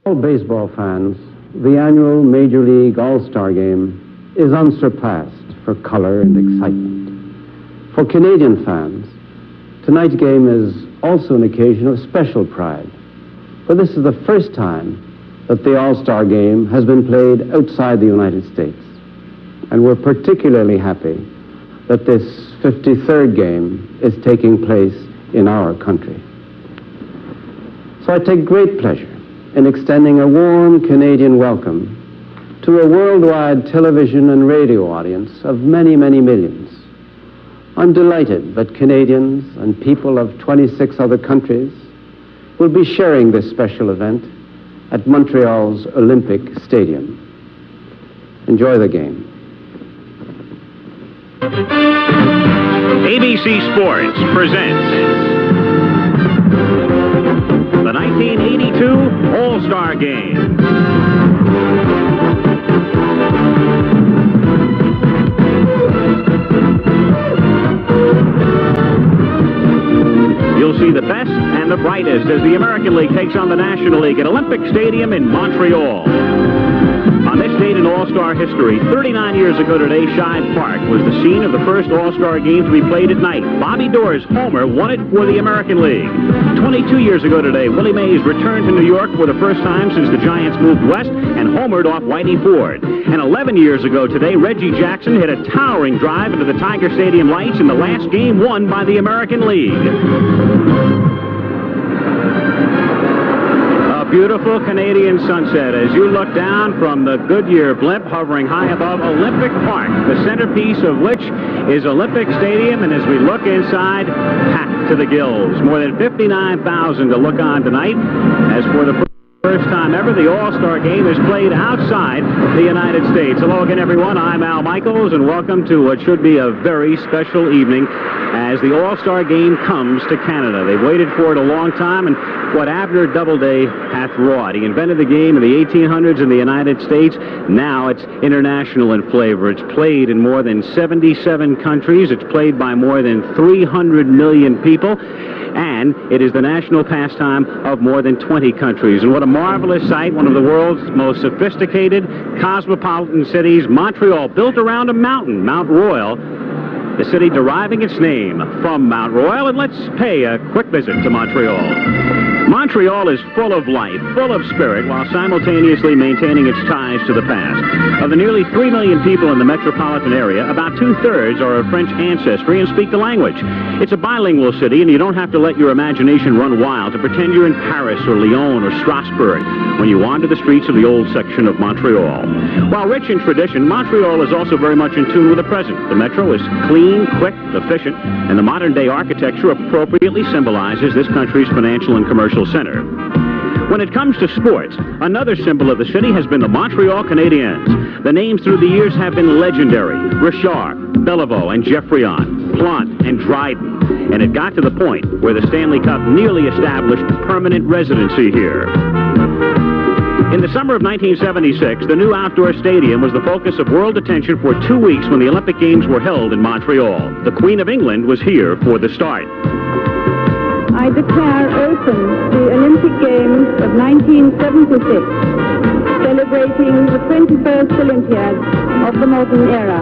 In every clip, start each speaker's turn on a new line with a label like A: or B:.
A: All baseball fans, the annual Major League All-Star Game is unsurpassed for color and excitement. For Canadian fans, tonight's game is also an occasion of special pride, for this is the first time that the All-Star Game has been played outside the United States. And we're particularly happy that this 53rd game is taking place in our country. So I take great pleasure in extending a warm Canadian welcome to a worldwide television and radio audience of many, many millions. I'm delighted that Canadians and people of 26 other countries will be sharing this special event at Montreal's Olympic Stadium. Enjoy the game.
B: ABC Sports presents the 1982 All-Star Game. You'll see the best and the brightest as the American League takes on the National League at Olympic Stadium in Montreal. On this date in All-Star history, 39 years ago today, Shibe Park was the scene of the first All-Star game to be played at night. Bobby Doerr's homer won it for the American League. 22 years ago today, Willie Mays returned to New York for the first time since the Giants moved west and homered off Whitey Ford. And 11 years ago today, Reggie Jackson hit a towering drive into the Tiger Stadium lights in the last game won by the American League. Beautiful Canadian sunset as you look down from the Goodyear blimp hovering high above Olympic Park, the centerpiece of which is Olympic Stadium, and as we look inside, packed to the gills. More than 59,000 to look on tonight. As for the first time ever, the All-Star Game is played outside the United States. Hello again, everyone. I'm Al Michaels, and welcome to what should be a very special evening as the All-Star Game comes to Canada. They've waited for it a long time, and what Abner Doubleday hath wrought. He invented the game in the 1800s in the United States. Now it's international in flavor. It's played in more than 77 countries. It's played by more than 300 million people. And it is the national pastime of more than 20 countries. And what a marvelous sight, one of the world's most sophisticated cosmopolitan cities, Montreal, built around a mountain, Mount Royal, the city deriving its name from Mount Royal. And let's pay a quick visit to Montreal. Montreal is full of life, full of spirit, while simultaneously maintaining its ties to the past. Of the nearly 3 million people in the metropolitan area, about two-thirds are of French ancestry and speak the language. It's a bilingual city, and you don't have to let your imagination run wild to pretend you're in Paris or Lyon or Strasbourg when you wander the streets of the old section of Montreal. While rich in tradition, Montreal is also very much in tune with the present. The metro is clean, quick, efficient, and the modern-day architecture appropriately symbolizes this country's financial and commercial center. When it comes to sports, another symbol of the city has been the Montreal Canadiens. The names through the years have been legendary: Richard, Beliveau, and Geoffrion, Plante, and Dryden. And it got to the point where the Stanley Cup nearly established permanent residency here. In the summer of 1976, the new outdoor stadium was the focus of world attention for 2 weeks when the Olympic Games were held in Montreal. The Queen of England was here for the start.
C: I declare open the Olympic Games of 1976, celebrating the 21st Olympiad of the modern era.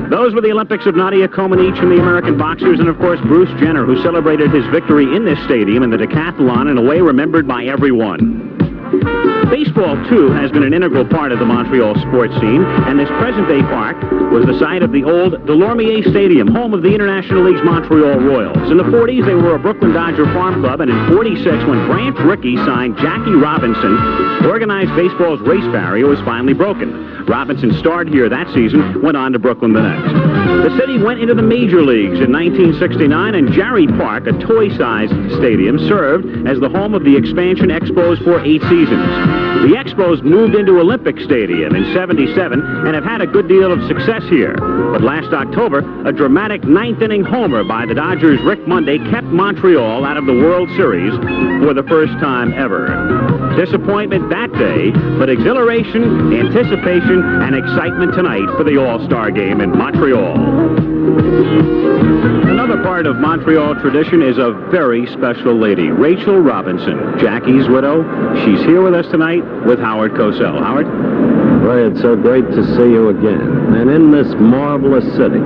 B: Those were the Olympics of Nadia Comaneci and the American boxers, and of course Bruce Jenner, who celebrated his victory in this stadium in the decathlon in a way remembered by everyone. Baseball, too, has been an integral part of the Montreal sports scene, and this present-day park was the site of the old Delormier Stadium, home of the International League's Montreal Royals. In the 40s, they were a Brooklyn Dodger farm club, and in 46, when Branch Rickey signed Jackie Robinson, organized baseball's race barrier was finally broken. Robinson starred here that season, went on to Brooklyn the next. The city went into the major leagues in 1969, and Jarry Park, a toy-sized stadium, served as the home of the expansion Expos for 8 seasons. The Expos moved into Olympic Stadium in '77 and have had a good deal of success here. But last October, a dramatic ninth-inning homer by the Dodgers' Rick Monday kept Montreal out of the World Series for the first time ever. Disappointment that day, but exhilaration, anticipation, and excitement tonight for the All-Star Game in Montreal. Another part of Montreal tradition is a very special lady, Rachel Robinson, Jackie's widow. She's here with us tonight with Howard Cosell. Howard?
D: Ray, it's so great to see you again. And in this marvelous city,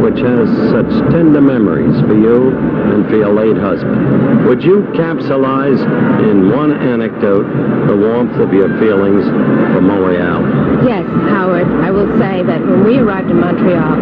D: which has such tender memories for you and for your late husband, would you capsulize in one anecdote the warmth of your feelings for Montreal?
E: Yes, Howard. I will say that when we arrived in Montreal,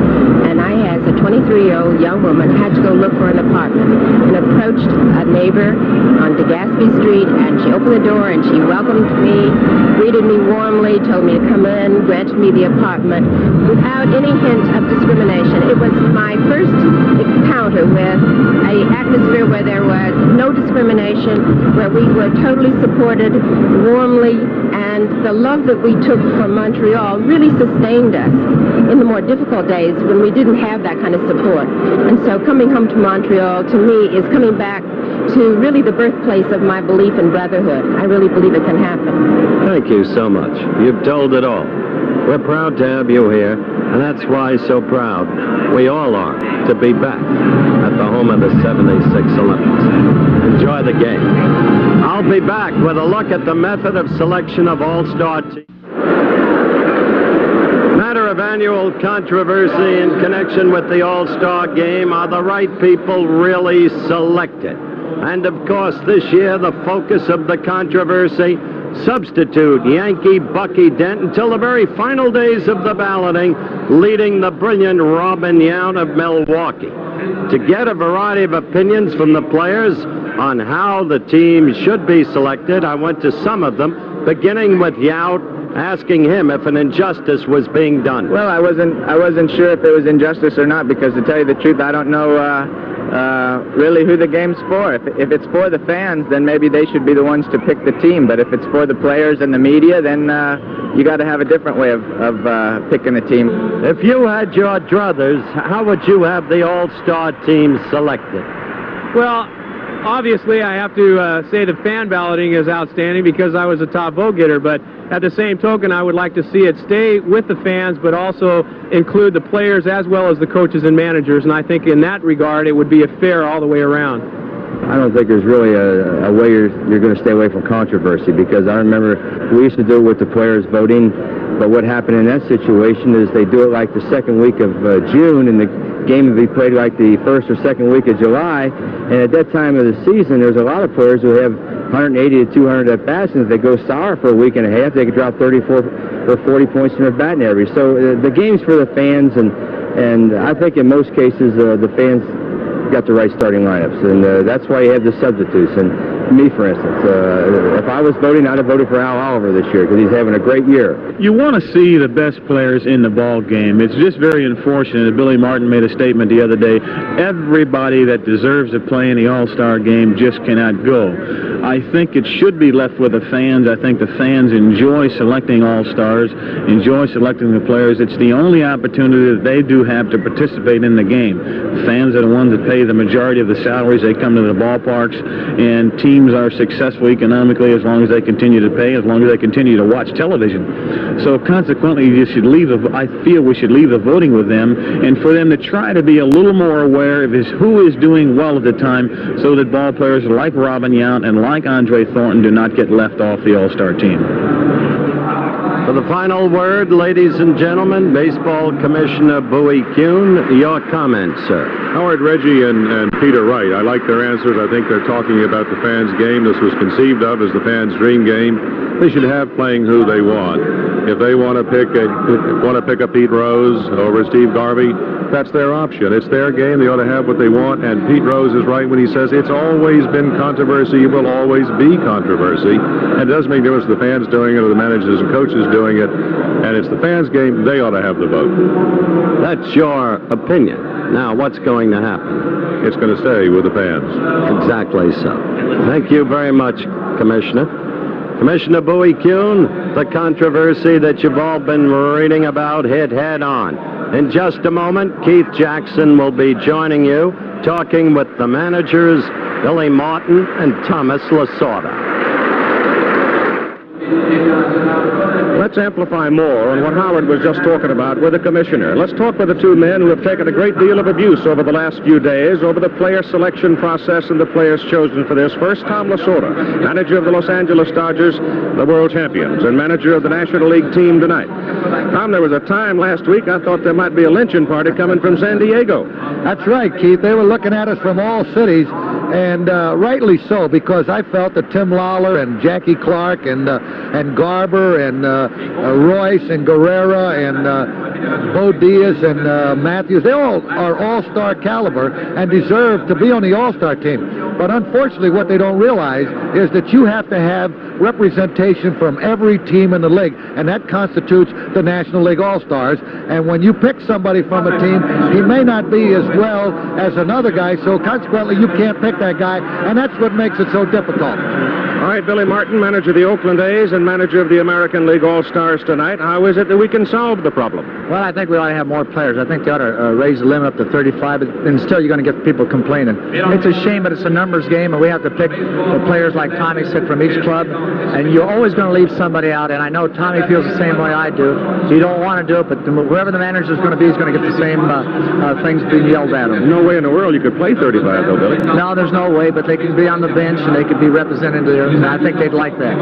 E: and I, as a 23-year-old young woman, had to go look for an apartment, and approached a neighbor on DeGaspie Street, and she opened the door, and she welcomed me, greeted me warmly, told me to come in, granted me the apartment, without any hint of discrimination. It was my first encounter with an atmosphere where there was no discrimination, where we were totally supported warmly, and the love that we took from Montreal really sustained us in the more difficult days when we didn't have that kind of support. And so coming home to Montreal, to me, is coming back to really the birthplace of my belief in brotherhood. I really believe it can happen.
D: Thank you so much. You've told it all. We're proud to have you here, and that's why so proud we all are to be back at the home of the 76 Olympics. Enjoy the game. I'll be back with a look at the method of selection of all-star teams. Matter of annual controversy in connection with the All-Star Game. Are the right people really selected? And of course, this year, the focus of the controversy, substitute Yankee Bucky Dent until the very final days of the balloting, leading the brilliant Robin Yount of Milwaukee. To get a variety of opinions from the players on how the team should be selected, I went to some of them, beginning with Yount, asking him if an injustice was being done.
F: Well, I wasn't sure if it was injustice or not, because to tell you the truth, I don't know really who the game's for. If it's for the fans, then maybe they should be the ones to pick the team. But if it's for the players and the media, then you got to have a different way of picking a team.
D: If you had your druthers, how would you have the All-Star team selected?
G: Well, obviously, I have to say the fan balloting is outstanding because I was a top vote getter, but at the same token, I would like to see it stay with the fans, but also include the players as well as the coaches and managers, and I think in that regard, it would be a fair all the way around.
F: I don't think there's really a way you're going to stay away from controversy, because I remember we used to do it with the players voting, but what happened in that situation is they do it like the second week of June, and the game would be played like the first or second week of July, and at that time of the season, there's a lot of players who have 180 to 200 at-bats, and if they go sour for a week and a half, they could drop 34 or 40 points in their batting average. So the game's for the fans, and I think in most cases the fans got the right starting lineups, and that's why you have the substitutes. And me, for instance, if I was voting, I'd have voted for Al Oliver this year because he's having a great year.
H: You want to see the best players in the ball game. It's just very unfortunate. Billy Martin made a statement the other day. Everybody that deserves to play in the All-Star game just cannot go. I think it should be left with the fans. I think the fans enjoy selecting All-Stars, enjoy selecting the players. It's the only opportunity that they do have to participate in the game. The fans are the ones that pay the majority of the salaries. They come to the ballparks, and teams are successful economically as long as they continue to pay, as long as they continue to watch television. So consequently, you should leave I feel we should leave the voting with them, and for them to try to be a little more aware of who is doing well at the time, so that ball players like Robin Yount and like Andre Thornton do not get left off the All-Star team.
D: For the final word, ladies and gentlemen, Baseball Commissioner Bowie Kuhn, your comments, sir.
I: Howard, Reggie, and Peter Wright, I like their answers. I think they're talking about the fans' game. This was conceived of as the fans' dream game. They should have playing who they want. If they want to pick a Pete Rose over Steve Garvey, that's their option. It's their game. They ought to have what they want. And Pete Rose is right when he says it's always been controversy. It will always be controversy. And it doesn't make no difference if the fans doing it or the managers and coaches doing it. And it's the fans' game. They ought to have the vote.
D: That's your opinion. Now, what's going to happen?
I: It's going to stay with the fans.
D: Exactly so. Thank you very much, Commissioner. Commissioner Bowie Kuhn, the controversy that you've all been reading about hit head on. In just a moment, Keith Jackson will be joining you, talking with the managers, Billy Martin and Thomas Lasorda.
J: let's amplify more on what Howard was just talking about with the commissioner. Let's talk with the two men who have taken a great deal of abuse over the last few days over the player selection process and the players chosen for this. First, Tom Lasorda, manager of the Los Angeles Dodgers, the world champions, and manager of the National League team tonight. Tom, there was a time last week I thought there might be a lynching party coming from San Diego.
K: That's right, Keith. They were looking at us from all cities, and rightly so, because I felt that Tim Lawler and Jackie Clark and Garber and Royce and Guerrera and Bo Diaz and Matthews, they all are all-star caliber and deserve to be on the all-star team. But unfortunately, what they don't realize is that you have to have representation from every team in the league, and that constitutes the National League All-Stars. And when you pick somebody from a team, he may not be as well as another guy, so consequently you can't pick that guy, and that's what makes it so difficult.
J: All right, Billy Martin, manager of the Oakland A's and manager of the American League All-Stars tonight. How is it that we can solve the problem?
L: Well, I think we ought to have more players. I think they ought to raise the limit up to 35, and still you're going to get people complaining. It's a shame, but it's a numbers game, and we have to pick the players like Tommy said from each club, and you're always going to leave somebody out, and I know Tommy feels the same way I do. You don't want to do it, but whoever the manager is going to be is going to get the same things being yelled at him.
J: No way in the world you could play 35, though, Billy.
L: No, there's no way, but they can be on the bench, and they can be represented there, and I think they'd like that.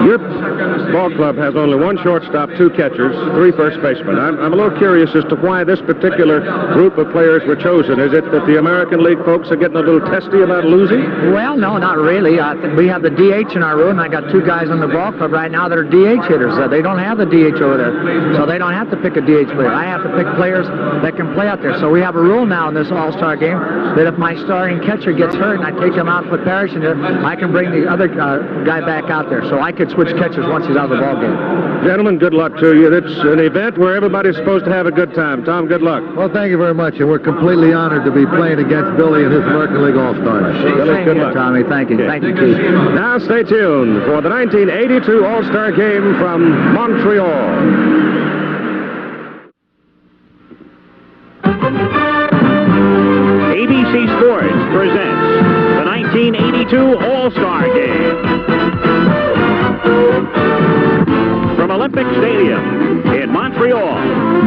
J: Your ball club has only one shortstop, two catchers, three first basemen. I'm a little curious as to why this particular group of players were chosen. Is it that the American League folks are getting a little testy about losing?
L: Well, no, not really. We have the DH in our room. I got two guys on the ball club right now that are DH hitters. They don't have the DH over there, so they don't have to pick a DH player. I have to pick players that can play out there. So we have a rule now in this All-Star game that if my starting catcher gets hurt and I take him out for Parrish, I can bring the other guy back out there. So I could switch catchers once he's out of the ball game.
J: Gentlemen, good luck to you. It's an event where everybody's supposed to have a good time. Tom, good luck.
K: Well, thank you very much, and we're completely honored to be playing against Billy and his American League All-Stars.
J: Billy, good luck.
L: Tommy, thank you. Thank you, Keith.
J: Now stay tuned for the 1982 All-Star Game from Montreal.
B: ABC Sports presents the 1982 All-Star Game. From Olympic Stadium in Montreal,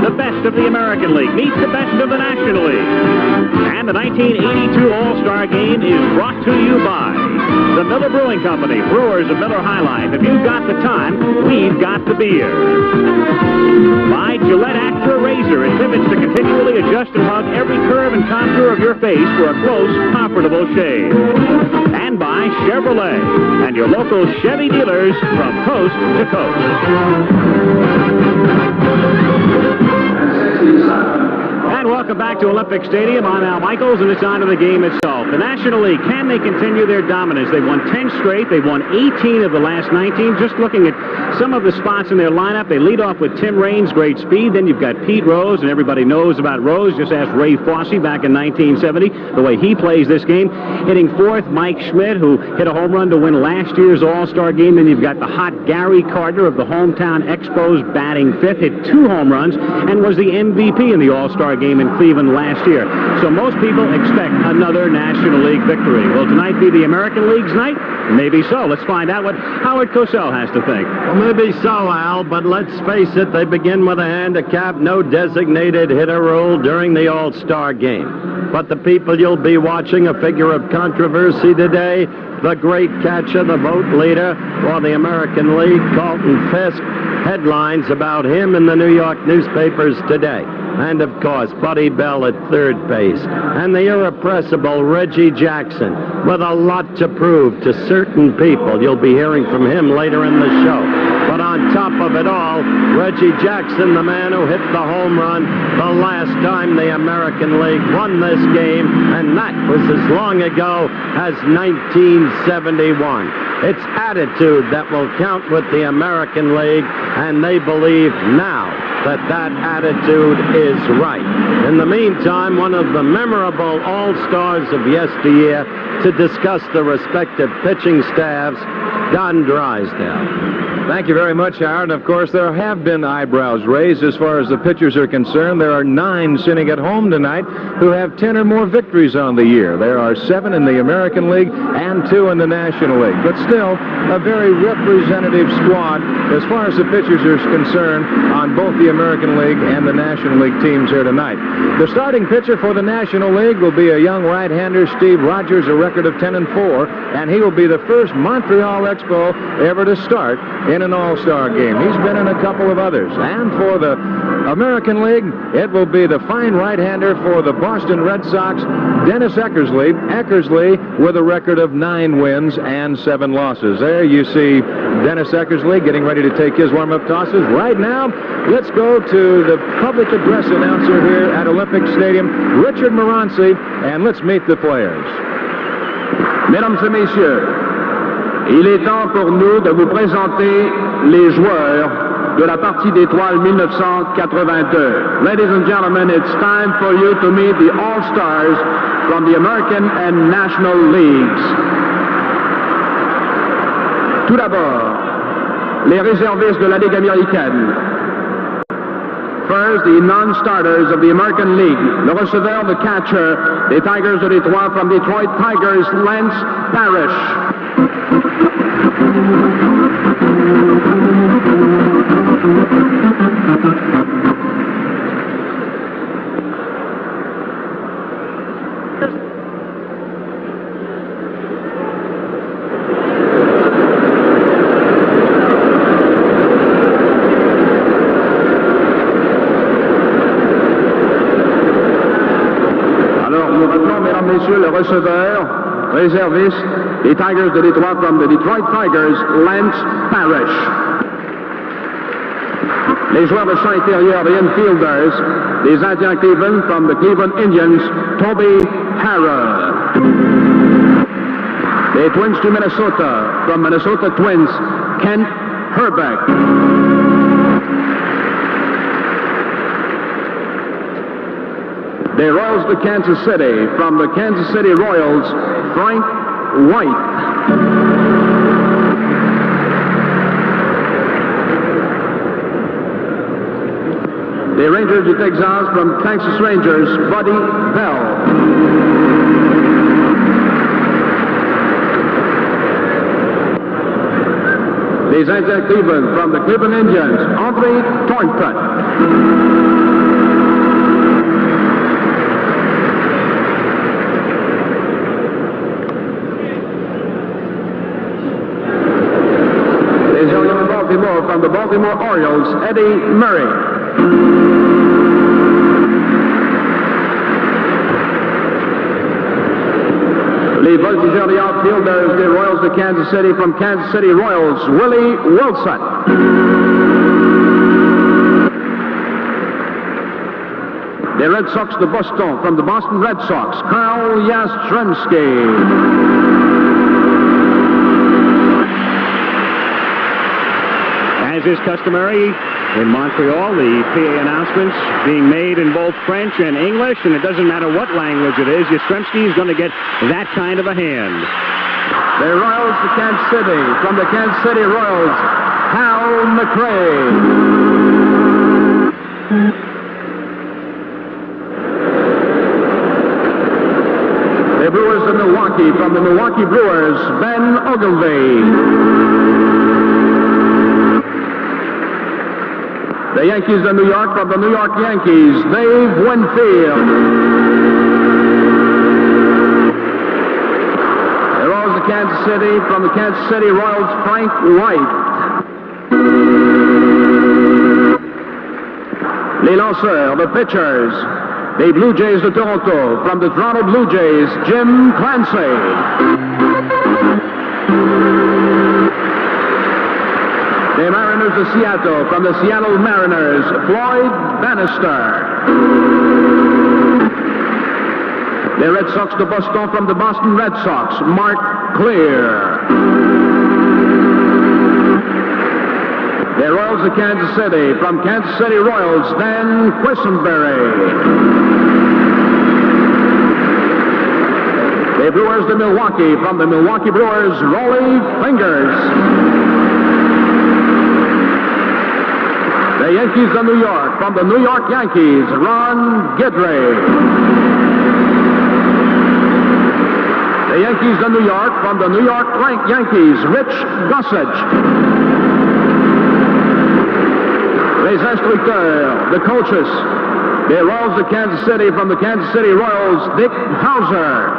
B: the best of the American League meets the best of the National League. And the 1982 All-Star Game is brought to you by the Miller Brewing Company, brewers of Miller High Life. If you've got the time, we've got the beer. By Gillette Acura Razor, it pivots to continually adjust and hug every curve and contour of your face for a close, comfortable shave. And by Chevrolet, and your local Chevy dealers from coast to coast. And welcome back to Olympic Stadium. I'm Al Michaels, and it's on to the game itself. The National League, can they continue their dominance? They've won 10 straight. They've won 18 of the last 19. Just looking at some of the spots in their lineup, they lead off with Tim Raines, great speed. Then you've got Pete Rose, and everybody knows about Rose. Just ask Ray Fosse back in 1970, the way he plays this game. Hitting fourth, Mike Schmidt, who hit a home run to win last year's All-Star game. Then you've got the hot Gary Carter of the hometown Expos batting fifth, hit 2 home runs, and was the MVP in the All-Star game in Cleveland last year. So most people expect another National League victory. Will tonight be the American League's night? Maybe so. Let's find out what Howard Cosell has to think.
D: Well, maybe so, Al, but let's face it, they begin with a handicap, no designated hitter rule during the All-Star game. But the people you'll be watching, a figure of controversy today, the great catcher, the vote leader for the American League, Carlton Fisk, headlines about him in the New York newspapers today. And, of course, Buddy Bell at third base. And the irrepressible Reggie Jackson with a lot to prove to certain people. You'll be hearing from him later in the show. But on top of it all, Reggie Jackson, the man who hit the home run the last time the American League won this game, and that was as long ago as 1971. It's attitude that will count with the American League, and they believe now that attitude is right. In the meantime, one of the memorable all-stars of yesteryear to discuss the respective pitching staffs, Don Drysdale.
J: Thank you very much, Howard. Of course, there have been eyebrows raised as far as the pitchers are concerned. There are 9 sitting at home tonight who have 10 or more victories on the year. There are 7 in the American League and 2 in the National League. But still, a very representative squad as far as the pitchers are concerned on both the American League and the National League teams here tonight. The starting pitcher for the National League will be a young right-hander, Steve Rogers, a record of 10-4, and he will be the first Montreal Expo ever to start in an All-Star game. He's been in a couple of others. And for the American League, it will be the fine right-hander for the Boston Red Sox, Dennis Eckersley. Eckersley with a record of 9 wins and 7 losses. There you see Dennis Eckersley getting ready to take his warm-up tosses. Right now, let's go to the public address announcer here at Olympic Stadium, Richard Morancy, and let's meet the players.
M: Mesdames et messieurs, il est temps pour nous de vous présenter les joueurs de la partie d'étoiles 1982. Ladies and gentlemen, it's time for you to meet the All-Stars from the American and National Leagues. Tout d'abord, les réservistes de la Ligue américaine. First, the non-starters of the American League. Le receveur, the catcher des Tigers de Detroit from Detroit Tigers, Lance Parrish. Messieurs, le receveur réserviste des Tigers de Detroit from the Detroit Tigers, Lance Parrish. Les joueurs de champ intérieur, the infielders, des Indians Cleveland from the Cleveland Indians, Toby Harrell. Les Twins to Minnesota from Minnesota Twins, Kent Herbeck. The Royals to Kansas City. From the Kansas City Royals, Frank White. The Rangers to Texas. From Texas Rangers, Buddy Bell. Les Indians Cleveland. From the Cleveland Indians, Andre Thornton. From the Baltimore Orioles, Eddie Murray. Les voltigeurs des outfielders des Royals de Kansas City from Kansas City Royals, Willie Wilson. The Red Sox de Boston from the Boston Red Sox, Carl Yastrzemski.
B: As is customary in Montreal, the PA announcements being made in both French and English, and it doesn't matter what language it is, Yastrzemski is going to get that kind of a hand.
M: The Royals to Kansas City. From the Kansas City Royals, Hal McRae. The Brewers of Milwaukee. From the Milwaukee Brewers, Ben Ogilvie. The Yankees of New York, from the New York Yankees, Dave Winfield. The Royals of Kansas City, from the Kansas City Royals, Frank White. Les lanceurs, the pitchers, the Blue Jays de Toronto, from the Toronto Blue Jays, Jim Clancy. The Mariners of Seattle, from the Seattle Mariners, Floyd Bannister. The Red Sox de Boston, from the Boston Red Sox, Mark Clear. The Royals of Kansas City, from Kansas City Royals, Dan Quisenberry. The Brewers de Milwaukee, from the Milwaukee Brewers, Rollie Fingers. The Yankees of New York, from the New York Yankees, Ron Guidry. The Yankees of New York, from the New York Yankees, Rich Gossage. Les instructeurs, the coaches, the Royals of Kansas City, from the Kansas City Royals, Dick Hauser.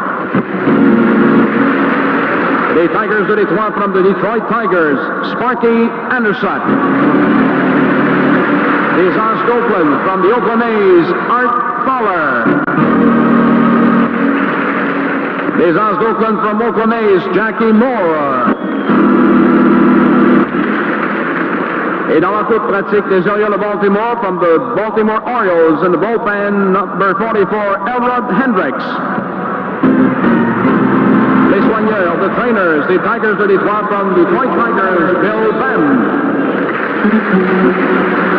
M: The Tigers de Detroit, from the Detroit Tigers, Sparky Anderson. The Azaz d'Oakland, from the Oakland A's, Art Fowler. The Azaz d'Oakland, from Oakland A's, Jackie Moore. Et dans la toute pratique des Orioles de Baltimore, from the Baltimore Orioles in the bullpen, number 44, Elrod Hendricks. Les soigneurs, the trainers, the Tigers de Detroit, from Detroit Tigers, Bill Benn.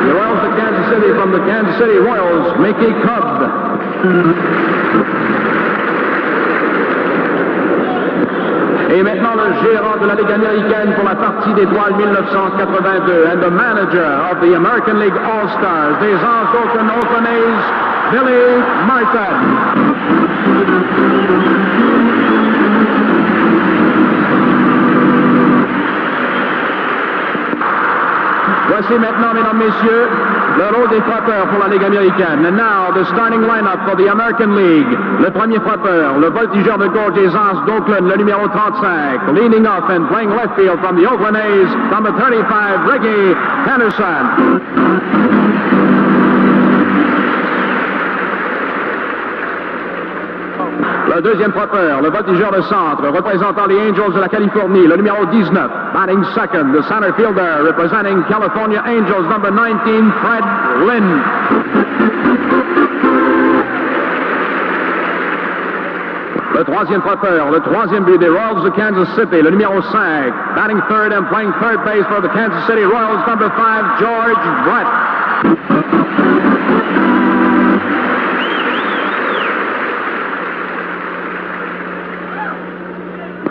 M: The Royals of Kansas City, from the Kansas City Royals, Mickey Cub. Et maintenant le gérant de la Ligue américaine pour la partie d'étoiles 1982 and the manager of the American League All-Stars, des Azaz d'Oakland, Oakland A's, Billy Martin. Voici maintenant, mesdames, messieurs, le rôle des frappeurs pour la Ligue américaine. And now, the starting lineup for the American League. Le premier frappeur, le voltigeur de gauche des Azaz d'Oakland, le numéro 35. Leading off and playing left field from the Oakland A's, number 35, Ricky Henderson. Le deuxième frappeur, le voltigeur de centre, représentant les Angels de la Californie, le numéro 19, batting second, the center fielder, representing California Angels, number 19, Fred Lynn. Le troisième frappeur, le troisième but des Royals de Kansas City, le numéro 5, batting third and playing third base for the Kansas City Royals, number 5, George Brett.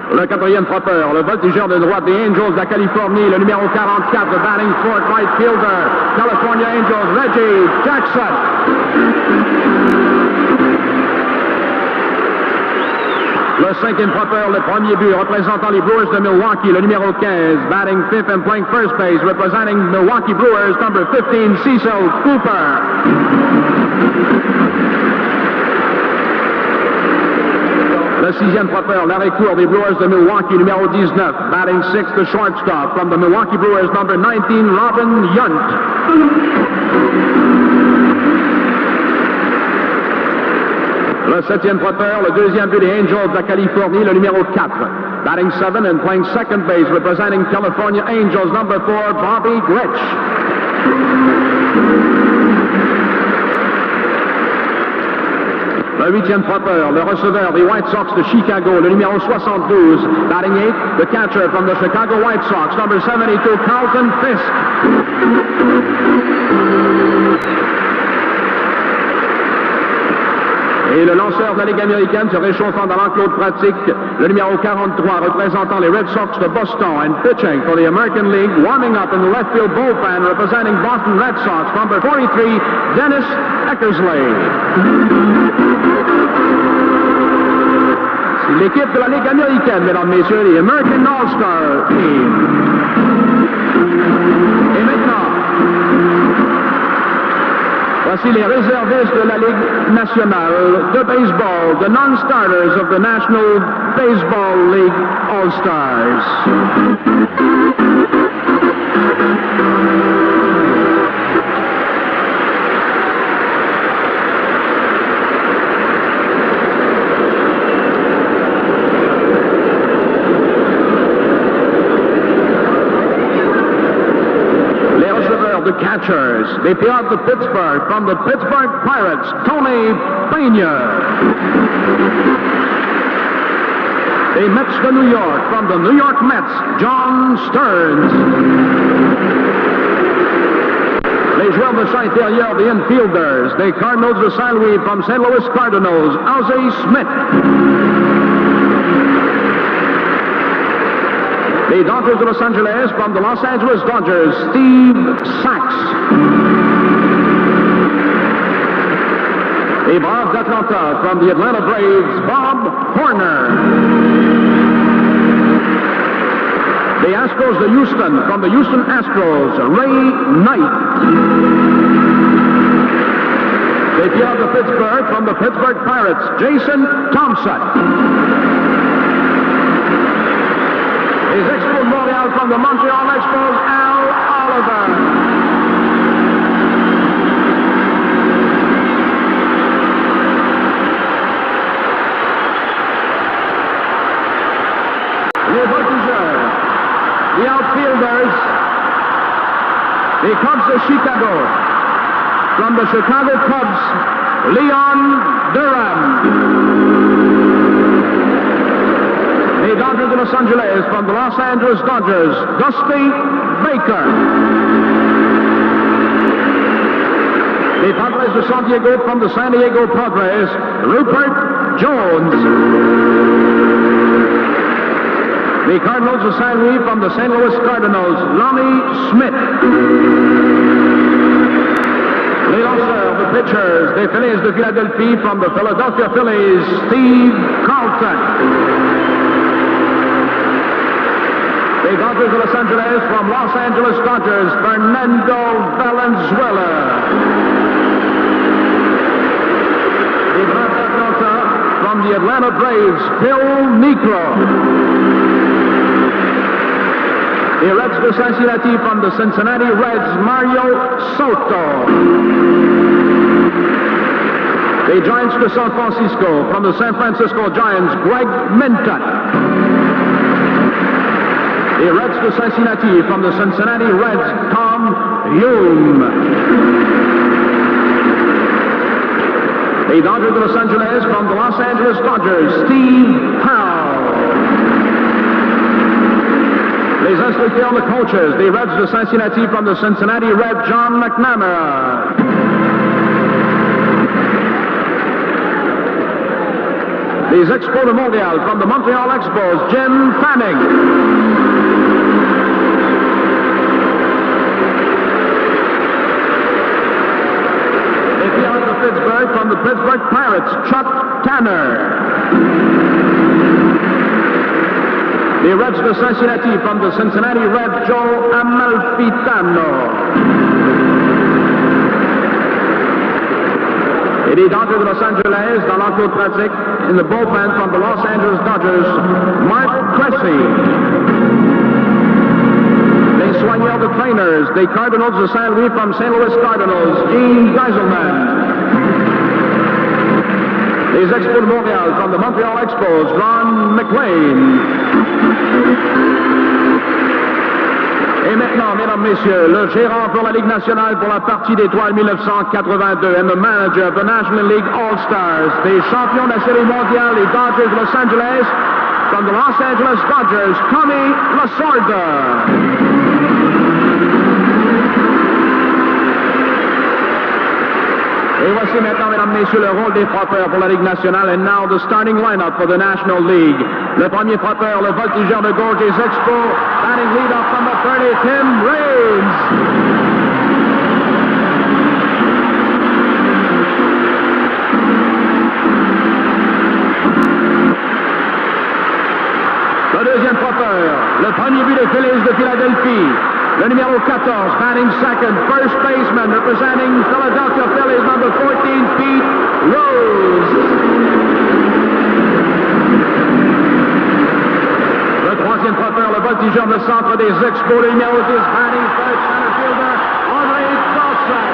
M: Le quatrième frappeur, le voltigeur de droite des Angels de la Californie, le numéro 44, le batting fourth right fielder, California Angels, Reggie Jackson. Le cinquième frappeur, le premier but, représentant les Brewers de Milwaukee, le numéro 15, batting fifth and playing first base, representing Milwaukee Brewers, number 15, Cecil Cooper. Le sixième frappeur, l'arrêt court des Brewers de Milwaukee, numéro 19, batting sixth, the shortstop from the Milwaukee Brewers, number 19, Robin Yount. Le septième frappeur, le deuxième but des Angels de la Californie, le numéro 4, batting 7 and playing second base, representing California Angels, number 4, Bobby Grich. Le huitième frappeur, le receveur des White Sox de Chicago, le numéro 72, batting 8, the catcher from the Chicago White Sox, number 72, Carlton Fisk. Et le lanceur de la Ligue américaine se réchauffant dans l'enclos de pratique, le numéro 43, représentant les Red Sox de Boston, and pitching for the American League, warming up in the left field bullpen, representing Boston Red Sox, number 43, Dennis Eckersley. L'équipe de la Ligue américaine, mesdames, messieurs, les American All-Star Team. Et maintenant, voici les réservistes de la Ligue nationale de baseball, the non-starters of the National Baseball League All-Stars. The catchers, the Pirates of Pittsburgh, from the Pittsburgh Pirates, Tony Pena. The Mets of New York, from the New York Mets, John Stearns. Les joueurs de champ intérieur, the infielders, the Cardinals de St. Louis, from St. Louis Cardinals, Ozzie Smith. Les Dodgers de Los Angeles, from the Los Angeles Dodgers, Steve Sachs. Les Braves d'Atlanta, from the Atlanta Braves, Bob Horner. The Astros de Houston, from the Houston Astros, Ray Knight. The Pirates of Pittsburgh, from the Pittsburgh Pirates, Jason Thompson. Les Expos de Montreal, from the Montreal Expos, Al Oliver. Les voltigeurs, the outfielders, the Cubs of Chicago. From the Chicago Cubs, Leon Durham. The Dodgers of Los Angeles, from the Los Angeles Dodgers, Dusty Baker. The Padres de San Diego, from the San Diego Padres, Rupert Jones. The Cardinals of St. Louis, from the St. Louis Cardinals, Lonnie Smith. Les lanceurs, the pitchers, the Phillies de Philadelphie, from the Philadelphia Phillies, Steve Carlton. The Dodgers of Los Angeles, from Los Angeles Dodgers, Fernando Valenzuela. The Braves d'Atlanta, from the Atlanta Braves, Phil Niekro. The Reds de Cincinnati, from the Cincinnati Reds, Mario Soto. The Giants de San Francisco, from the San Francisco Giants, Greg Minton. The Reds de Cincinnati, from the Cincinnati Reds, Tom Hume. The Dodgers de Los Angeles, from the Los Angeles Dodgers, Steve Howe. Les instructeurs, the coaches, the Reds de Cincinnati, from the Cincinnati Reds, John McNamara. Les Expos de Montreal, from the Montreal Expos, Jim Fanning. Les Pirates of Pittsburgh, from the Pittsburgh Pirates, Chuck Tanner. The Reds de Cincinnati, from the Cincinnati Reds, Joe Amalfitano. Et les Dodgers de Los Angeles, dans l'enclos pratique, in the bullpen, from the Los Angeles Dodgers, Mark Cressy. Les soigneurs, the trainers, the Cardinals de St. Louis, from St. Louis Cardinals, Gene Geiselman. Les Expos de Montréal, from the Montreal Expos, Ron McLean. Et maintenant, mesdames, messieurs, le gérant pour la Ligue nationale pour la partie d'étoiles 1982 and the manager of the National League All-Stars, des champions de la Série mondiale, les Dodgers de Los Angeles, from the Los Angeles Dodgers, Tommy Lasorda. Et voici maintenant, mesdames, messieurs, le rôle des frappeurs pour la Ligue nationale. And now the starting lineup for the National League. Le premier frappeur, le voltigeur de gauche des Expos, batting lead-off number 30, Tim Raines. Le deuxième frappeur, le premier but des Phillies de Philadelphie. Le numéro 14, batting second, first baseman, representing Philadelphia Phillies, number 14, Pete Rose. Le troisième frappeur, le voltigeur de centre des Expos, le numéro 10, batting third, center fielder, André Dawson.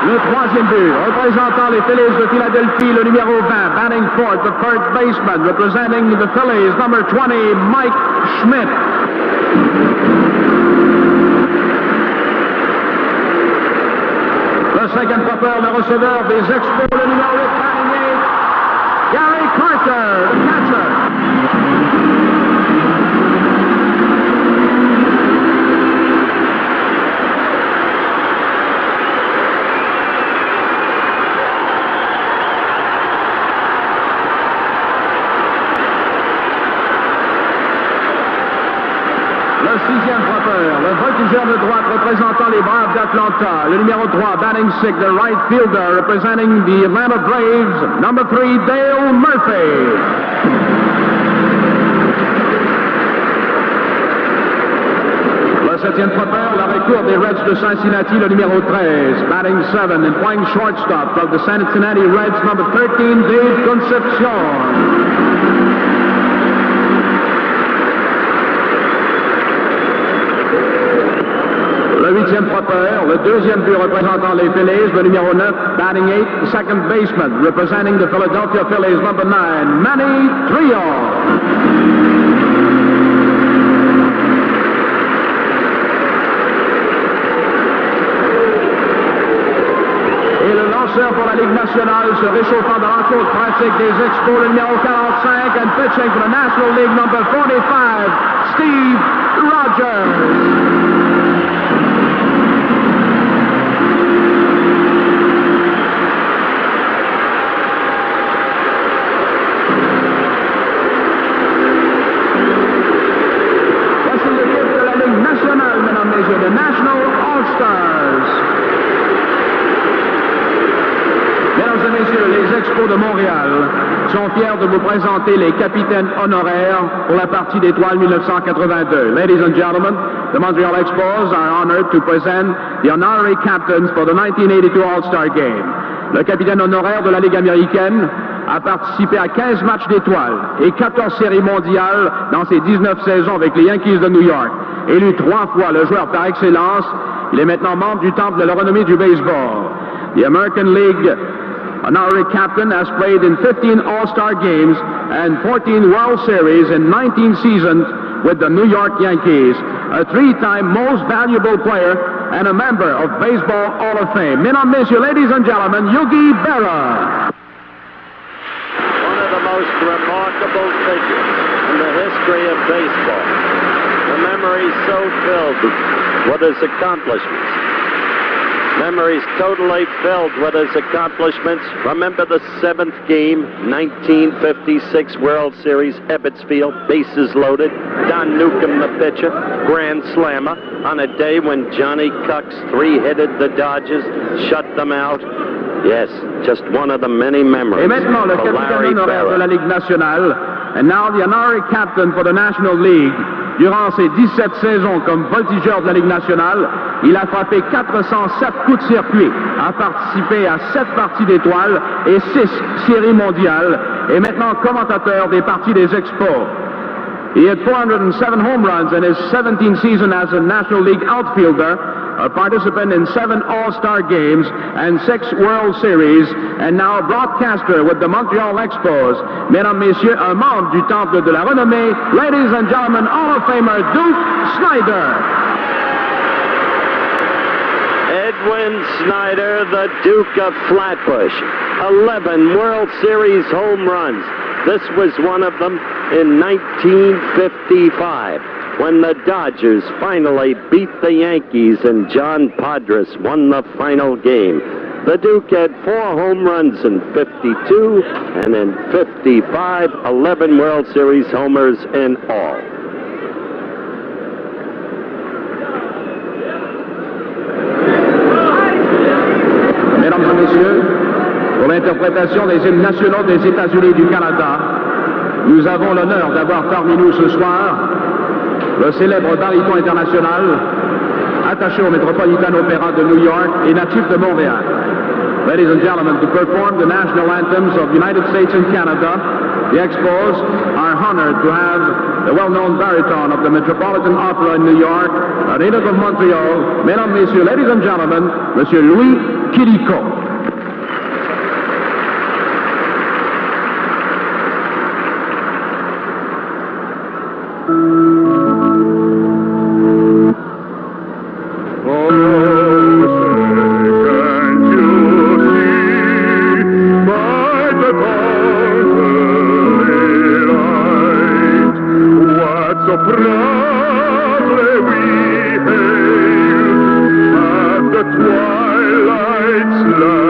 M: Le troisième but, représentant les Phillies de Philadelphie, le numéro 20, batting fourth, the third baseman, representing the Phillies, number 20, Mike Schmidt. Le cinquième frappeur, le receveur des Expos, le numéro 8, batting eighth, Gary Carter, the catcher. droite représentant les Braves d'Atlanta. Le numéro 3, batting sixth, the right fielder representing the Atlanta Braves, number 3, Dale Murphy. Le septième frappeur, la recours des Reds de Cincinnati, le numéro 13, batting 7 and playing shortstop of the Cincinnati Reds, number 13, Dave Concepcion. Le huitième frappeur, le deuxième but représentant les Phillies, le numéro 9, batting 8, second baseman, representing the Philadelphia Phillies, number 9, Manny Trio. Pour la Ligue nationale, se réchauffant de rencontre pratique des Expos, le numéro 45, and pitching for the National League, number 45, Steve Rogers. Voici l'équipe de la Ligue nationale, mesdames et messieurs, the National All-Stars. Mesdames et messieurs, les Expos de Montréal sont fiers de vous présenter les capitaines honoraires pour la partie d'étoiles 1982. Ladies and gentlemen, the Montreal Expos are honored to present the honorary captains for the 1982 All-Star Game. Le capitaine honoraire de la Ligue américaine a participé à 15 matchs d'étoiles et 14 séries mondiales dans ses 19 saisons avec les Yankees de New York. Élu 3 fois le joueur par excellence, il est maintenant membre du temple de la renommée du baseball. The American League honorary captain has played in 15 All-Star games and 14 World Series in 19 seasons with the New York Yankees, a 3-time most valuable player and a member of Baseball Hall of Fame. Mesdames, Messieurs, ladies and gentlemen, Yogi Berra.
D: One of the most remarkable figures in the history of baseball. The memories so filled with his accomplishments. Memories totally filled with his accomplishments. Remember the 7th game, 1956 World Series, Ebbets Field, bases loaded. Don Newcomb, the pitcher, grand slammer, on a day when Johnny Cucks 3-hitted the Dodgers, shut them out. Yes, just one of the many memories.
M: Et maintenant, le capitaine honoraire de la Ligue nationale, and now the honorary captain for the National League. Durant ses 17 saisons comme voltigeur de la Ligue nationale, il a frappé 407 coups de circuit, a participé à 7 parties d'étoiles et 6 séries mondiales, et maintenant commentateur des parties des Expos. He had 407 home runs in his 17th season as a National League outfielder, a participant in 7 All-Star games and 6 World Series, and now a broadcaster with the Montreal Expos. Mesdames, Messieurs, un membre du temple de la renommée, ladies and gentlemen, Hall of Famer Duke Snider.
D: Edwin Snyder, the Duke of Flatbush, 11 World Series home runs. This was one of them in 1955 when the Dodgers finally beat the Yankees and John Podres won the final game. The Duke had 4 home runs in 52 and in 55, 11 World Series homers in all.
M: Mesdames et messieurs, pour l'interprétation des hymnes nationaux des États-Unis du Canada, nous avons l'honneur d'avoir parmi nous ce soir le célèbre baryton international attaché au Metropolitan Opera de New York et natif de Montréal. Ladies and gentlemen, to perform the national anthems of the United States and Canada, the Expos are honored to have the well-known baryton of the Metropolitan Opera in New York, a native of Montreal, mesdames, messieurs, ladies and gentlemen, Monsieur Louis Quirico.
N: So proudly we hail at the twilight's light.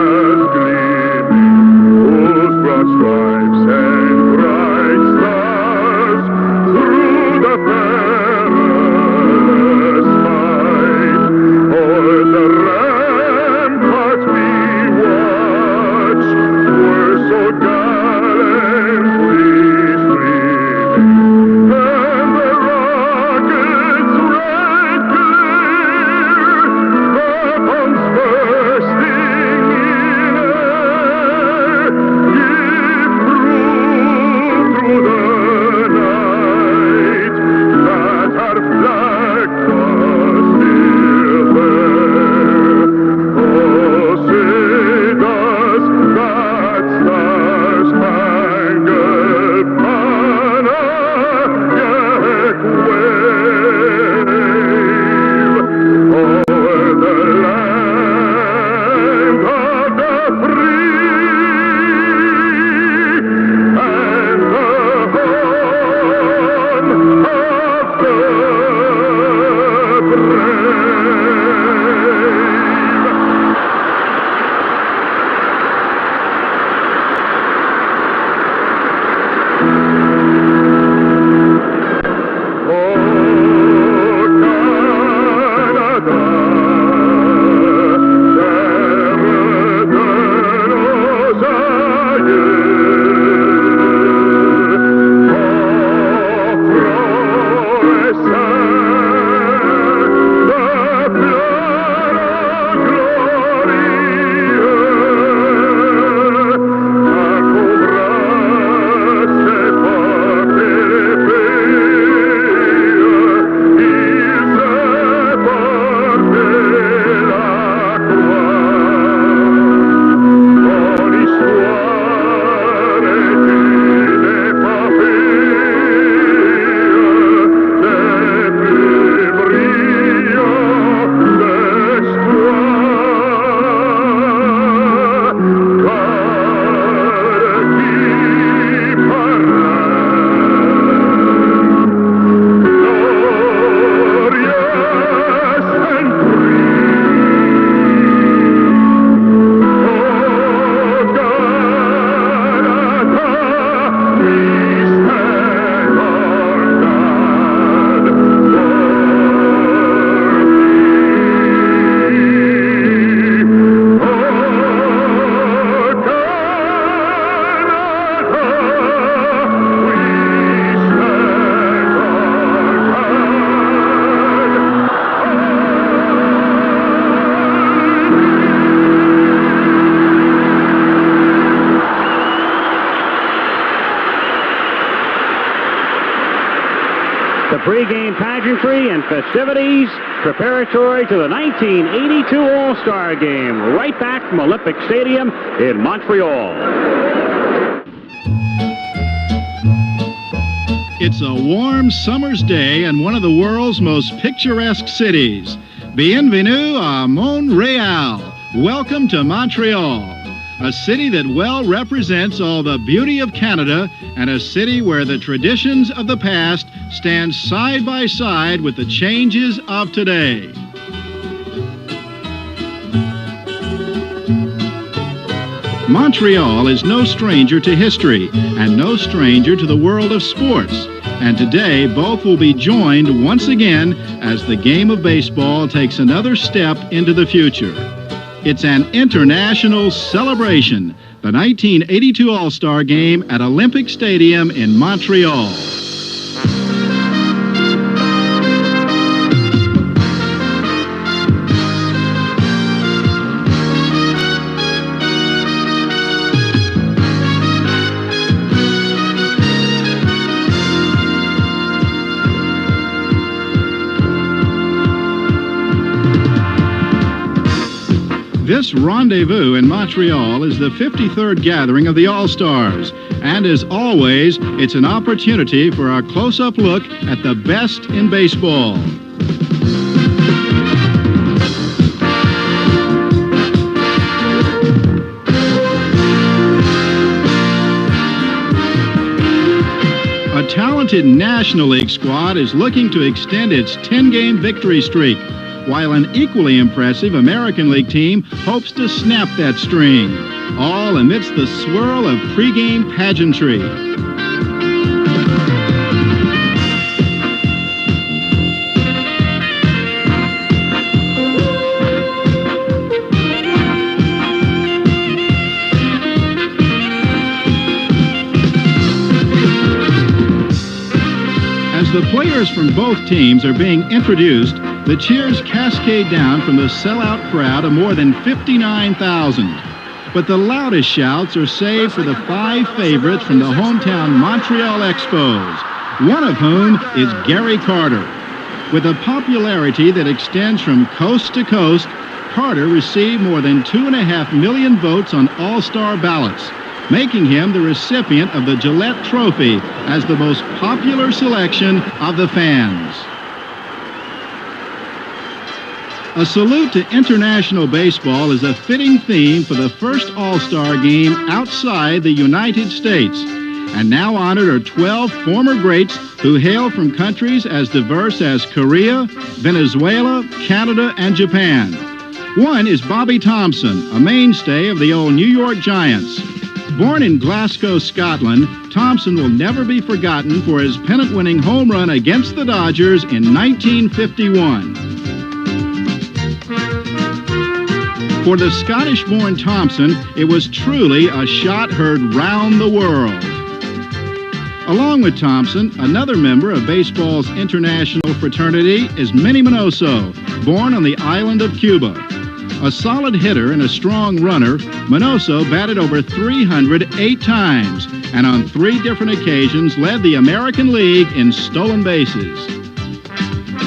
B: pregame pageantry and festivities preparatory to the 1982 All-Star Game, right back from Olympic Stadium in Montreal.
O: It's a warm summer's day in one of the world's most picturesque cities. Bienvenue à Montreal. Welcome to Montreal, a city that well represents all the beauty of Canada and a city where the traditions of the past stand side by side with the changes of today. Montreal is no stranger to history and no stranger to the world of sports. And today, both will be joined once again as the game of baseball takes another step into the future. It's an international celebration, the 1982 All-Star Game at Olympic Stadium in Montreal. This rendezvous in Montreal is the 53rd gathering of the All-Stars, and as always, it's an opportunity for a close-up look at the best in baseball. A talented National League squad is looking to extend its 10-game victory streak, while an equally impressive American League team hopes to snap that string, all amidst the swirl of pregame pageantry. As the players from both teams are being introduced, the cheers cascade down from the sellout crowd of more than 59,000. But the loudest shouts are saved for the 5 favorites from the hometown Montreal Expos, one of whom is Gary Carter. With a popularity that extends from coast to coast, Carter received more than 2.5 million votes on All-Star ballots, making him the recipient of the Gillette Trophy as the most popular selection of the fans. A salute to international baseball is a fitting theme for the first All-Star Game outside the United States. And now honored are 12 former greats who hail from countries as diverse as Korea, Venezuela, Canada, and Japan. One is Bobby Thompson, a mainstay of the old New York Giants. Born in Glasgow, Scotland, Thompson will never be forgotten for his pennant-winning home run against the Dodgers in 1951. For the Scottish-born Thompson, it was truly a shot heard round the world. Along with Thompson, another member of baseball's international fraternity is Minnie Minoso, born on the island of Cuba. A solid hitter and a strong runner, Minoso batted over 308 times, and on 3 different occasions led the American League in stolen bases.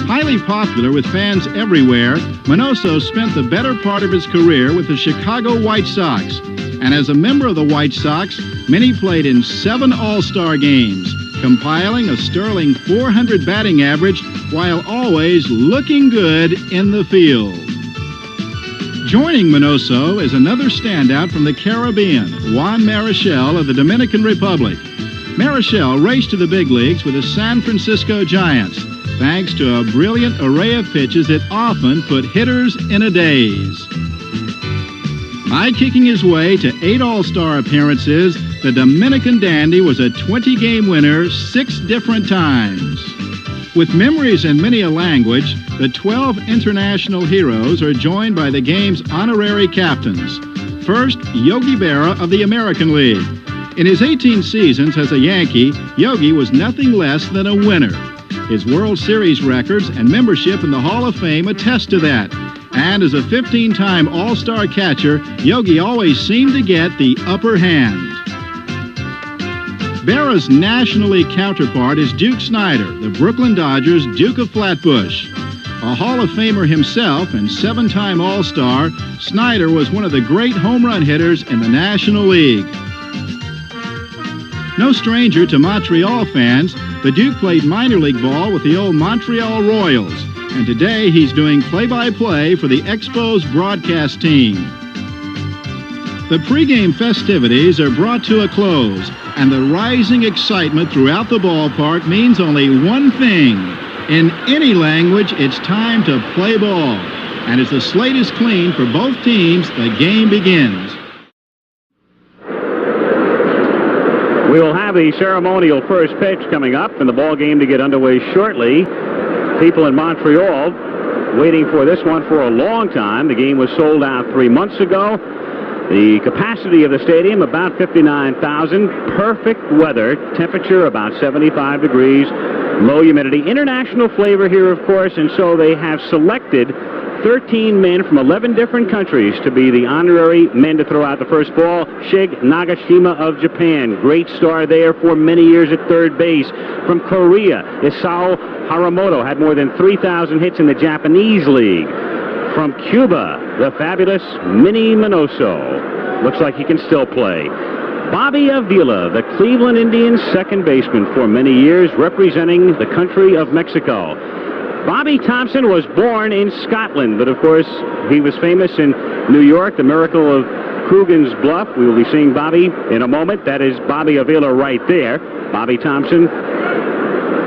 O: Highly popular with fans everywhere, Minoso spent the better part of his career with the Chicago White Sox. And as a member of the White Sox, Minnie played in 7 All-Star games, compiling a sterling 400 batting average while always looking good in the field. Joining Minoso is another standout from the Caribbean, Juan Marichal of the Dominican Republic. Marichal raced to the big leagues with the San Francisco Giants, thanks to a brilliant array of pitches that often put hitters in a daze. Eye-kicking his way to 8 All-Star appearances, the Dominican dandy was a 20-game winner 6 different times. With memories in many a language, the 12 international heroes are joined by the game's honorary captains. First, Yogi Berra of the American League. In his 18 seasons as a Yankee, Yogi was nothing less than a winner. His World Series records and membership in the Hall of Fame attest to that. And as a 15-time All-Star catcher, Yogi always seemed to get the upper hand. Berra's National League counterpart is Duke Snider, the Brooklyn Dodgers' Duke of Flatbush. A Hall of Famer himself and 7-time All-Star, Snider was one of the great home run hitters in the National League. No stranger to Montreal fans, the Duke played minor league ball with the old Montreal Royals, and today he's doing play-by-play for the Expos broadcast team. The pregame festivities are brought to a close, and the rising excitement throughout the ballpark means only one thing. In any language, it's time to play ball. And as the slate is clean for both teams, the game begins.
B: We will have the ceremonial first pitch coming up and the ball game to get underway shortly. People in Montreal waiting for this one for a long time. The game was sold out 3 months ago. The capacity of the stadium, about 59,000. Perfect weather, temperature about 75 degrees, low humidity. International flavor here, of course, and so they have selected 13 men from 11 different countries to be the honorary men to throw out the first ball. Shig Nagashima of Japan, great star there for many years at third base. From Korea, Isao Haramoto had more than 3,000 hits in the Japanese league. From Cuba, the fabulous Minnie Minoso. Looks like he can still play. Bobby Avila, the Cleveland Indians second baseman for many years, representing the country of Mexico. Bobby Thompson was born in Scotland, but of course he was famous in New York, the miracle of Coogan's Bluff. We will be seeing Bobby in a moment. That is Bobby Avila right there. Bobby Thompson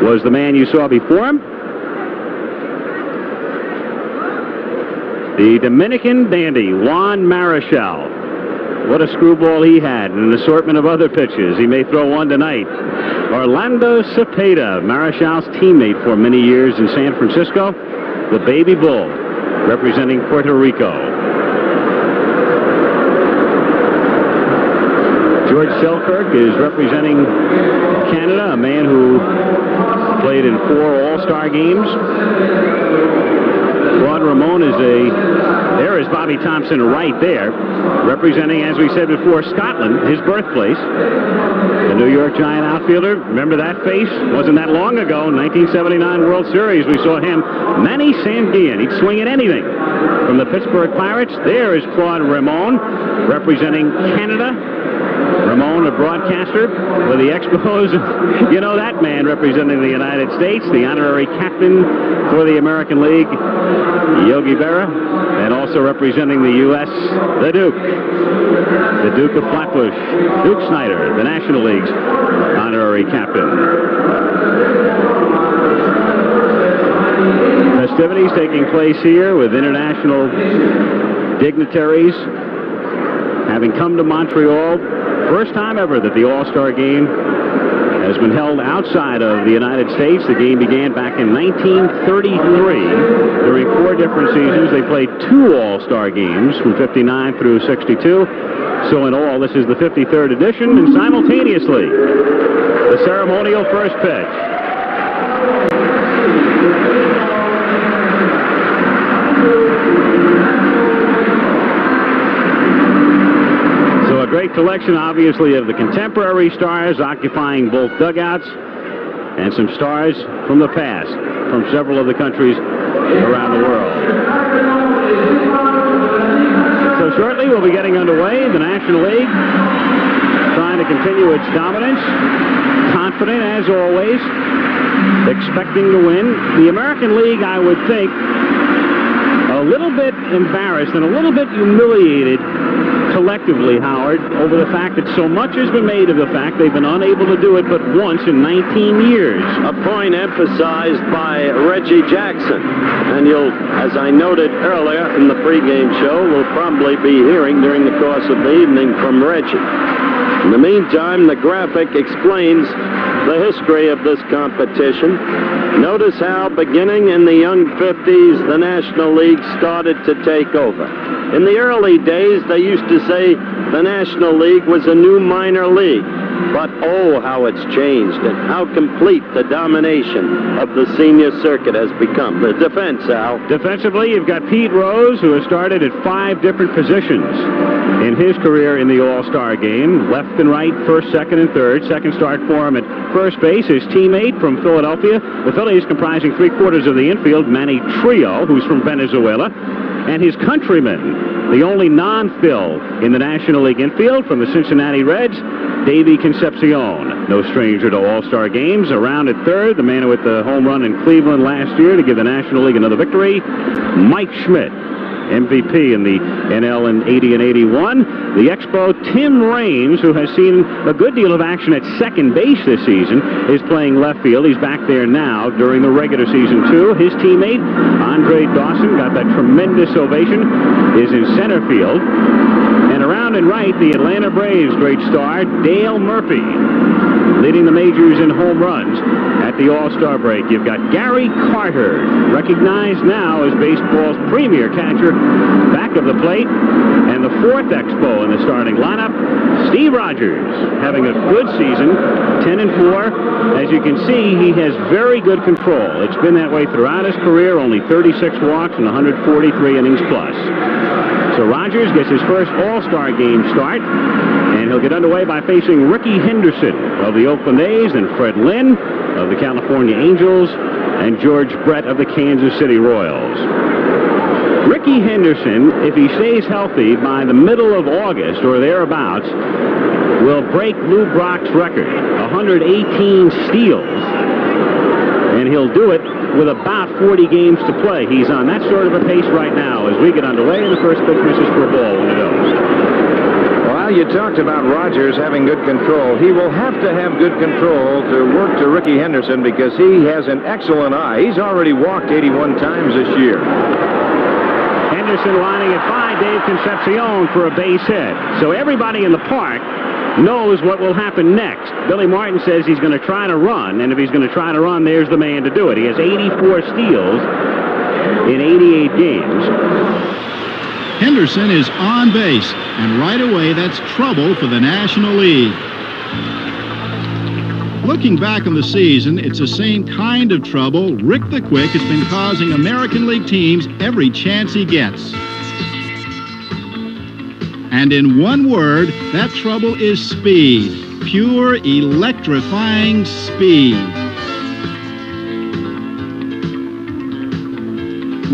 B: was the man you saw before him. The Dominican dandy, Juan Marichal. What a screwball he had and an assortment of other pitches. He may throw one tonight. Orlando Cepeda, Marichal's teammate for many years in San Francisco. The Baby Bull, representing Puerto Rico. George Selkirk is representing Canada, a man who played in 4 All-Star games. Claude Ramon is there is Bobby Thompson right there, representing, as we said before, Scotland, his birthplace. The New York Giant outfielder, remember that face? Wasn't that long ago, 1979 World Series, we saw him. Manny Sanguillen, he'd swing at anything. From the Pittsburgh Pirates, there is Claude Ramon, representing Canada. Ramon, a broadcaster with the Expos. You know that man representing the United States, the honorary captain for the American League, Yogi Berra, and also representing the U.S., the Duke of Flatbush, Duke Snider, the National League's honorary captain. Festivities taking place here with international dignitaries having come to Montreal. First time ever that the All-Star Game has been held outside of the United States. The game began back in 1933. During 4 different seasons, they played 2 All-Star Games from 59 through 62. So in all, this is the 53rd edition, and simultaneously, the ceremonial first pitch. A great collection, obviously, of the contemporary stars occupying both dugouts and some stars from the past, from several of the countries around the world. So shortly, we'll be getting underway. The National League trying to continue its dominance, confident as always, expecting to win. The American League, I would think, a little bit embarrassed and a little bit humiliated collectively, Howard, over the fact that so much has been made of the fact they've been unable to do it but once in 19 years.
D: A point emphasized by Reggie Jackson. And you'll, as I noted earlier in the pregame show, we'll probably be hearing during the course of the evening from Reggie. In the meantime, the graphic explains the history of this competition. Notice how, beginning in the young 50s, the National League started to take over. In the early days, they used to say the National League was a new minor league. But oh, how it's changed and how complete the domination of the senior circuit has become. The defense, Al.
B: Defensively, you've got Pete Rose, who has started at 5 different positions in his career in the All-Star game. Left and right, first, second, and third. Second start for him at first base. His teammate from Philadelphia. The Phillies comprising 3/4 of the infield, Manny Trillo, who's from Venezuela. And his countryman, the only non-Phil in the National League infield from the Cincinnati Reds, Davey Concepcion. No stranger to All-Star games. Around at third, the man with the home run in Cleveland last year to give the National League another victory, Mike Schmidt. MVP in the NL in 80 and 81. The Expo, Tim Raines, who has seen a good deal of action at second base this season, is playing left field. He's back there now during the regular season, too. His teammate, Andre Dawson, got that tremendous ovation, is in center field. And around and right, the Atlanta Braves' great star, Dale Murphy, leading the majors in home runs at the All-Star break. You've got Gary Carter, recognized now as baseball's premier catcher, back of the plate. And the 4th Expo in the starting lineup, Steve Rogers, having a good season, 10 and 4. As you can see, he has very good control. It's been that way throughout his career, only 36 walks and 143 innings plus. So Rogers gets his first All-Star game start, and he'll get underway by facing Ricky Henderson of the Oakland A's, and Fred Lynn of the California Angels, and George Brett of the Kansas City Royals. Ricky Henderson, if he stays healthy by the middle of August or thereabouts, will break Lou Brock's record, 118 steals, and he'll do it with about 40 games to play. He's on that sort of a pace right now as we get underway, and the first pitch misses for a ball when it goes.
J: Well, you talked about Rogers having good control. He will have to have good control to work to Ricky Henderson because he has an excellent eye. He's already walked 81 times this year.
B: Henderson lining it by Dave Concepcion for a base hit. So everybody in the park knows what will happen next. Billy Martin says he's going to try to run, and if he's going to try to run, there's the man to do it. He has 84 steals in 88 games.
O: Henderson is on base, and right away that's trouble for the National League. Looking back on the season, it's the same kind of trouble Rick the Quick has been causing American League teams every chance he gets. And in one word, that trouble is speed. Pure, electrifying speed.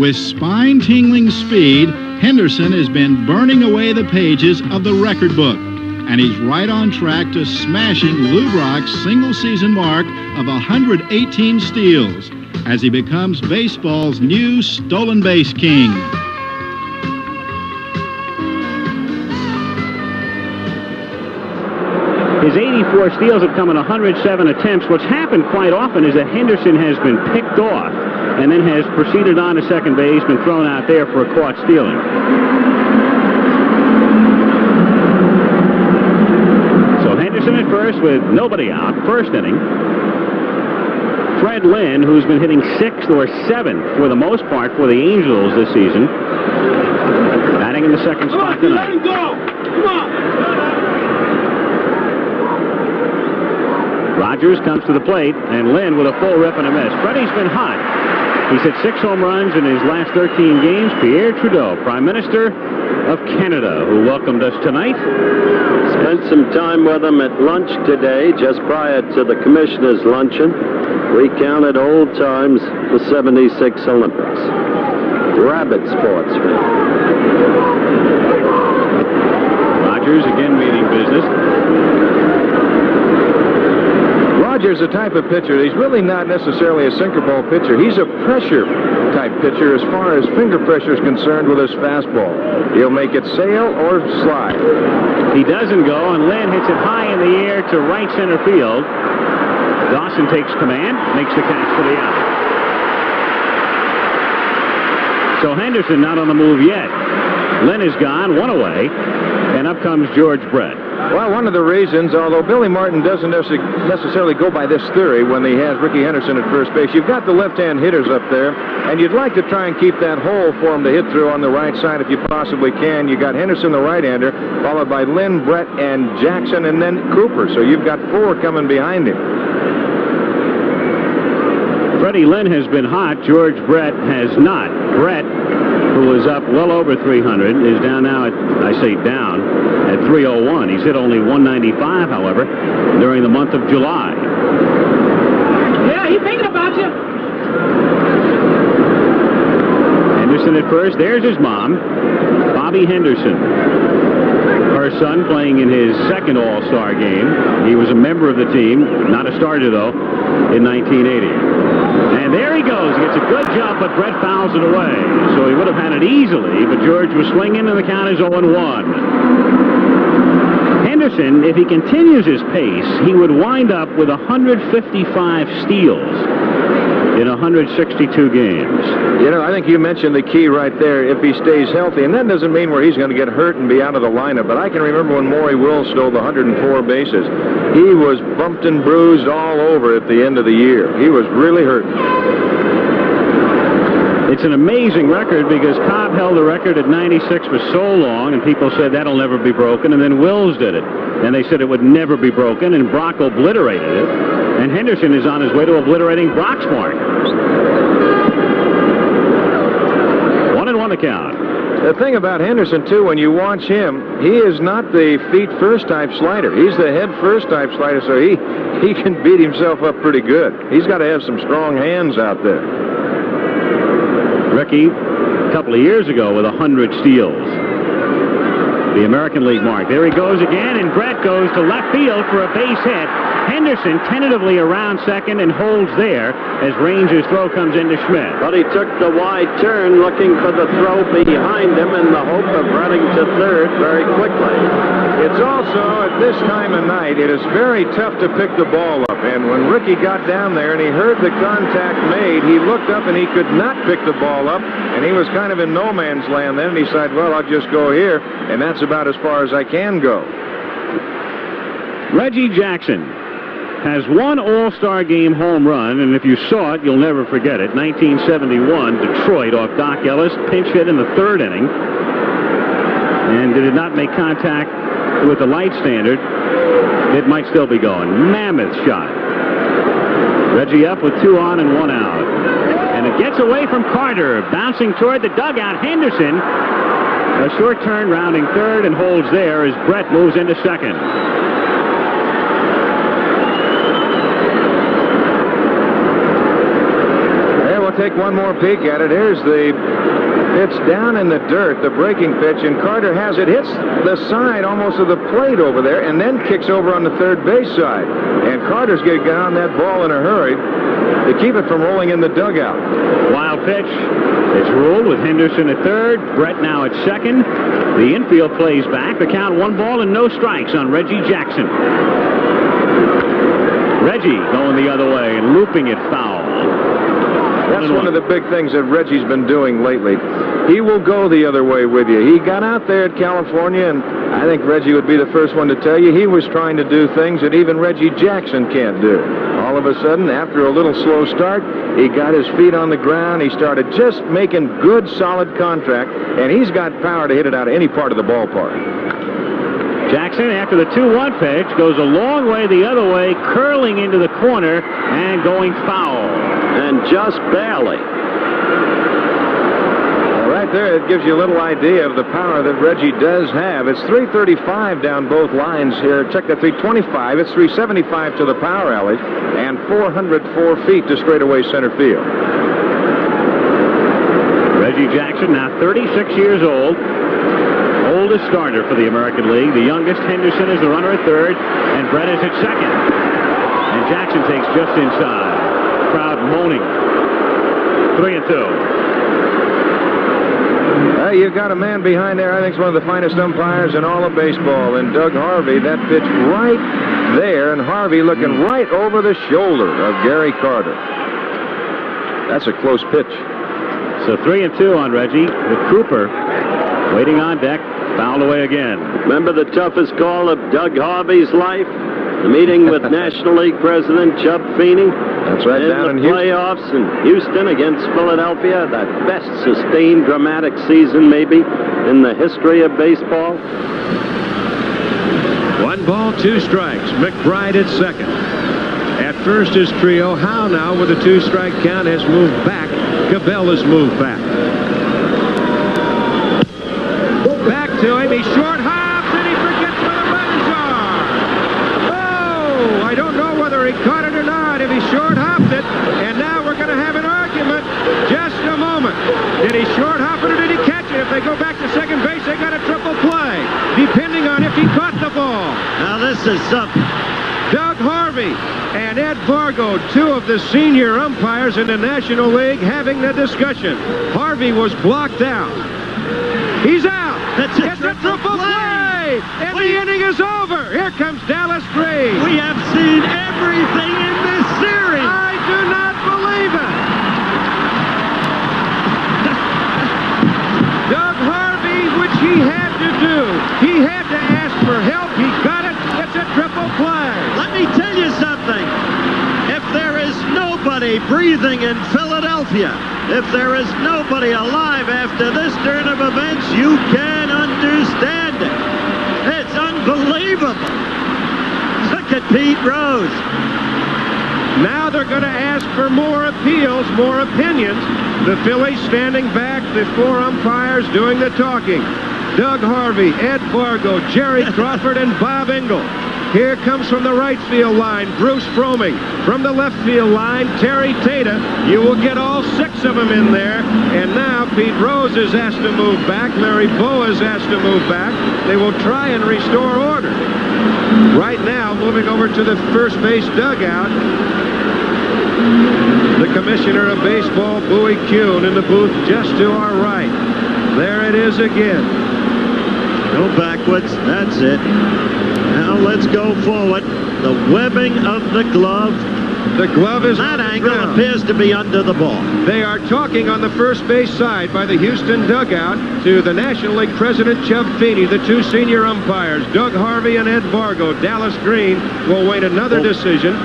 O: With spine-tingling speed, Henderson has been burning away the pages of the record book, and he's right on track to smashing Lou Brock's single-season mark of 118 steals as he becomes baseball's new stolen base king.
B: His 84 steals have come in 107 attempts. What's happened quite often is that Henderson has been picked off and then has proceeded on to second base, been thrown out there for a caught stealing. So Henderson at first with nobody out, first inning. Fred Lynn, who's been hitting 6th or 7th for the most part for the Angels this season, batting in the second spot tonight.
N: Let him go! Come on!
B: Rogers comes to the plate, and Lynn with a full rip and a miss. Freddie's been hot. He's hit 6 home runs in his last 13 games. Pierre Trudeau, Prime Minister of Canada, who welcomed us tonight.
D: Spent some time with him at lunch today, just prior to the commissioner's luncheon. Recounted old times, the 76 Olympics. Rabbit sports fan.
B: Rogers again meaning business.
J: Rogers is a type of pitcher. He's really not necessarily a sinker ball pitcher. He's a pressure type pitcher as far as finger pressure is concerned with his fastball. He'll make it sail or slide.
B: He doesn't go, and Lynn hits it high in the air to right center field. Dawson takes command, makes the catch for the out. So Henderson not on the move yet. Lynn is gone, one away, and up comes George Brett.
J: Well, one of the reasons, although Billy Martin doesn't necessarily go by this theory when he has Ricky Henderson at first base, you've got the left-hand hitters up there, and you'd like to try and keep that hole for him to hit through on the right side if you possibly can. You got Henderson, the right-hander, followed by Lynn, Brett, and Jackson, and then Cooper. So you've got 4 coming behind him.
B: Freddie Lynn has been hot. George Brett has not. Brett, who was up well over 300, is down now at, I say down, at 301. He's hit only 195, however, during the month of July.
P: Yeah, he's thinking about you.
B: Henderson at first. There's his mom, Bobby Henderson. Her son playing in his second All-Star game. He was a member of the team, not a starter, though, in 1980. And there he goes. He gets a good jump, but Brett fouls it away. So he would have had it easily, but George was swinging, and the count is 0-1. Henderson, if he continues his pace, he would wind up with 155 steals in 162 games.
J: You know, I think you mentioned the key right there, if he stays healthy. And that doesn't mean where he's going to get hurt and be out of the lineup. But I can remember when Maury Wills stole the 104 bases. He was bumped and bruised all over at the end of the year. He was really hurt.
B: It's an amazing record because Cobb held the record at 96 for so long, and people said that'll never be broken, and then Wills did it. And they said it would never be broken, and Brock obliterated it. And Henderson is on his way to obliterating Brock's mark. 1-1 to count.
J: The thing about Henderson, too, when you watch him, he is not the feet-first type slider. He's the head-first type slider, so he can beat himself up pretty good. He's got to have some strong hands out there.
B: Ricky, a couple of years ago, with 100 steals. The American League mark. There he goes again, and Brett goes to left field for a base hit. Henderson tentatively around second and holds there as Ranger's throw comes into Schmidt.
D: But he took the wide turn looking for the throw behind him in the hope of running to third very quickly.
J: It's also, at this time of night, it is very tough to pick the ball up. And when Ricky got down there and he heard the contact made, he looked up and he could not pick the ball up. And he was kind of in no man's land then. And he decided, well, I'll just go here. And that's about as far as I can go.
B: Reggie Jackson has one All-Star Game home run, and if you saw it, you'll never forget it. 1971, Detroit off Doc Ellis, pinch hit in the 3rd inning, and did not make contact with the light standard. It might still be going. Mammoth shot. Reggie up with 2 on and 1 out. And it gets away from Carter, bouncing toward the dugout. Henderson, a short turn rounding third and holds there as Brett moves into second.
J: Take one more peek at it. Here's the pitch down in the dirt, the breaking pitch, and Carter has it, hits the side almost of the plate over there, and then kicks over on the third base side. And Carter's going to get on that ball in a hurry to keep it from rolling in the dugout.
B: Wild pitch. It's ruled with Henderson at third, Brett now at second. The infield plays back. The count 1 ball and no strikes on Reggie Jackson. Reggie going the other way and looping it foul.
J: That's one of the big things that Reggie's been doing lately. He will go the other way with you. He got out there at California, and I think Reggie would be the first one to tell you he was trying to do things that even Reggie Jackson can't do. All of a sudden, after a little slow start, he got his feet on the ground. He started just making good, solid contact, and he's got power to hit it out of any part of the ballpark.
B: Jackson, after the 2-1 pitch, goes a long way the other way, curling into the corner and going foul.
D: And just barely.
J: Well, right there, it gives you a little idea of the power that Reggie does have. It's 335 down both lines here. Check that, 325. It's 375 to the power alley and 404 feet to straightaway center field.
B: Reggie Jackson, now 36 years old. Oldest starter for the American League. The youngest, Henderson, is the runner at third, and Brett is at second. And Jackson takes just inside. Crowd moaning. 3-2.
J: You've got a man behind there, I think, is one of the finest umpires in all of baseball. And Doug Harvey, that pitch right there, and Harvey looking right over the shoulder of Gary Carter. That's a close pitch.
B: So 3-2 on Reggie with Cooper waiting on deck, fouled away again.
D: Remember the toughest call of Doug Harvey's life? The meeting with National League President Chub Feeney.
J: That's right, down in
D: the
J: Houston.
D: playoffs in Houston against Philadelphia. That best sustained dramatic season maybe in the history of baseball.
J: 1 ball, 2 strikes. McBride at second. At first is Trio. Howe now with a 2-strike count has moved back. Cabell has moved back. Back to him. He short hops and he forgets where the buttons are. Oh, I don't know whether he caught it or not. If he short hopped it, and now we're going to have an argument. Just a moment. Did he short hop it or did he catch it? If they go back to second base, they got a triple play, depending on if he caught the ball.
D: Now this is something.
J: Doug Harvey and Ed Vargo, 2 of the senior umpires in the National League, having the discussion. Harvey was blocked out. He's out.
D: It's a triple
J: play. And the inning is over. Here comes Dallas Green.
D: We have seen everything in this series.
J: I do not believe it. Doug Harvey, which he had to do. He had to ask for help. He got it. It's a triple play.
D: Let me tell you something. If there is nobody breathing in Philadelphia, if there is nobody alive after this turn of events, you can understand it. It's unbelievable. Look at Pete Rose.
J: Now they're going to ask for more appeals, more opinions. The Phillies standing back, the 4 umpires doing the talking. Doug Harvey, Ed Vargo, Jerry Crawford, and Bob Engel. Here comes from the right field line, Bruce Froemming. From the left field line, Terry Tata. You will get all 6 of them in there. And now Pete Rose is asked to move back. Larry Bowa is asked to move back. They will try and restore order. Right now, moving over to the first base dugout, the commissioner of baseball, Bowie Kuhn, in the booth just to our right. There it is again.
D: Go backwards. That's it. Now let's go forward. The webbing of the glove.
J: The glove is
D: that angle appears to be under the ball.
J: They are talking on the first base side by the Houston dugout to the National League President Chub Feeney, the 2 senior umpires, Doug Harvey and Ed Vargo. Dallas Green will wait another decision.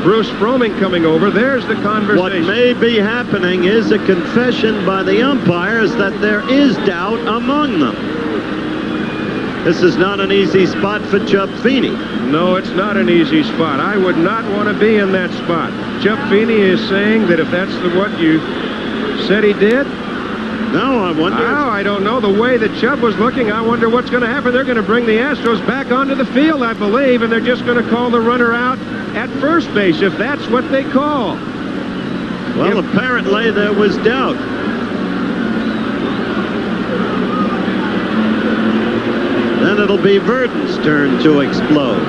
J: Bruce Froemming coming over. There's the conversation.
D: What may be happening is a confession by the umpires that there is doubt among them. This is not an easy spot for Chub Feeney.
J: No, it's not an easy spot. I would not want to be in that spot. Chub Feeney is saying that if that's what you said he did.
D: No, I wonder.
J: Oh, I don't know. The way that Chub was looking, I wonder what's going to happen. They're going to bring the Astros back onto the field, I believe, and they're just going to call the runner out at first base, if that's what they call.
D: Well, apparently there was doubt. Then it'll be Verdon's turn to explode.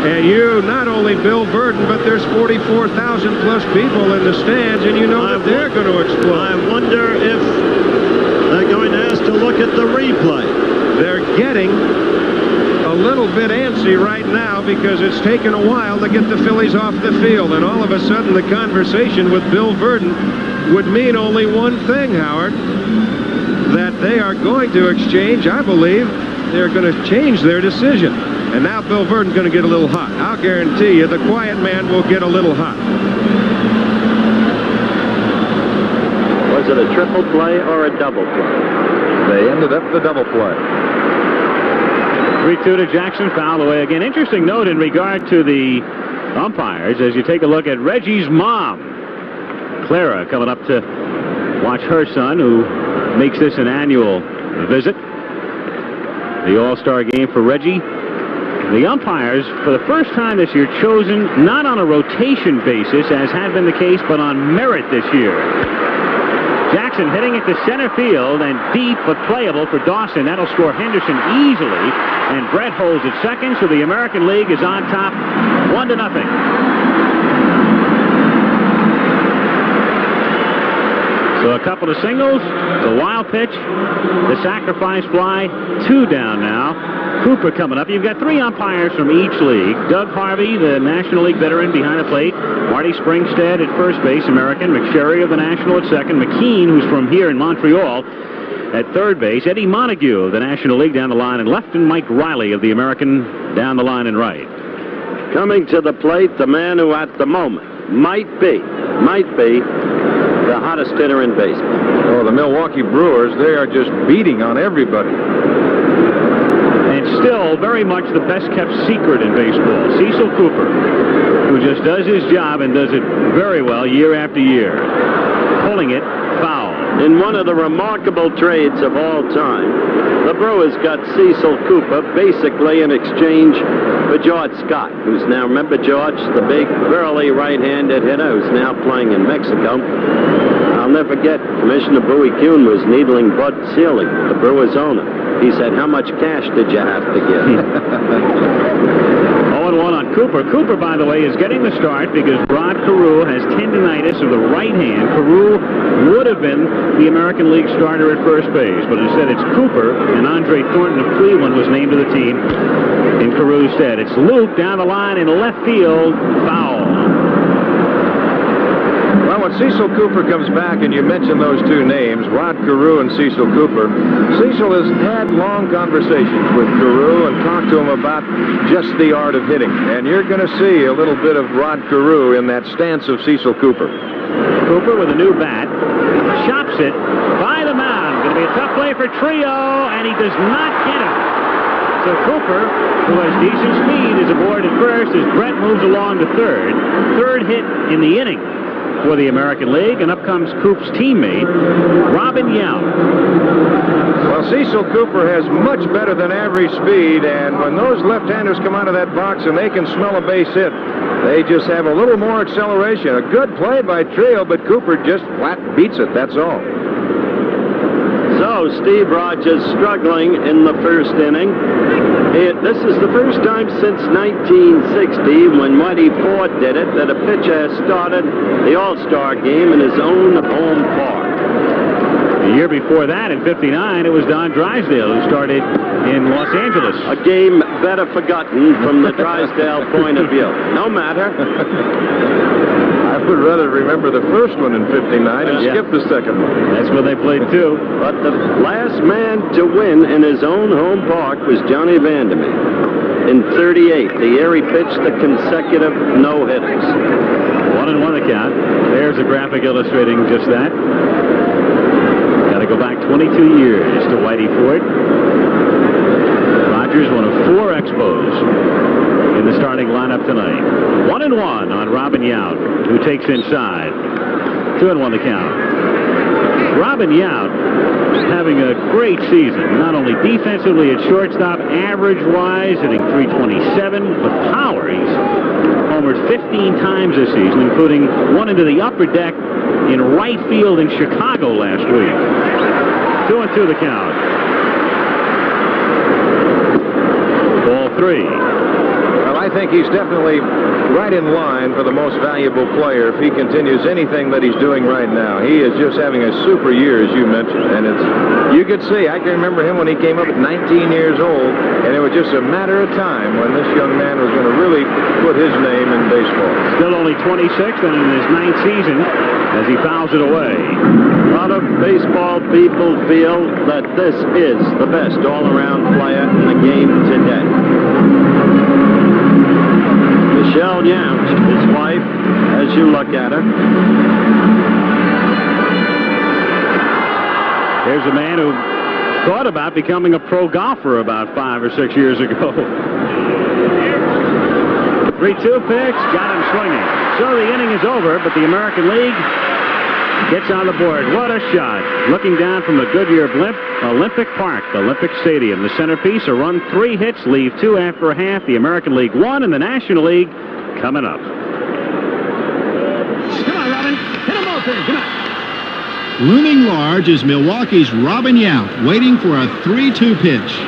J: And not only Bill Verdon, but there's 44,000 plus people in the stands, and you know that they're going to explode.
D: I wonder if they're going to ask to look at the replay.
J: They're getting a little bit antsy right now because it's taken a while to get the Phillies off the field, and all of a sudden the conversation with Bill Verdon would mean only one thing, Howard, that they are going to exchange, I believe, they're going to change their decision. And now Bill Verdon's going to get a little hot. I'll guarantee you the quiet man will get a little hot.
D: Was it a triple play or a double play?
J: They ended up the double play.
B: 3-2 to Jackson, foul away again. Interesting note in regard to the umpires as you take a look at Reggie's mom, Clara, coming up to watch her son, who makes this an annual visit. The All-Star game for Reggie. The umpires, for the first time this year, chosen not on a rotation basis, as had been the case, but on merit this year. Jackson hitting it to center field and deep but playable for Dawson. That'll score Henderson easily. And Brett holds at second, so the American League is on top 1-0. So a couple of singles, the wild pitch, the sacrifice fly, 2 down now. Cooper coming up. You've got 3 umpires from each league. Doug Harvey, the National League veteran behind the plate. Marty Springstead at first base, American. McSherry of the National at second. McKean, who's from here in Montreal. at third base. Eddie Montague of the National League down the line in left, and Mike Riley of the American down the line in right.
D: Coming to the plate, the man who at the moment might be the hottest hitter in baseball.
J: Oh, the Milwaukee Brewers, they are just beating on everybody.
B: And still very much the best-kept secret in baseball, Cecil Cooper, who just does his job and does it very well year after year. Pulling it foul.
D: In one of the remarkable trades of all time, the Brewers got Cecil Cooper basically in exchange for George Scott, who's now, remember George, the big, burly right-handed hitter who's now playing in Mexico. I'll never forget, Commissioner Bowie Kuhn was needling Bud Selig, the Brewers owner. He said, how much cash did you have to give?
B: 0-1 on Cooper. Cooper, by the way, is getting the start because Rod Carew has tendinitis of the right hand. Carew would have been the American League starter at first base, but instead it's Cooper, and Andre Thornton of Cleveland was named to the team in Carew's stead. It's Luke down the line in left field. Foul.
J: Well, when Cecil Cooper comes back, and you mention those two names, Rod Carew and Cecil Cooper, Cecil has had long conversations with Carew and talked to him about just the art of hitting. And you're going to see a little bit of Rod Carew in that stance of Cecil Cooper.
B: Cooper with a new bat. Chops it by the mound. Going to be a tough play for Trio, and he does not get him. So Cooper, who has decent speed, is aboard at first as Brett moves along to third. Third hit in the inning for the American League, and up comes Coop's teammate, Robin Yount.
J: Well, Cecil Cooper has much better than average speed, and when those left-handers come out of that box and they can smell a base hit, they just have a little more acceleration. A good play by Trio, but Cooper just flat beats it, that's all.
D: So, Steve Rogers struggling in the first inning. This is the first time since 1960, when Whitey Ford did it, that a pitcher has started the All-Star game in his own home park.
B: The year before that, in '59, it was Don Drysdale who started in Los Angeles.
D: A game better forgotten from the Drysdale point of view. No matter.
J: I would rather remember the first one in '59 and skip the second one.
B: That's when they played too.
D: But the last man to win in his own home park was Johnny Vandermeer in '38, the year he pitched the consecutive no-hitters.
B: 1-1 the count. There's a graphic illustrating just that. Got to go back 22 years to Whitey Ford. Rogers, one of 4 Expos in the starting lineup tonight. 1-1 on Robin Yount, who takes inside. 2-1 the count. Robin Yount having a great season, not only defensively at shortstop, average-wise, hitting .327, but power. He's homered 15 times this season, including one into the upper deck in right field in Chicago last week. 2-2 the count. Ball 3.
J: Well, I think he's definitely right in line for the most valuable player if he continues anything that he's doing right now. He is just having a super year, as you mentioned, and you could see, I can remember him when he came up at 19 years old, and it was just a matter of time when this young man was going to really put his name in baseball.
B: Still only 26 and in his 9th season as he fouls it away.
D: A lot of baseball people feel that this is the best all-around player in the game today. Michelle Yount, his wife, as you look at her.
B: There's a man who thought about becoming a pro golfer about 5 or 6 years ago. 3-2 pitch, got him swinging. So the inning is over, but the American League gets on the board. What a shot. Looking down from the Goodyear blimp, Olympic Park, Olympic Stadium. The centerpiece, a run, 3 hits, leave 2 after a half. The American League won, and the National League coming up.
P: Come on, Robin. Hit them both in. Come on.
O: Looming large is Milwaukee's Robin Yount, waiting for a 3-2 pitch.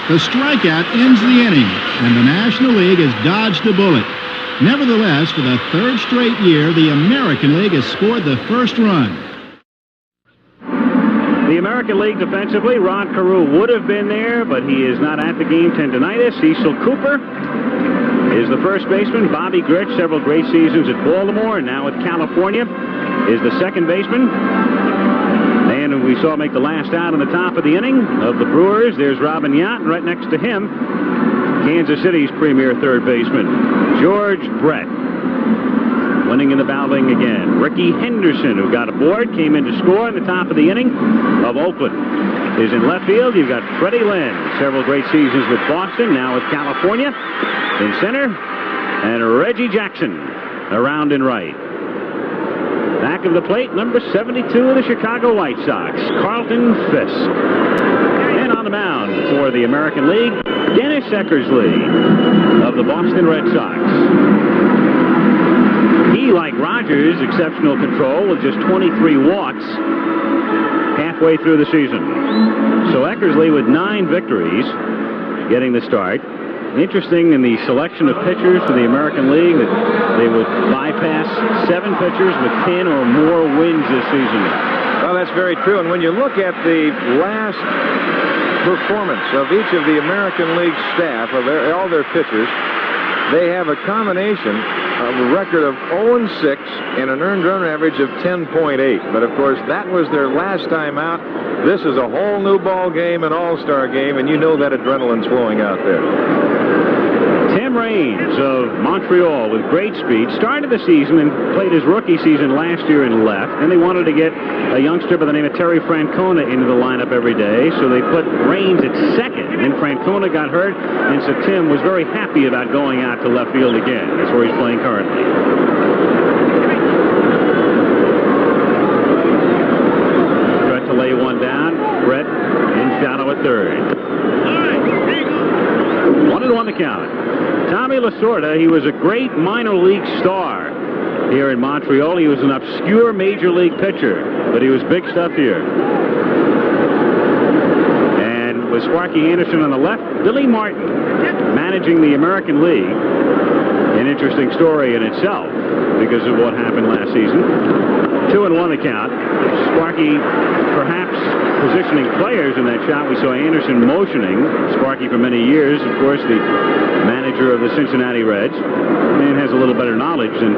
O: The strikeout ends the inning, and the National League has dodged a bullet. Nevertheless, for the 3rd straight year, the American League has scored the first run.
B: The American League defensively, Rod Carew would have been there, but he is not at the game, tendinitis. Cecil Cooper is the first baseman. Bobby Grich, several great seasons at Baltimore and now at California, is the second baseman. And we saw make the last out in the top of the inning of the Brewers. There's Robin Yount, and right next to him, Kansas City's premier third baseman, George Brett. Winning in the bowling again. Ricky Henderson, who got aboard, came in to score in the top of the inning of Oakland. Is in left field. You've got Freddie Lynn. Several great seasons with Boston, now with California. In center, and Reggie Jackson around and right. Back of the plate, number 72 of the Chicago White Sox, Carlton Fisk. And on the mound for the American League, Dennis Eckersley of the Boston Red Sox. He, like Rogers, exceptional control with just 23 walks halfway through the season. So Eckersley with 9 victories, getting the start. Interesting in the selection of pitchers for the American League that they would bypass 7 pitchers with 10 or more wins this season.
J: Well, that's very true. And when you look at the last performance of each of the American League staff, of all their pitchers, they have a combination of a record of 0-6 and an earned run average of 10.8. But, of course, that was their last time out. This is a whole new ball game, an all-star game, and you know that adrenaline's flowing out there.
B: Tim Raines of Montreal with great speed started the season and played his rookie season last year in left. And they wanted to get a youngster by the name of Terry Francona into the lineup every day, so they put Raines at second. And Francona got hurt, and so Tim was very happy about going out to left field again. That's where he's playing currently. Brett to lay one down. Brett in shadow at third. 1-1 the count. Tommy Lasorda, he was a great minor league star here in Montreal. He was an obscure major league pitcher, but he was big stuff here. And with Sparky Anderson on the left, Billy Martin managing the American League. An interesting story in itself because of what happened last season. 2-1 the count. Sparky perhaps positioning players in that shot. We saw Anderson motioning Sparky for many years. Of course, the manager of the Cincinnati Reds. Man has a little better knowledge than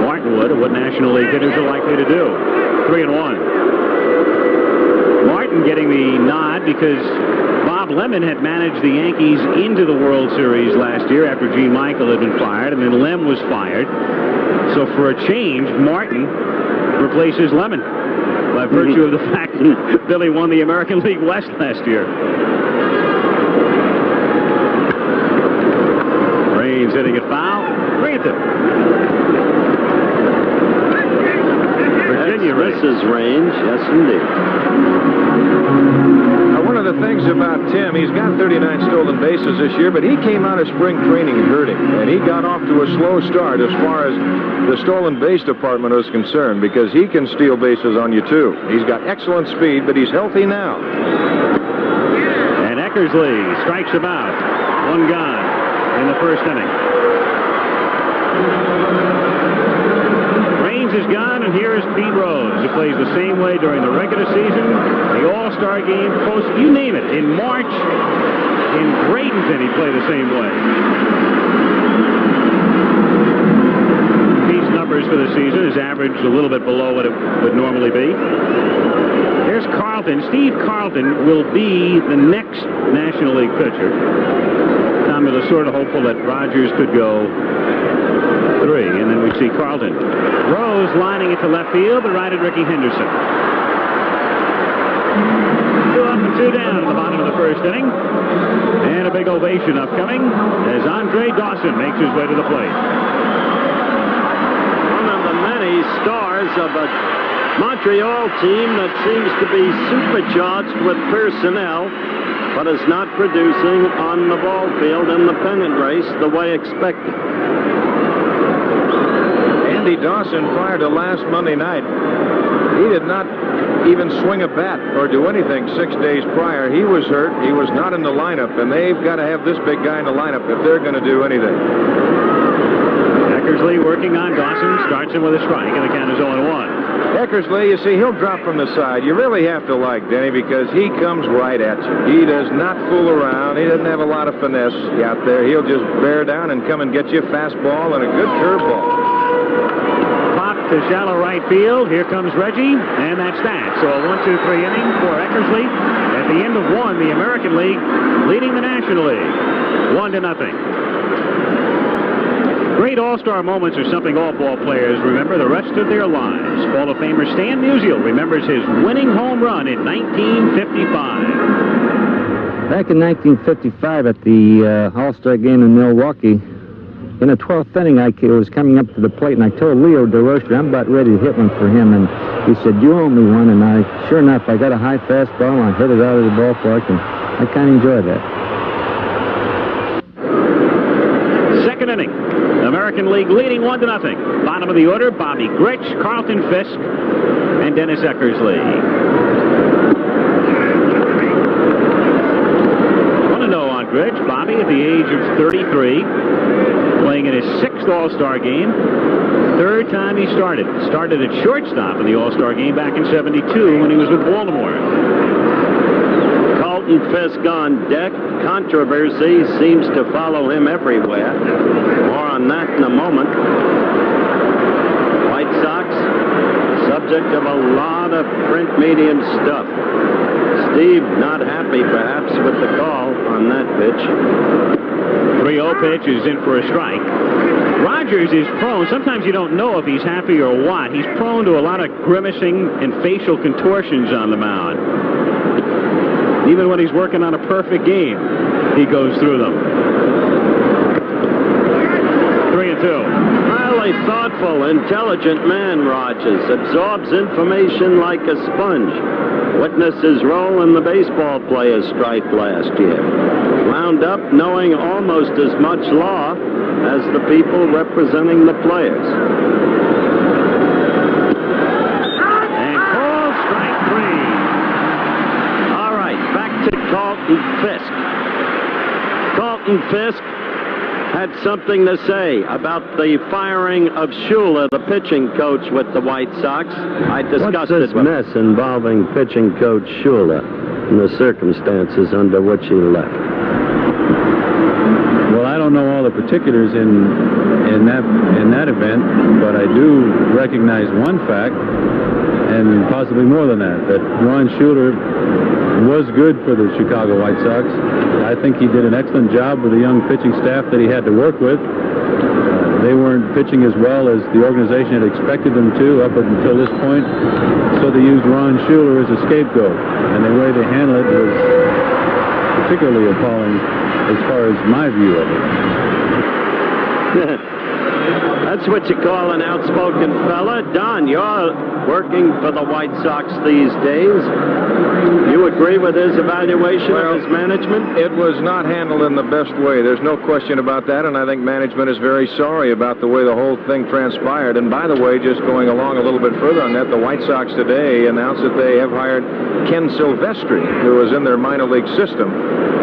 B: Martin would of what National League hitters are likely to do. 3-1. Martin getting the nod because Bob Lemon had managed the Yankees into the World Series last year after Gene Michael had been fired, and then Lem was fired. So for a change, Martin replaces Lemon by virtue of the fact that Billy won the American League West last year. Raines hitting it foul. Bring it to Virginia.
D: This is Raines, yes indeed.
J: Now, one of the things about Tim, he's got 39 stolen bases this year, but he came out of spring training hurting, and he got off to a slow start as far as the stolen base department is concerned, because he can steal bases on you too. He's got excellent speed, but he's healthy now.
B: And Eckersley strikes him out. One gone in the first inning. Raines is gone, and here is Pete Rose, who plays the same way during the regular season, the All-Star game, post, you name it. In March, in Bradenton, he played the same way. Pete's numbers for the season is averaged a little bit below what it would normally be. There's Carlton. Steve Carlton will be the next National League pitcher. Tommy Lasorda hopeful that Rogers could go 3, and then we see Carlton. Rose lining it to left field, but right at Ricky Henderson. 2 up and 2 down at the bottom of the first inning. And a big ovation upcoming as Andre Dawson makes his way to the plate.
D: One of the many stars of a Montreal team that seems to be supercharged with personnel, but is not producing on the ball field in the pennant race the way expected.
J: Andy Dawson, prior to last Monday night, he did not even swing a bat or do anything 6 days prior. He was hurt. He was not in the lineup, and they've got to have this big guy in the lineup if they're going to do anything.
B: Eckersley working on Dawson, starts him with a strike, and the count is 0-1.
J: Eckersley, you see, he'll drop from the side. You really have to like Denny because he comes right at you. He does not fool around. He doesn't have a lot of finesse out there. He'll just bear down and come and get you a fastball and a good curveball.
B: Pop to shallow right field. Here comes Reggie, and that's that. So a 1-2-3 inning for Eckersley. At the end of one, the American League leading the National League 1-0. Great all-star moments are something all ball players remember the rest of their lives. Hall of Famer Stan Musial remembers his winning home run in 1955.
Q: Back in 1955 at the All-Star game in Milwaukee, in the 12th inning, I was coming up to the plate, and I told Leo DeRocher I'm about ready to hit one for him, and he said, you owe me one, and sure enough, I got a high fastball, and I hit it out of the ballpark, and I kind of enjoyed that.
B: Second inning. American League leading 1-0. Bottom of the order, Bobby Grich, Carlton Fisk, and Dennis Eckersley. 1-0 on Grich. Bobby at the age of 33, playing in his 6th All-Star game. 3rd time he started. Started at shortstop in the All-Star game back in '72 when he was with Baltimore.
D: Carlton Fisk on deck. Controversy seems to follow him everywhere. More on that in a moment. White Sox, subject of a lot of print medium stuff. Steve not happy, perhaps, with the call on that pitch.
B: 3-0 pitch is in for a strike. Rogers is prone. Sometimes you don't know if he's happy or what. He's prone to a lot of grimacing and facial contortions on the mound. Even when he's working on a perfect game, he goes through them. 3-2.
D: Highly thoughtful, intelligent man, Rogers. Absorbs information like a sponge. Witness his role in the baseball players' strike last year. Wound up knowing almost as much law as the people representing the players.
B: And called strike 3.
D: All right, back to Carlton Fisk. Carlton Fisk had something to say about the firing of Schuler, the pitching coach with the White Sox. I discussed this mess involving pitching coach Schuler and the circumstances under which he left.
H: Well, I don't know all the particulars in that event, but I do recognize one fact, and possibly more than that Ron Schuler was good for the Chicago White Sox. I think he did an excellent job with the young pitching staff that he had to work with. They weren't pitching as well as the organization had expected them to up until this point, so they used Ron Schuler as a scapegoat, and the way they handled it was particularly appalling as far as my view of it.
D: That's what you call an outspoken fella. Don, you're working for the White Sox these days. You agree with his evaluation of his management?
J: It was not handled in the best way. There's no question about that, and I think management is very sorry about the way the whole thing transpired. And by the way, just going along a little bit further on that, the White Sox today announced that they have hired Ken Silvestri, who is in their minor league system,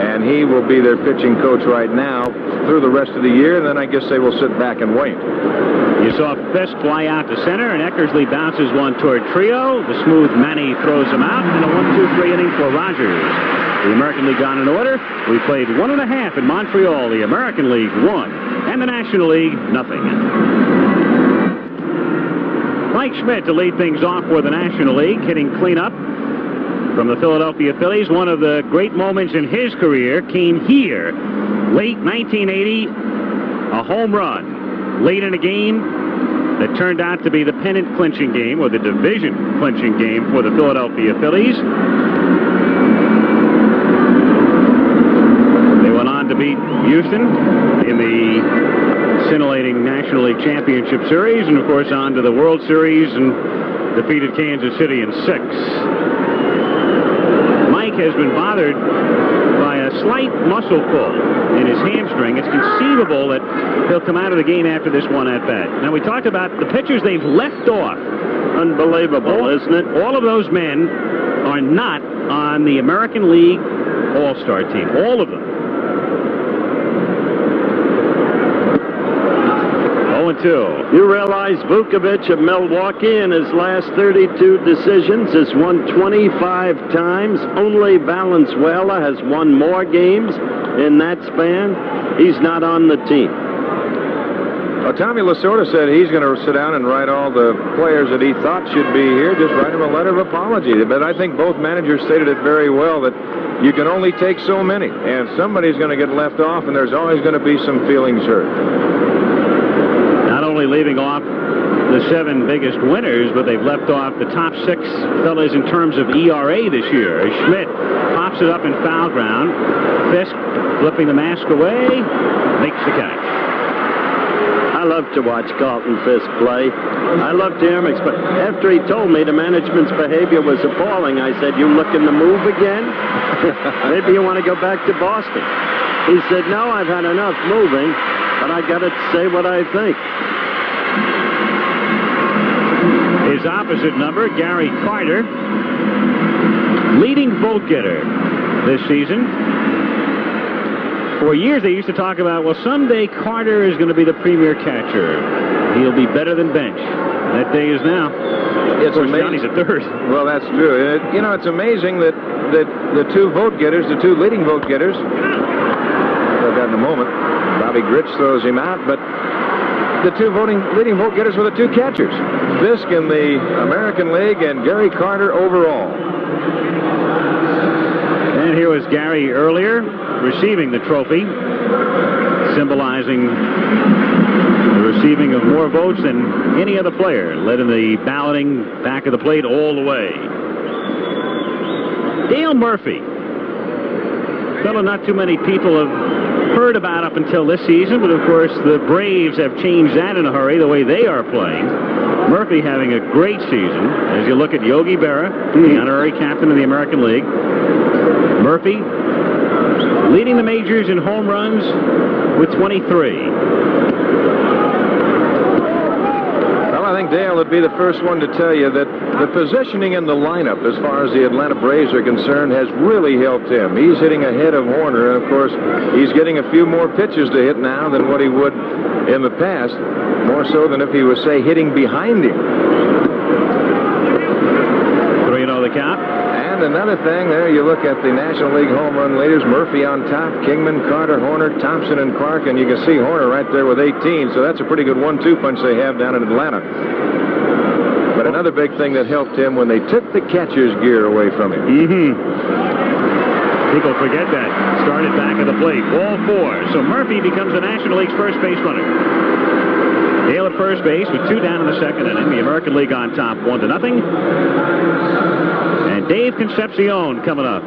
J: and he will be their pitching coach right now through the rest of the year, and then I guess they will sit back and wait.
B: You saw Fisk fly out to center, and Eckersley bounces one toward Trio. The smooth Manny throws him out, and a 1-2-3 inning for Rogers. The American League on in order. We played 1.5 in Montreal. The American League 1, and the National League 0. Mike Schmidt to lead things off for the National League, hitting cleanup from the Philadelphia Phillies. One of the great moments in his career came here, late 1980, a home run. Late in a game that turned out to be the pennant-clinching game, or the division-clinching game for the Philadelphia Phillies. They went on to beat Houston in the scintillating National League Championship Series, and of course on to the World Series, and defeated Kansas City in 6. Mike has been bothered by a slight muscle pull in his hamstring. It's conceivable that he'll come out of the game after this one at bat. Now, we talked about the pitchers they've left off.
D: Unbelievable, isn't it?
B: All of those men are not on the American League All-Star team. All of them. 0-2.
D: You realize Vukovich of Milwaukee in his last 32 decisions has won 25 times. Only Valenzuela has won more games in that span. He's not on the team.
R: Well, Tommy Lasorda said he's going to sit down and write all the players that he thought should be here, just write them a letter of apology. But I think both managers stated it very well, that you can only take so many, and somebody's going to get left off, and there's always going to be some feelings hurt.
B: Not only leaving off the 7 biggest winners, but they've left off the top 6 fellas in terms of ERA this year. Schmidt pops it up in foul ground. Fisk flipping the mask away, makes the catch.
D: I love to watch Carlton Fisk play. I love to hear him explain. After he told me the management's behavior was appalling, I said, "You looking to move again? Maybe you want to go back to Boston." He said, "No, I've had enough moving, but I got to say what I think."
B: His opposite number, Gary Carter, leading vote getter this season. For years, they used to talk about, well, someday Carter is going to be the premier catcher. He'll be better than Bench. That day is now.
R: It's amazing.
B: Johnny's at third.
R: Well, that's true. You know, it's amazing that the 2 vote getters, the 2 leading vote getters, I've got in a moment, Bobby Grich throws him out, but the 2 leading vote getters were the 2 catchers. Fisk in the American League and Gary Carter overall.
B: And here was Gary earlier, receiving the trophy, symbolizing the receiving of more votes than any other player, led in the balloting back of the plate all the way. Dale Murphy, fellow not too many people have heard about up until this season, but of course the Braves have changed that in a hurry, the way they are playing. Murphy having a great season. As you look at Yogi Berra, the honorary captain of the American League, Murphy leading the majors in home runs with 23.
R: Well, I think Dale would be the first one to tell you that the positioning in the lineup as far as the Atlanta Braves are concerned has really helped him. He's hitting ahead of Warner, and of course he's getting a few more pitches to hit now than what he would in the past, more so than if he was, say, hitting behind him.
B: 3-0 the count.
R: And another thing there, you look at the National League home run leaders, Murphy on top, Kingman, Carter, Horner, Thompson, and Clark, and you can see Horner right there with 18, so that's a pretty good 1-2 punch they have down in Atlanta. But another big thing that helped him when they took the catcher's gear away from him.
B: People forget that. Started back at the plate. Ball 4. So Murphy becomes the National League's first base runner. Dale at first base with 2 down in the second inning. The American League on top, 1-0. And Dave Concepcion coming up.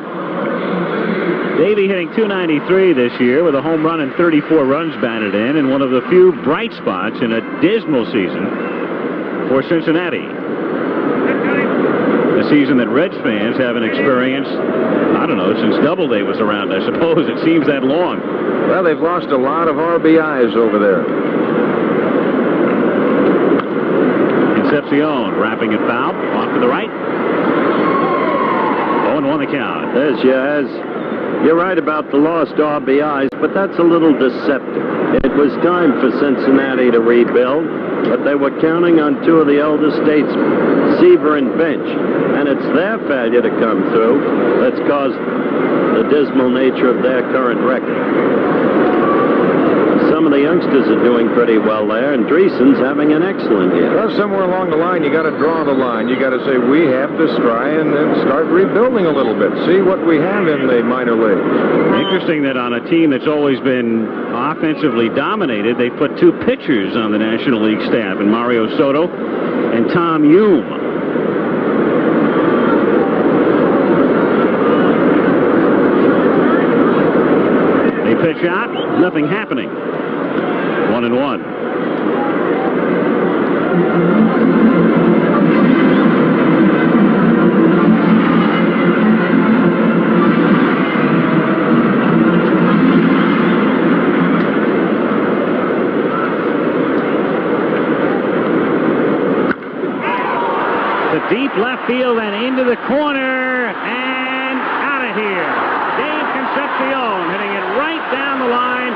B: Davey hitting .293 this year with a home run and 34 runs batted in, and one of the few bright spots in a dismal season for Cincinnati. A season that Reds fans haven't experienced, I don't know, since Doubleday was around, I suppose. It seems that long.
R: Well, they've lost a lot of RBIs over there.
B: Concepcion wrapping it foul, off to the right. 0-1 the count.
D: Yes, yes. You're right about the lost RBIs, but that's a little deceptive. It was time for Cincinnati to rebuild, but they were counting on 2 of the elder statesmen, Seaver and Bench, and it's their failure to come through that's caused the dismal nature of their current record. Some of the youngsters are doing pretty well there, and Dreesen's having an excellent year.
R: Well, somewhere along the line, you got to draw the line. You got to say, we have to try and start rebuilding a little bit. See what we have in the minor leagues.
B: Interesting that on a team that's always been offensively dominated, they put 2 pitchers on the National League staff, and Mario Soto and Tom Hume. They pitch out, nothing happening. 1-1. The deep left field and into the corner and out of here. Dave Concepcion hitting it right down the line,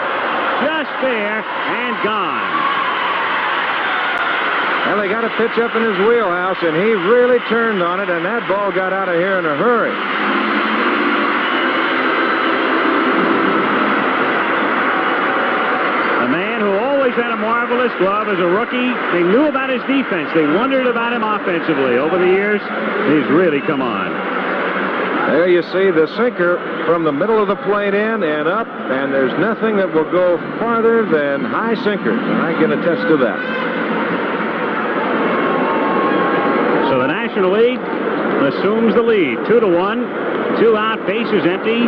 B: just there and gone.
R: Well, they got a pitch up in his wheelhouse, and he really turned on it, and that ball got out of here in a hurry.
B: A man who always always had a marvelous glove as a rookie. They knew about his defense. They wondered about him offensively. Over the years, he's really come on.
R: There you see the sinker from the middle of the plate in and up, and there's nothing that will go farther than high sinkers, and I can attest to that.
B: So the National League assumes the lead, 2-1, 2 out, bases empty.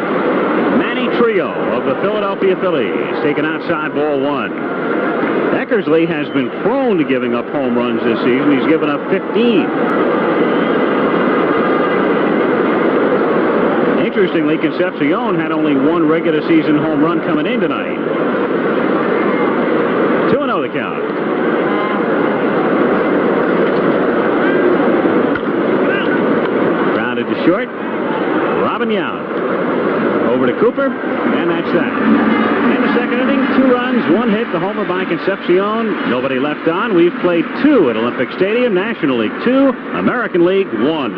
B: Manny Trio of the Philadelphia Phillies taken outside, ball 1. Eckersley has been prone to giving up home runs this season. He's given up 15. Interestingly, Concepcion had only 1 regular season home run coming in tonight. 2-0 the count. Grounded to short. Robin Yount. Over to Cooper, and that's that. In the second inning, 2 runs, 1 hit, the homer by Concepcion. Nobody left on. We've played 2 at Olympic Stadium. National League 2, American League 1.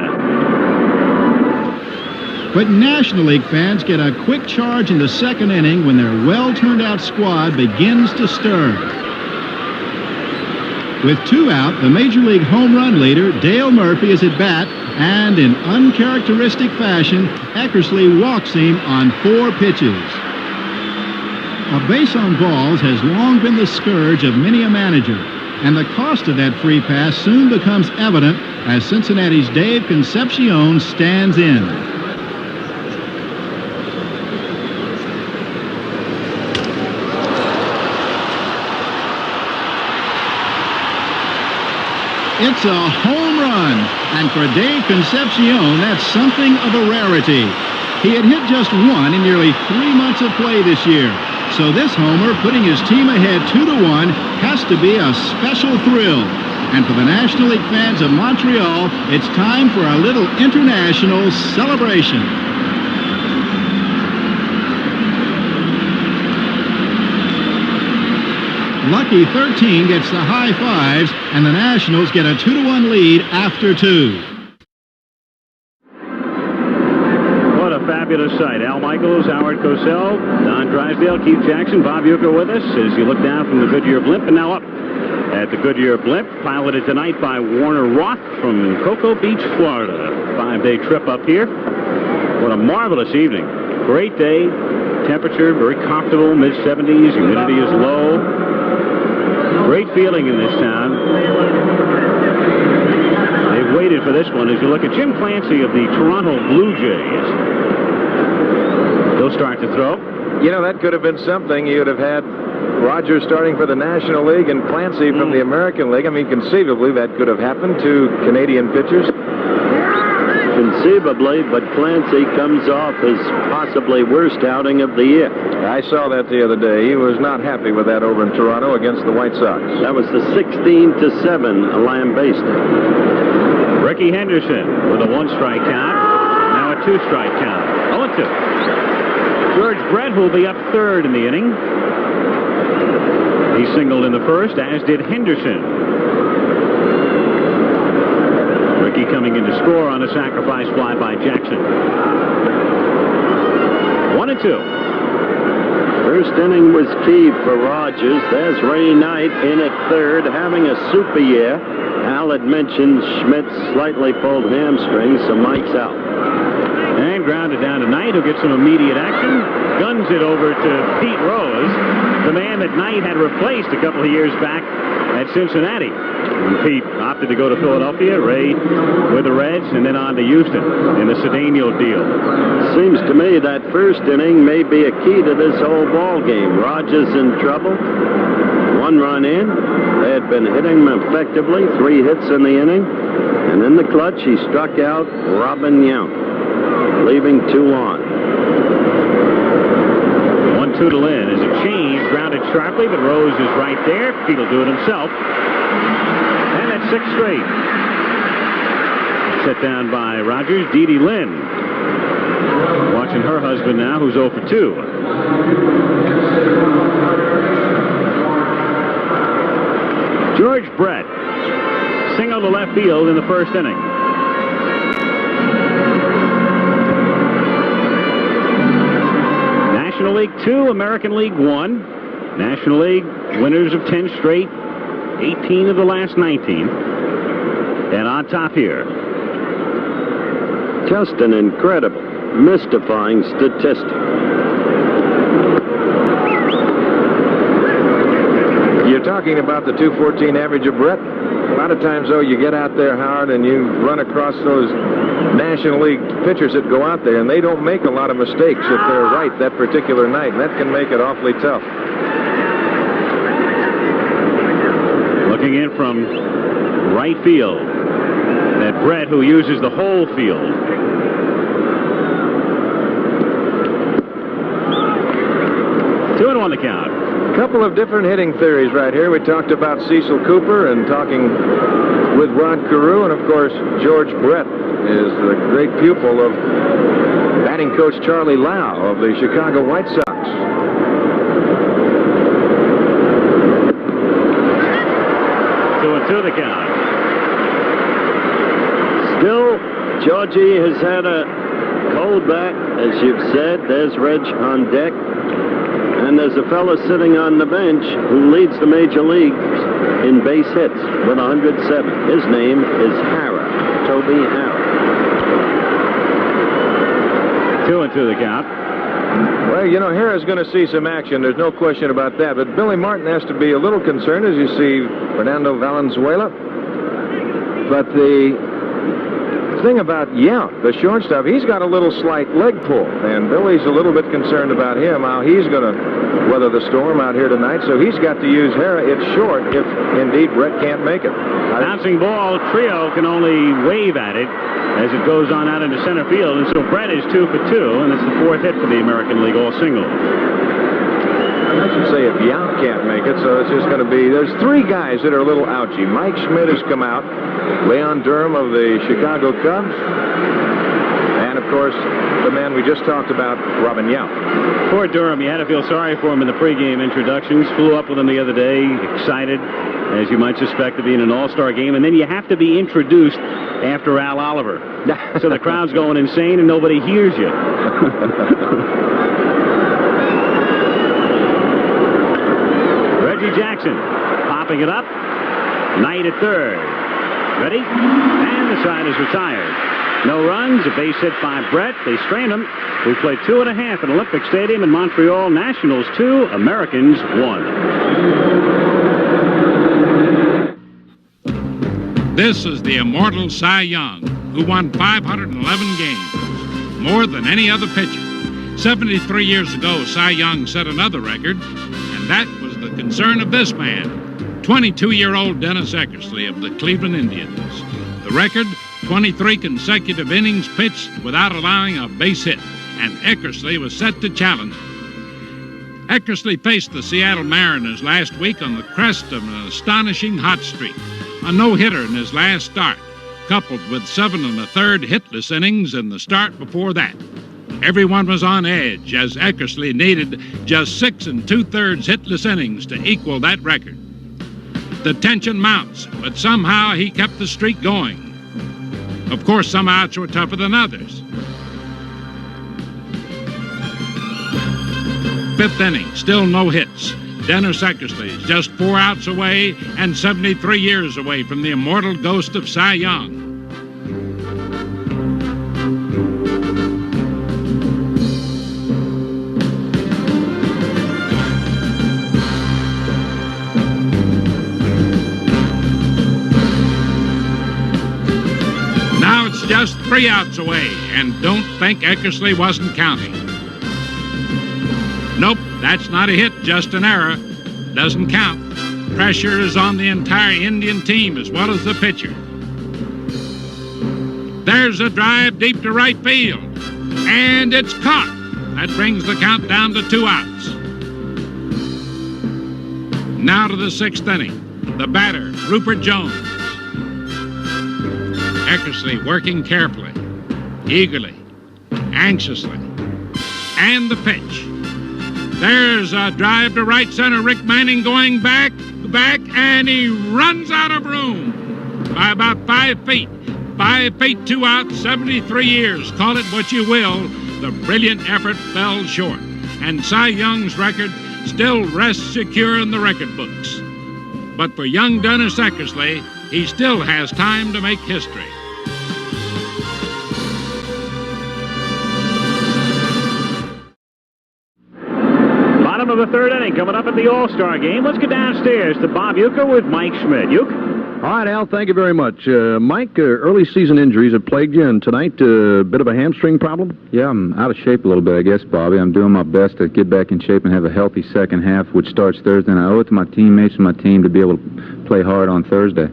O: But National League fans get a quick charge in the second inning when their well-turned-out squad begins to stir. With 2 out, the Major League home run leader, Dale Murphy, is at bat, and in uncharacteristic fashion, Eckersley walks him on 4 pitches. A base on balls has long been the scourge of many a manager, and the cost of that free pass soon becomes evident as Cincinnati's Dave Concepcion stands in. It's a home run, and for Dave Concepcion, that's something of a rarity. He had hit just 1 in nearly 3 months of play this year, so this homer, putting his team ahead 2-1, has to be a special thrill. And for the National League fans of Montreal, it's time for a little international celebration. Lucky 13 gets the high fives, and the Nationals get a 2-1 lead after 2.
B: What a fabulous sight. Al Michaels, Howard Cosell, Don Drysdale, Keith Jackson, Bob Uecker with us as you look down from the Goodyear Blimp, and now up at the Goodyear Blimp, piloted tonight by Warner Roth from Cocoa Beach, Florida. 5-day trip up here. What a marvelous evening. Great day. Temperature very comfortable, mid-70s. Humidity is low. Great feeling in this town. They've waited for this one as you look at Jim Clancy of the Toronto Blue Jays. They'll start to throw.
R: You know, that could have been something. You'd have had Rogers starting for the National League and Clancy from the American League. I mean, conceivably, that could have happened to Canadian pitchers.
D: Conceivably, but Clancy comes off his possibly worst outing of the year.
R: I saw that the other day. He was not happy with that over in Toronto against the White Sox.
D: That was the 16-7 lambasting.
B: Ricky Henderson with a 1-strike count. Now a 2-strike count. 0-2. George Brett will be up 3rd in the inning. He singled in the first, as did Henderson. Ricky coming in to score on a sacrifice fly by Jackson. 1-2.
D: First inning was key for Rogers. There's Ray Knight in at 3rd, having a super year. Al had mentioned Schmidt's slightly pulled hamstring, so Mike's out.
B: And grounded down to Knight, who gets some immediate action. Guns it over to Pete Rose, the man that Knight had replaced a couple of years back at Cincinnati. And Pete opted to go to Philadelphia, Ray with the Reds, and then on to Houston in the Cedeno deal.
D: Seems to me that first inning may be a key to this whole ball game. Rogers in trouble. 1 run in. They had been hitting him effectively. 3 hits in the inning. And in the clutch, he struck out Robin Yount, leaving 2 on.
B: 1-2 to Lynn. As a change, grounded sharply, but Rose is right there. Pete will do it himself. And that's 6 straight. Set down by Rogers. Dee Dee Lynn. Watching her husband now, who's 0 for 2. George Brett. Single to left field in the first inning. National League 2, American League 1. National League winners of 10 straight, 18 of the last 19. And on top here.
D: Just an incredible, mystifying statistic.
R: You're talking about the 214 average of Brett? A lot of times, though, you get out there, Howard, and you run across those National League pitchers that go out there, and they don't make a lot of mistakes if they're right that particular night, and that can make it awfully tough.
B: Looking in from right field, that Brett, who uses the whole field. Two and one the count.
R: Couple of different hitting theories right here. We talked about Cecil Cooper and talking with Rod Carew, and of course George Brett is the great pupil of batting coach Charlie Lau of the Chicago White Sox.
B: Two and two the count.
D: Still, Georgie has had a cold bat, as you've said. There's Reg on deck. And there's a fella sitting on the bench who leads the major leagues in base hits with 107. His name is Hara, Toby Hara.
B: 2 and 2 the count.
R: Well, you know, Hara's going to see some action. There's no question about that. But Billy Martin has to be a little concerned as you see Fernando Valenzuela. But the thing about Yount, the shortstop, he's got a little slight leg pull, and Billy's a little bit concerned about him, how he's going to weather the storm out here tonight, so he's got to use Hara at short if indeed Brett can't make it.
B: Bouncing ball, Trio can only wave at it as it goes on out into center field, and so Brett is 2 for 2, and it's the 4th hit for the American League, all single.
R: I should say if Yount can't make it, so it's just going to be, there's 3 guys that are a little ouchy. Mike Schmidt has come out, Leon Durham of the Chicago Cubs, and of course the man we just talked about, Robin Yount.
B: Poor Durham, you had to feel sorry for him in the pregame introductions. Flew up with him the other day, excited, as you might suspect, to be in an all-star game, and then you have to be introduced after Al Oliver. So the crowd's going insane and nobody hears you. Reggie Jackson popping it up. Knight at third. Ready? And the side is retired. No runs, a base hit by Brett. They strain him. We play 2.5 at Olympic Stadium in Montreal. Nationals 2, Americans 1.
S: This is the immortal Cy Young, who won 511 games, more than any other pitcher. 73 years ago, Cy Young set another record, and that was the concern of this man, 22-year-old Dennis Eckersley of the Cleveland Indians. The record, 23 consecutive innings pitched without allowing a base hit, and Eckersley was set to challenge him. Eckersley faced the Seattle Mariners last week on the crest of an astonishing hot streak, a no-hitter in his last start, coupled with 7 1/3 hitless innings in the start before that. Everyone was on edge as Eckersley needed just 6 2/3 hitless innings to equal that record. The tension mounts, but somehow he kept the streak going. Of course, some outs were tougher than others. 5th inning, still no hits. Dennis Eckersley is just 4 outs away and 73 years away from the immortal ghost of Cy Young. Now it's just 3 outs away, and don't think Eckersley wasn't counting. Nope, that's not a hit, just an error. Doesn't count. Pressure is on the entire Indian team as well as the pitcher. There's a drive deep to right field, and it's caught. That brings the count down to 2 outs. Now to the 6th inning. The batter, Rupert Jones. Eckersley working carefully, eagerly, anxiously, and the pitch. There's a drive to right center. Rick Manning going back, and he runs out of room by about 5 feet. 5 feet, 2 outs, 73 years. Call it what you will. The brilliant effort fell short. And Cy Young's record still rests secure in the record books. But for young Dennis Eckersley, he still has time to make history.
B: Bottom of the third inning coming up at the All-Star game. Let's get downstairs to Bob Uecker with Mike Schmidt. Uecker?
J: All right, Al, thank you very much. Mike, early season injuries have plagued you, and tonight, a bit of a hamstring problem?
F: Yeah, I'm out of shape a little bit, I guess, Bobby. I'm doing my best to get back in shape and have a healthy second half, which starts Thursday, and I owe it to my teammates and my team to be able to play hard on Thursday.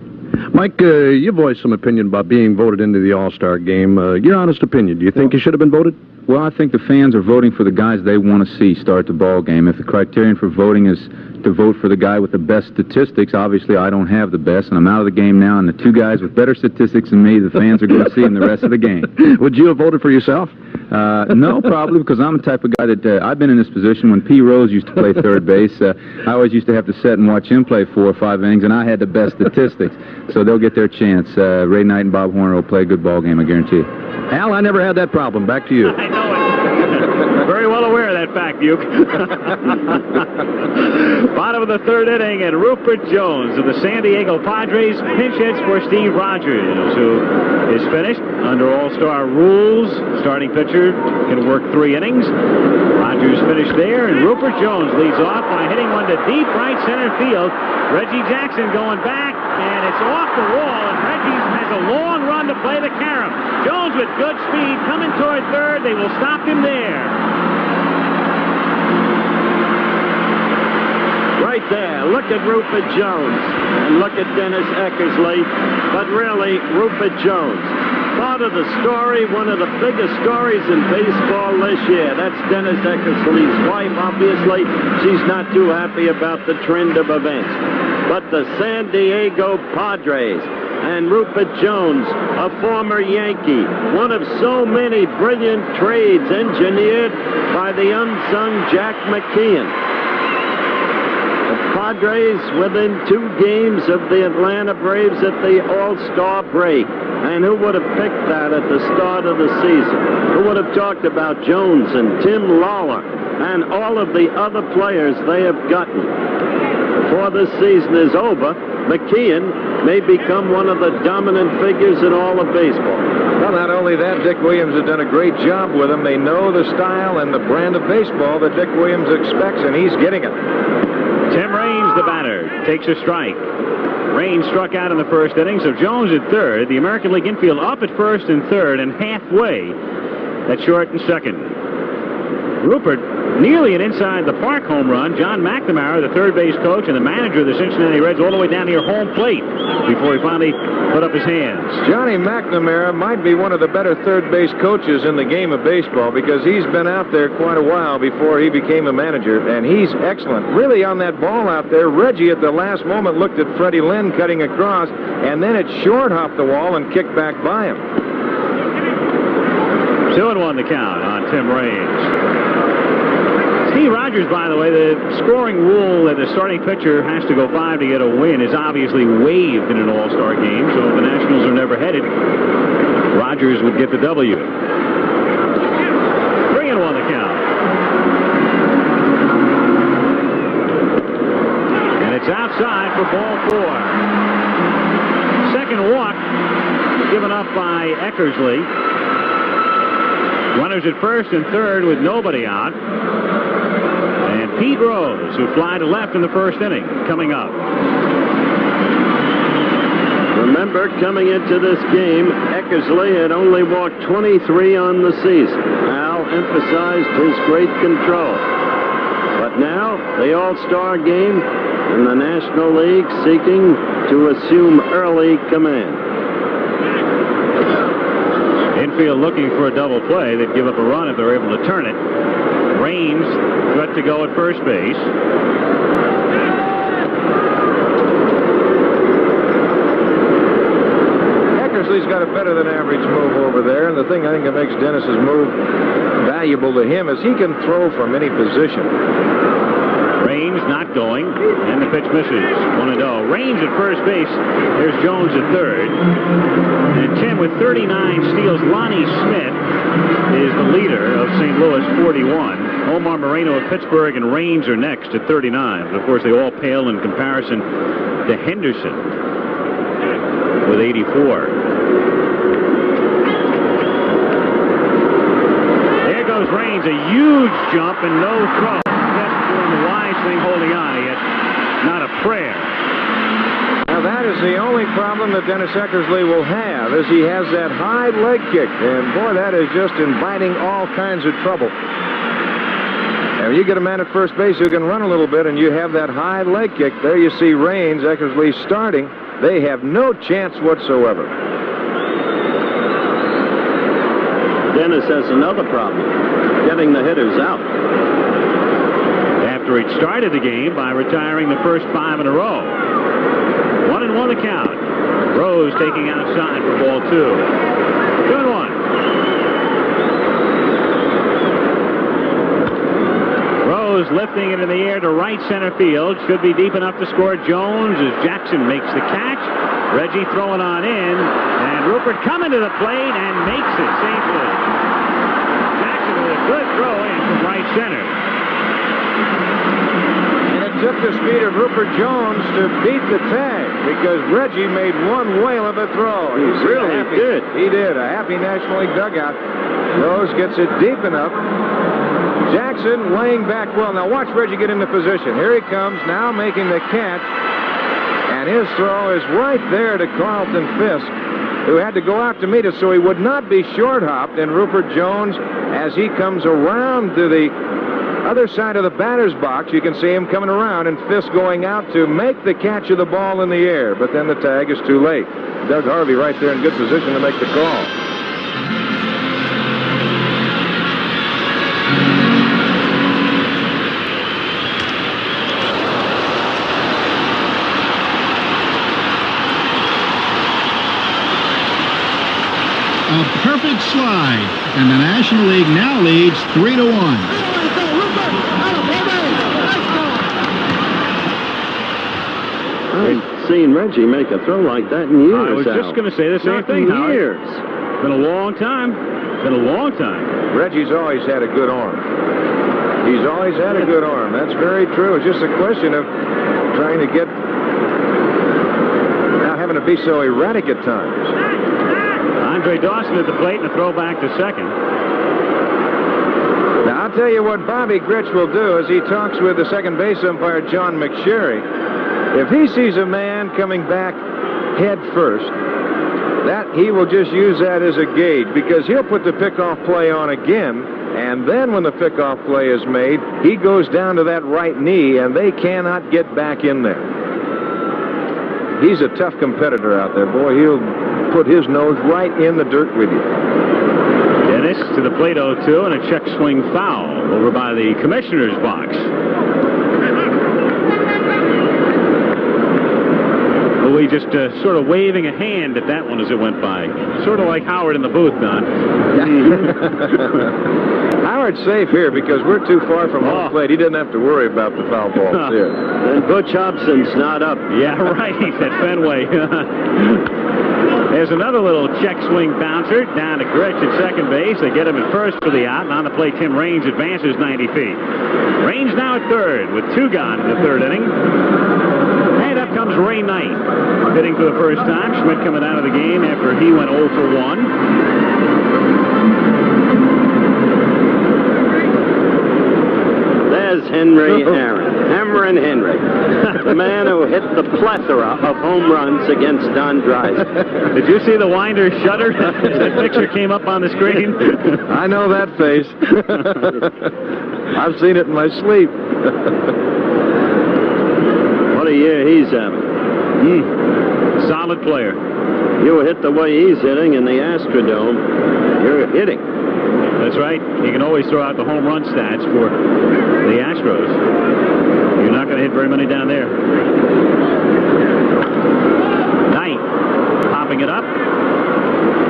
J: Mike, you voiced some opinion about being voted into the All-Star game. Your honest opinion, do you think you should have been voted?
F: Well, I think the fans are voting for the guys they want to see start the ball game. If the criterion for voting is to vote for the guy with the best statistics, obviously I don't have the best, and I'm out of the game now, and the two guys with better statistics than me, the fans are going to see in the rest of the game.
J: Would you have voted for yourself?
F: No, probably, because I'm the type of guy that I've been in this position when P. Rose used to play third base. I always used to have to sit and watch him play 4 or 5 innings, and I had the best statistics. So they'll get their chance. Ray Knight and Bob Horner will play a good ball game, I guarantee you.
J: Al, I never had that problem. Back to you.
B: I know it. Very well aware of that fact, Buke. Bottom of the third inning, and Rupert Jones of the San Diego Padres pinch hits for Steve Rogers, who is finished under All-Star rules. Starting pitcher can work 3 innings. Rogers finished there, and Rupert Jones leads off by hitting one to deep right center field. Reggie Jackson going back, and it's off the wall, and Reggie has a long run to play the carom. Jones with good speed coming toward third. They will stop him there.
D: Right there, look at Rupert Jones and look at Dennis Eckersley, but really, Rupert Jones. Part of the story, one of the biggest stories in baseball this year. That's Dennis Eckersley's wife, obviously. She's not too happy about the trend of events. But the San Diego Padres and Rupert Jones, a former Yankee, one of so many brilliant trades engineered by the unsung Jack McKeon. The Padres within 2 games of the Atlanta Braves at the All-Star break. And who would have picked that at the start of the season? Who would have talked about Jones and Tim Lawler and all of the other players they have gotten? Before this season is over, McKeon may become one of the dominant figures in all of baseball.
R: Well, not only that, Dick Williams has done a great job with him. They know the style and the brand of baseball that Dick Williams expects, and he's getting it.
B: Tim Raines, the batter, takes a strike. Raines struck out in the first inning, so Jones at third. The American League infield up at first and third, and halfway at short and second. Rupert, nearly an inside-the-park home run. John McNamara, the third base coach and the manager of the Cincinnati Reds, all the way down near home plate before he finally put up his hands.
R: Johnny McNamara might be one of the better third base coaches in the game of baseball because he's been out there quite a while before he became a manager, and he's excellent. Really on that ball out there, Reggie at the last moment looked at Freddie Lynn cutting across, and then it short hopped the wall and kicked back by him.
B: 2-1 the count on Tim Raines. Steve Rogers, by the way, the scoring rule that the starting pitcher has to go 5 to get a win is obviously waived in an All-Star game, so if the Nationals are never headed, Rogers would get the W. 3-1 the count. And it's outside for ball 4. Second walk given up by Eckersley. Runners at first and third with nobody out. And Pete Rose, who fly to left in the first inning, coming up.
D: Remember, coming into this game, Eckersley had only walked 23 on the season. Al emphasized his great control. But now, the All-Star game and the National League seeking to assume early command.
B: Infield looking for a double play. They'd give up a run if they're able to turn it. Raines got to go at first base.
R: Eckersley's got a better than average move over there, and the thing I think that makes Dennis's move valuable to him is he can throw from any position.
B: Raines not going, and the pitch misses. 1-0. Raines at first base. There's Jones at third. And Tim with 39 steals. Lonnie Smith is the leader of St. Louis, 41. Omar Moreno of Pittsburgh and Raines are next at 39. But of course, they all pale in comparison to Henderson with 84. There goes Raines, a huge jump and no throw. Just doing the wise thing, holding on. He had not a prayer.
R: Now that is the only problem that Dennis Eckersley will have, is he has that high leg kick, and boy, that is just inviting all kinds of trouble. And when you get a man at first base who can run a little bit and you have that high leg kick, there you see Raines, Eckersley starting. They have no chance whatsoever.
D: Dennis has another problem, getting the hitters out.
B: After he started the game by retiring the first 5 in a row. 1-1 the count. Rose taking outside for ball 2. Good one. Rose lifting it in the air to right center field. Should be deep enough to score. Jones as Jackson makes the catch. Reggie throwing on in. And Rupert coming to the plate and makes it safely. Jackson with a good throw in from right center.
R: Took the speed of Rupert Jones to beat the tag because Reggie made one whale of a throw.
D: He really did.
R: He did. A happy National League dugout. Rose gets it deep enough. Jackson laying back well. Now watch Reggie get into position. Here he comes now making the catch. And his throw is right there to Carlton Fisk, who had to go out to meet it so he would not be short-hopped. And Rupert Jones, as he comes around to the other side of the batter's box, you can see him coming around and Fisk going out to make the catch of the ball in the air. But then the tag is too late. Doug Harvey right there in good position to make the call.
O: A perfect slide, and the National League now leads 3-1.
D: I ain't seen Reggie make a throw like that in years.
B: I was just going to say the same thing, Howard.
D: Years.
B: Been a long time. Been a long time.
R: Reggie's always had a good arm. He's always had a good arm. That's very true. It's just a question of trying to get, not having to be so erratic at times.
B: Andre Dawson at the plate and a throw back to second.
R: Now, I'll tell you what Bobby Grich will do is he talks with the second base umpire, John McSherry. If he sees a man coming back head first, that he will just use that as a gauge because he'll put the pickoff play on again, and then when the pickoff play is made, he goes down to that right knee, and they cannot get back in there. He's a tough competitor out there, boy. He'll put his nose right in the dirt with you.
B: Dennis to the plate 0-2 and a check swing foul over by the commissioner's box. Louis just sort of waving a hand at that one as it went by. Sort of like Howard in the booth, Don.
R: Howard's safe here because we're too far from home plate. He doesn't have to worry about the foul balls here.
D: And Butch Hobson's not up.
B: Yeah, right. He's at Fenway. There's another little check swing bouncer down to Grich at second base. They get him at first for the out, and on the plate, Tim Raines advances 90 feet. Raines now at third with 2 gone in the third inning. And up comes Ray Knight, hitting for the first time. Schmidt coming out of the game after he went 0 for 1.
D: There's Henry Aaron. Hammering Henry. The man who hit the plethora of home runs against Don Drysdale.
B: Did you see the Winder shudder as that picture came up on the screen?
R: I know that face. I've seen it in my sleep.
D: What a year he's having.
B: Solid player.
D: You hit the way he's hitting in the Astrodome, you're hitting.
B: That's right. He can always throw out the home run stats for the Astros. You're not going to hit very many down there. Knight popping it up.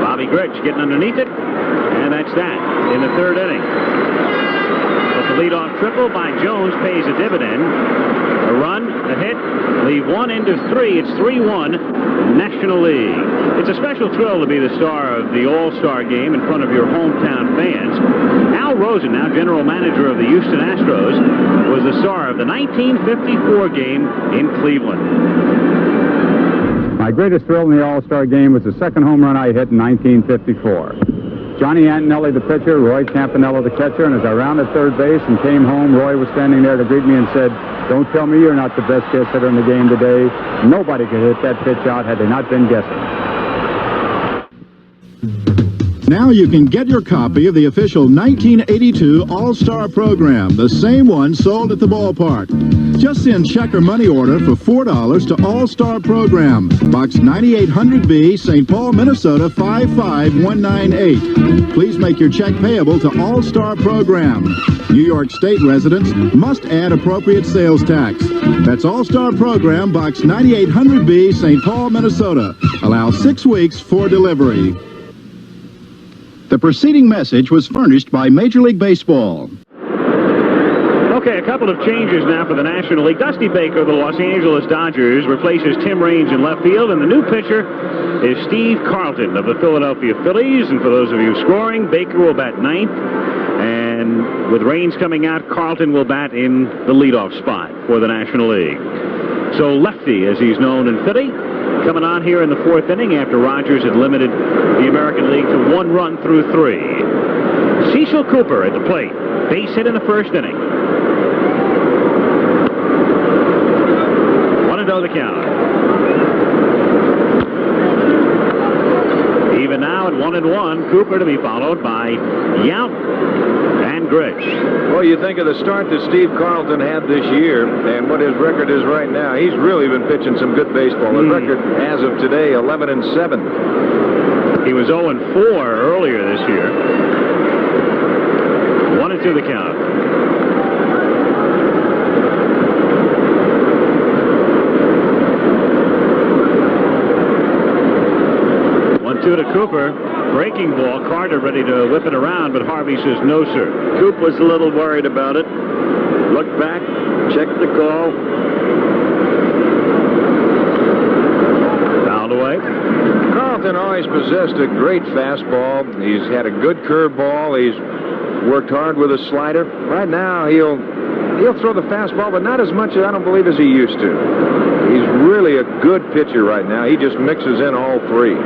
B: Bobby Grich getting underneath it. And that's that in the third inning. But the leadoff triple by Jones pays a dividend. A run, a hit, leave one into 3. It's 3-1 National League. It's a special thrill to be the star of of the All-Star game in front of your hometown fans. Al Rosen, now general manager of the Houston Astros, was the star of the 1954 game in Cleveland.
T: My greatest thrill in the All-Star game was the second home run I hit in 1954. Johnny Antonelli, the pitcher, Roy Campanella, the catcher, and as I rounded third base and came home, Roy was standing there to greet me and said, "Don't tell me you're not the best guess hitter in the game today. Nobody could hit that pitch out had they not been guessing."
O: Now you can get your copy of the official 1982 All-Star program, the same one sold at the ballpark. Just send check or money order for $4 to All-Star Program, Box 9800B, St. Paul, Minnesota 55198. Please make your check payable to All-Star Program. New York State residents must add appropriate sales tax. That's All-Star Program, Box 9800B, St. Paul, Minnesota. Allow 6 weeks for delivery. The preceding message was furnished by Major League Baseball.
B: Okay, a couple of changes now for the National League. Dusty Baker of the Los Angeles Dodgers replaces Tim Raines in left field, and the new pitcher is Steve Carlton of the Philadelphia Phillies. And for those of you scoring, Baker will bat ninth, and with Raines coming out, Carlton will bat in the leadoff spot for the National League. So lefty, as he's known in Philly, coming on here in the fourth inning after Rogers had limited the American League to 1 run through 3. Cecil Cooper at the plate. Base hit in the first inning. 1-0 the count. Even now at 1-1, Cooper to be followed by Yount and Grich.
R: Well, you think of the start that Steve Carlton had this year and what his record is right now. He's really been pitching some good baseball. His record as of today, 11-7.
B: He was 0-4 earlier this year. 1-2 the count. To Cooper, breaking ball. Carter ready to whip it around, but Harvey says no, sir.
D: Coop was a little worried about it. Looked back, checked the call.
B: Fouled away.
R: Carlton always possessed a great fastball. He's had a good curveball. He's worked hard with a slider. Right now, he'll throw the fastball, but not as much, I don't believe, as he used to. He's really a good pitcher right now. He just mixes in all three.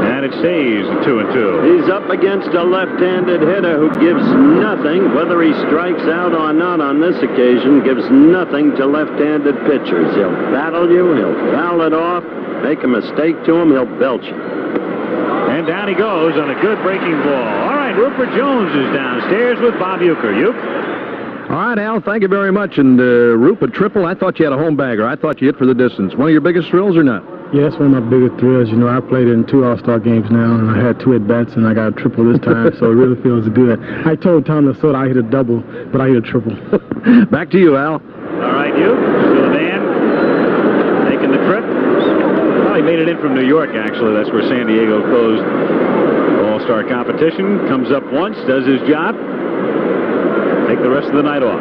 B: And it stays 2-2.
D: He's up against a left-handed hitter who gives nothing, whether he strikes out or not on this occasion, gives nothing to left-handed pitchers. He'll battle you, he'll foul it off, make a mistake to him, he'll belch you.
B: And down he goes on a good breaking ball. All right, Rupert Jones is downstairs with Bob Uecker. Uecker.
J: All right, Al, thank you very much. And Roop, a triple, I thought you had a home bagger. I thought you hit for the distance. One of your biggest thrills or not?
U: Yeah, it's one of my biggest thrills. You know, I played in 2 All-Star games now, and I had 2 at-bats, and I got a triple this time, so it really feels good. I told Tom Lasorda I hit a double, but I hit a triple.
J: Back to you, Al.
B: All right, you. So the man making the trip. Well, he made it in from New York, actually. That's where San Diego closed All-Star competition. Comes up once, does his job. Take the rest of the night off.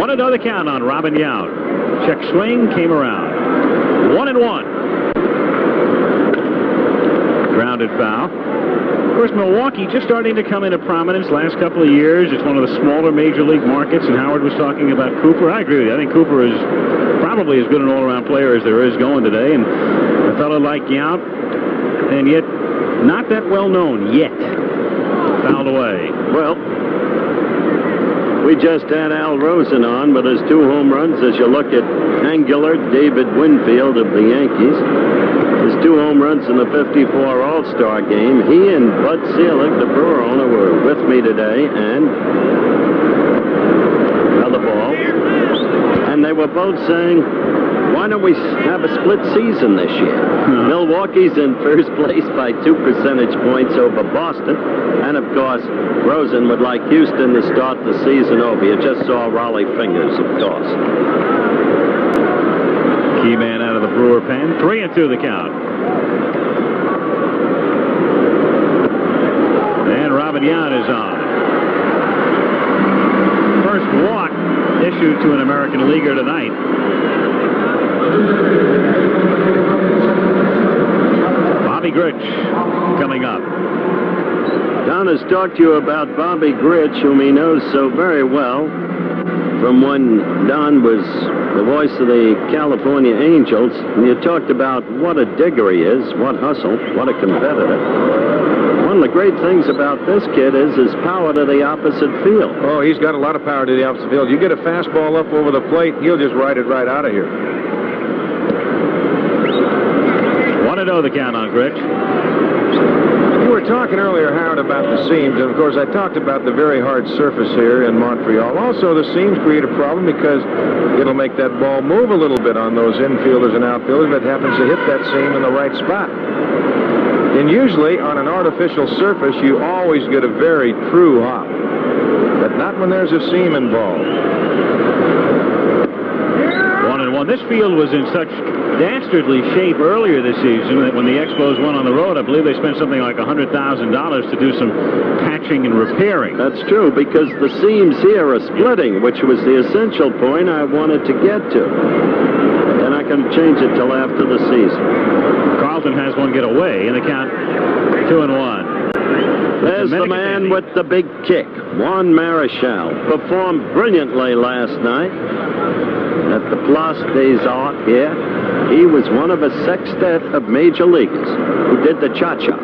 B: 1-0 the count on Robin Yount. Check swing, came around. 1-1. Grounded foul. Of course, Milwaukee just starting to come into prominence last couple of years. It's one of the smaller major league markets, and Howard was talking about Cooper. I agree with you. I think Cooper is probably as good an all-around player as there is going today, and a fellow like Yount, and yet not that well known yet. Fouled away.
D: Well, we just had Al Rosen on, but his 2 home runs, as you look at Angular, David Winfield of the Yankees, his 2 home runs in the 54 All-Star game. He and Bud Selig, the Brewer owner, were with me today, and another ball. And they were both saying, why don't we have a split season this year? Milwaukee's in first place by 2 percentage points over Boston. And, of course, Rosen would like Houston to start the season over. You just saw Raleigh fingers, of course.
B: Key man out of the Brewer pen. 3-2 the count. And Robin Yount is on. First walk issued to an American leaguer tonight. Bobby Grich coming up.
D: Don has talked to you about Bobby Grich, whom he knows so very well from when Don was the voice of the California Angels. And you talked about what a digger he is, what hustle, what a competitor. One of the great things about this kid is his power to the opposite field.
R: Oh, he's got a lot of power to the opposite field. You get a fastball up over the plate, he'll just ride it right out of here.
B: 1-0 the count on Grich.
R: You were talking earlier, Howard, about the seams, and of course I talked about the very hard surface here in Montreal. Also, the seams create a problem because it'll make that ball move a little bit on those infielders and outfielders that happens to hit that seam in the right spot. And usually, on an artificial surface, you always get a very true hop, but not when there's a seam involved.
B: 1-1. This field was in such dastardly shape earlier this season that when the Expos went on the road, I believe they spent something like $100,000 to do some patching and repairing.
D: That's true, because the seams here are splitting, which was the essential point I wanted to get to. And I can change it till after the season.
B: Carlton has one get away in the count 2-1.
D: There's the man with the big kick. Juan Marichal performed brilliantly last night at the Place des Arts here. He was one of a sextet of major leaguers who did the cha-cha.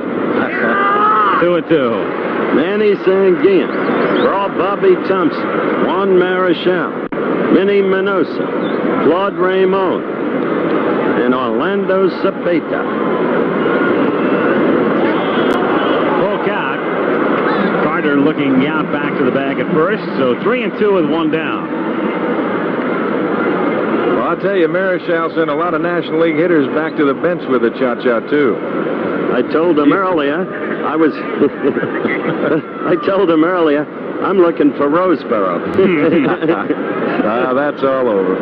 B: 2-2.
D: Manny Sanguin, Brawl Bobby Thompson, Juan Marichal, Minnie Minosa, Claude Raymond, and Orlando Cepeda.
B: Full count. Carter looking out back to the bag at first, so 3-2 with one down.
R: Well, I'll tell you, Marichal sent a lot of National League hitters back to the bench with the cha-cha, too.
D: I told him earlier, I told him earlier, I'm looking for Roseboro.
R: That's all over.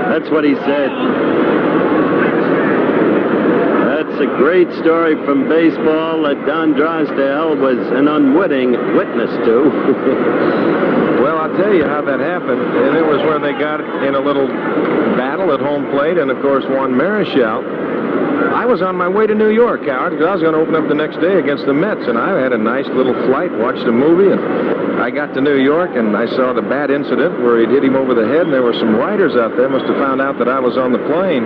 D: That's what he said. That's a great story from baseball that Don Drysdale was an unwitting witness to.
R: Well, I'll tell you how that happened, and it was when they got in a little battle at home plate, and of course Juan Marichal. I was on my way to New York, Howard, because I was going to open up the next day against the Mets, and I had a nice little flight, watched a movie, and I got to New York, and I saw the bad incident where he'd hit him over the head, and there were some writers out there, must have found out that I was on the plane.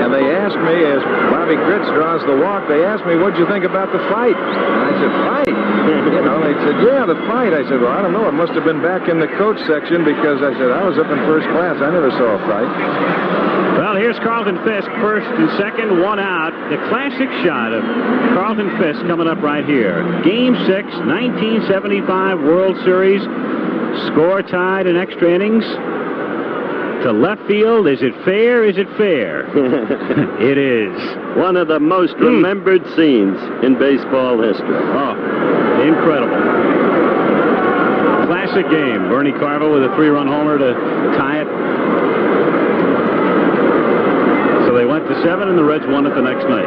R: And they asked me, as Bobby Grich draws the walk, they asked me, what'd you think about the fight? And I said, fight? You know, they said, yeah, the fight. I said, well, I don't know. It must have been back in the coach section because I said, I was up in first class. I never saw a fight.
B: Well, here's Carlton Fisk, first and second, one out. The classic shot of Carlton Fisk coming up right here. Game 6, 1975 World Series. Score tied in extra innings. To left field. Is it fair? Is it fair? It is.
D: One of the most remembered scenes in baseball history.
B: Oh, incredible. Classic game. Bernie Carvel with a 3-run homer to tie it. So they went to 7, and the Reds won it the next night.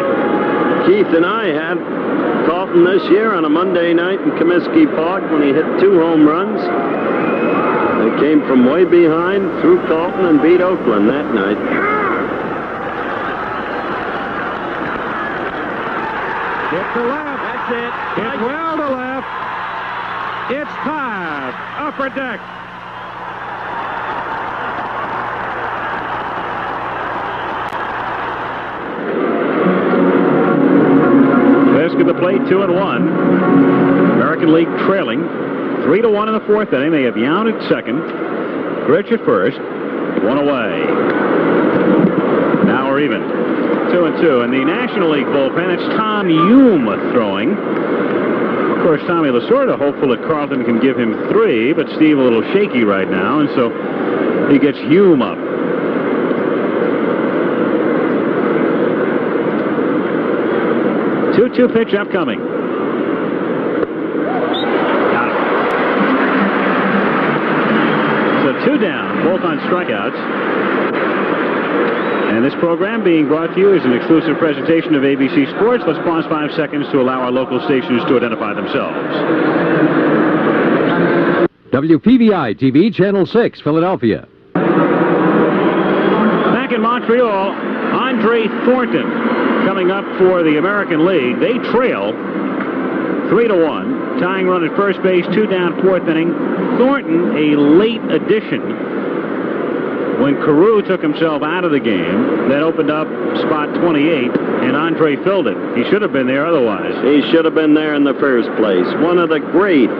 D: Keith and I had Carlton this year on a Monday night in Comiskey Park when he hit 2 home runs. They came from way behind through Carlton and beat Oakland that night.
P: Hit to left. That's it. Hit well to left. It's tied. Upper deck.
B: Fisk at the plate, 2-1. American League trailing 3-1 in the fourth inning. They have Yount at second. Grich at first. One away. Now we're even. 2-2. In the National League bullpen, it's Tom Hume throwing. Of course, Tommy Lasorda hopeful that Carlton can give him 3, but Steve a little shaky right now, and so he gets Hume up. 2-2 pitch upcoming. Got it. So 2 down, both on strikeouts. And this program being brought to you is an exclusive presentation of ABC Sports. Let's pause 5 seconds to allow our local stations to identify themselves.
A: WPVI TV, Channel 6, Philadelphia.
B: Back in Montreal, Andre Thornton coming up for the American League. They trail 3-1. Tying run at first base, 2 down, 4th inning. Thornton, a late addition. When Carew took himself out of the game, that opened up spot 28, and Andre filled it. He should have been there otherwise.
D: He should have been there in the first place. One of the great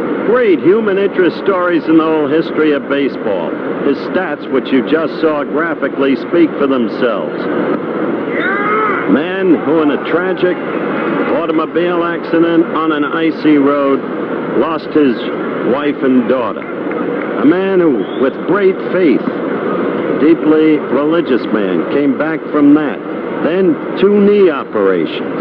D: human interest stories in the whole history of baseball. His stats, which you just saw graphically, speak for themselves. Man who in a tragic automobile accident on an icy road lost his wife and daughter. A man who, with great faith, deeply religious man, came back from that. Then 2 knee operations.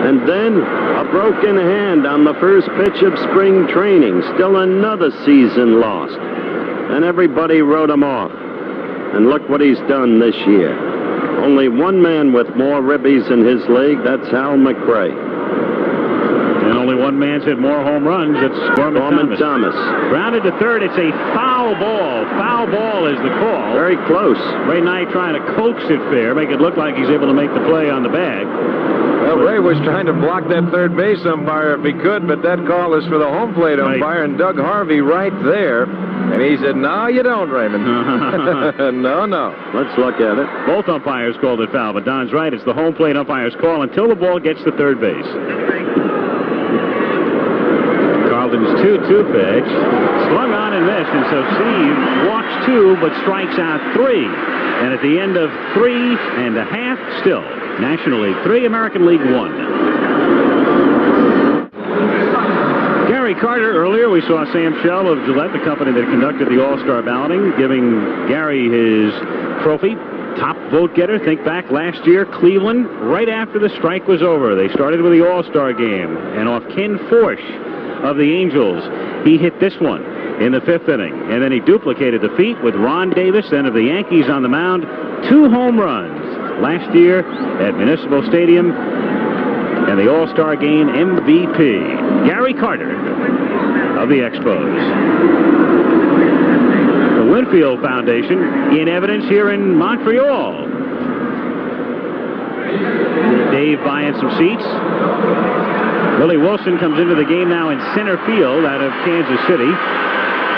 D: And then a broken hand on the first pitch of spring training. Still another season lost. And everybody wrote him off. And look what he's done this year. Only one man with more ribbies in his league, that's Hal McRae.
B: And only one man's hit more home runs. It's Gorman Thomas. Grounded to third. It's a foul ball. Foul ball is the call.
D: Very close.
B: Ray Knight trying to coax it fair, make it look like he's able to make the play on the bag.
R: Well, Ray was trying to block that third base umpire if he could, but that call is for the home plate umpire, and Doug Harvey right there. And he said, "No, you don't, Raymond." No.
D: Let's look at it.
B: Both umpires called it foul, but Don's right. It's the home plate umpire's call until the ball gets to third base. Carlton's 2-2 pitch. Swung on and missed, and so Steve walks 2, but strikes out 3. And at the end of 3.5, still, National League 3, American League 1. Gary Carter, earlier we saw Sam Shell of Gillette, the company that conducted the All-Star balloting, giving Gary his trophy. Top vote getter. Think back last year, Cleveland, right after the strike was over. They started with the All-Star game, and off Ken Forsch of the Angels, he hit this one in the 5th inning. And then he duplicated the feat with Ron Davis, then of the Yankees on the mound. 2 home runs last year at Municipal Stadium, and the All-Star Game MVP, Gary Carter of the Expos. The Winfield Foundation in evidence here in Montreal. Dave buying some seats. Willie Wilson comes into the game now in center field out of Kansas City.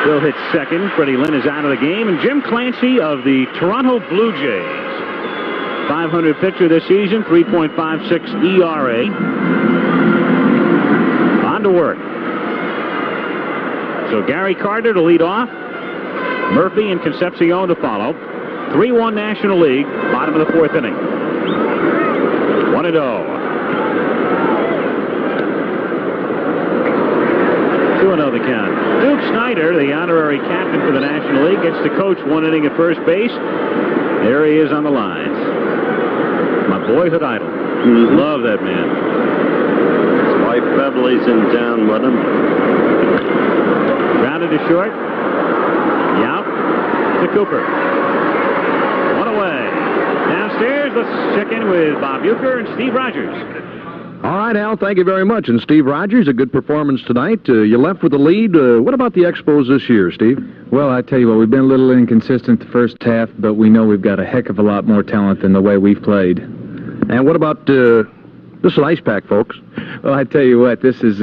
B: Bill hits second. Freddie Lynn is out of the game. And Jim Clancy of the Toronto Blue Jays. 500 pitcher this season, 3.56 ERA. On to work. So Gary Carter to lead off. Murphy and Concepcion to follow. 3-1 National League, bottom of the 4th inning. 1-0. 2-0 the count. Duke Snyder, the honorary captain for the National League, gets to coach 1 inning at first base. There he is on the lines. My boyhood idol. Love that man.
D: His wife Beverly's in town with him.
B: Grounded to short. Yaup to Cooper. 1 away. Downstairs, let's check in with Bob Uecker and Steve Rogers.
I: All right, Al, thank you very much. And Steve Rogers, a good performance tonight. You left with the lead. What about the Expos this year, Steve?
Q: Well, I tell you what, we've been a little inconsistent the first half, but we know we've got a heck of a lot more talent than the way we've played.
I: And what about this is an ice pack, folks?
Q: Well, I tell you what, this is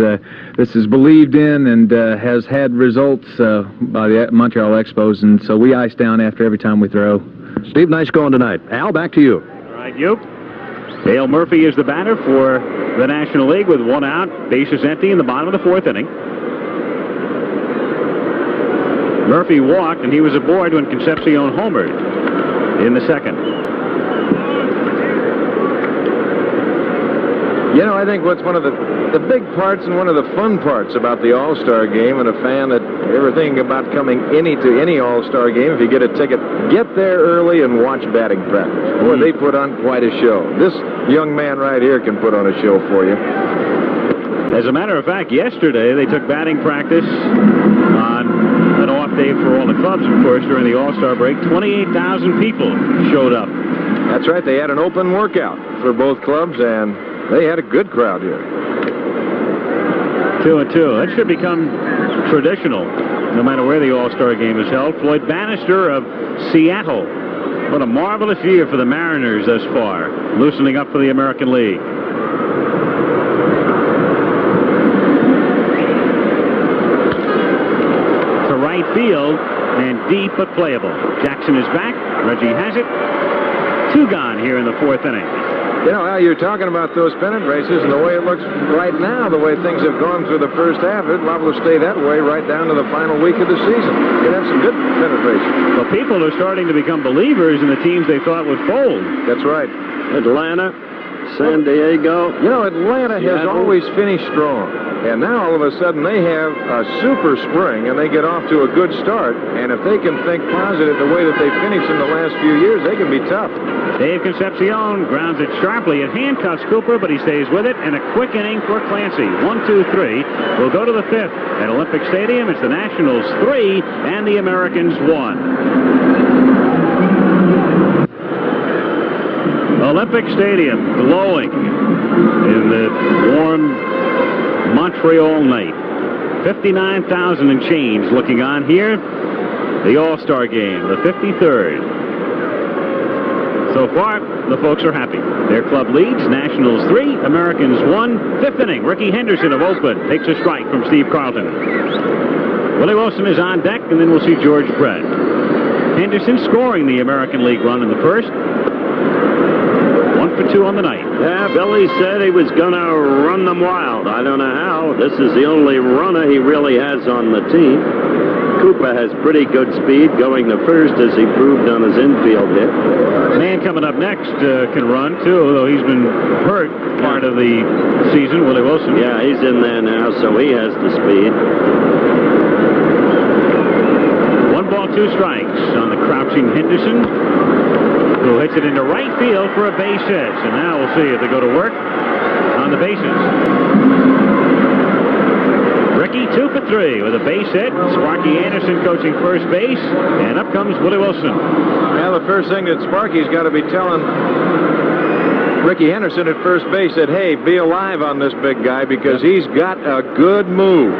Q: believed in and has had results by the Montreal Expos, and so we ice down after every time we throw.
I: Steve, nice going tonight. Al, back to you.
B: All right, Uke. Dale Murphy is the batter for the National League with 1 out. Bases empty in the bottom of the 4th inning. Murphy walked, and he was aboard when Concepcion homered in the 2nd.
R: You know, I think what's one of the big parts and one of the fun parts about the All-Star Game, and a fan that ever thinking about coming to any All-Star Game, if you get a ticket, get there early and watch batting practice. Boy, they put on quite a show. This young man right here can put on a show for you.
B: As a matter of fact, yesterday they took batting practice on an off day for all the clubs, of course, during the All-Star break. 28,000 people showed up.
R: That's right. They had an open workout for both clubs, and they had a good crowd here.
B: 2-2. That should become traditional, no matter where the All-Star Game is held. Floyd Bannister of Seattle What a marvelous year for the Mariners thus far, loosening up for the American League. To right field, and deep but playable. Jackson is back. Reggie has it. 2 gone here in the 4th inning.
R: You know, Al, you're talking about those pennant races, and the way it looks right now, the way things have gone through the first half, it's liable to stay that way right down to the final week of the season. Could have some good pennant races.
B: Well, people are starting to become believers in the teams they thought would fold.
R: That's right.
D: Atlanta, San Diego.
R: You know, Atlanta has always finished strong. And now, all of a sudden, they have a super spring, and they get off to a good start. And if they can think positive the way that they finished in the last few years, they can be tough.
B: Dave Concepcion grounds it sharply. It handcuffs Cooper, but he stays with it. And a quick inning for Clancy. 1, 2, 3. We'll go to the 5th at Olympic Stadium. It's the Nationals 3 and the Americans 1. Olympic Stadium glowing in the warm Montreal night. 59,000 and change looking on here. The All-Star game, the 53rd. So far, the folks are happy. Their club leads, Nationals 3, Americans 1. 5th inning, Ricky Henderson of Oakland takes a strike from Steve Carlton. Willie Wilson is on deck, and then we'll see George Brett. Henderson scoring the American League run in the first. 1 for 2 on the night.
D: Yeah, Billy said he was going to run them wild. I don't know how. This is the only runner he really has on the team. Cooper has pretty good speed going to first, as he proved on his infield hit.
B: Man coming up next can run, too, though he's been hurt part of the season, Willie Wilson.
D: Yeah, he's in there now, so he has the speed.
B: 1 ball, 2 strikes on the crouching Henderson, who hits it into right field for a base hit. And now we'll see if they go to work on the bases. Ricky 2 for 3 with a base hit. Sparky Anderson coaching first base, and up comes Willie Wilson.
R: Now the first thing that Sparky's got to be telling Ricky Henderson at first base that, hey, be alive on this big guy because he's got a good move.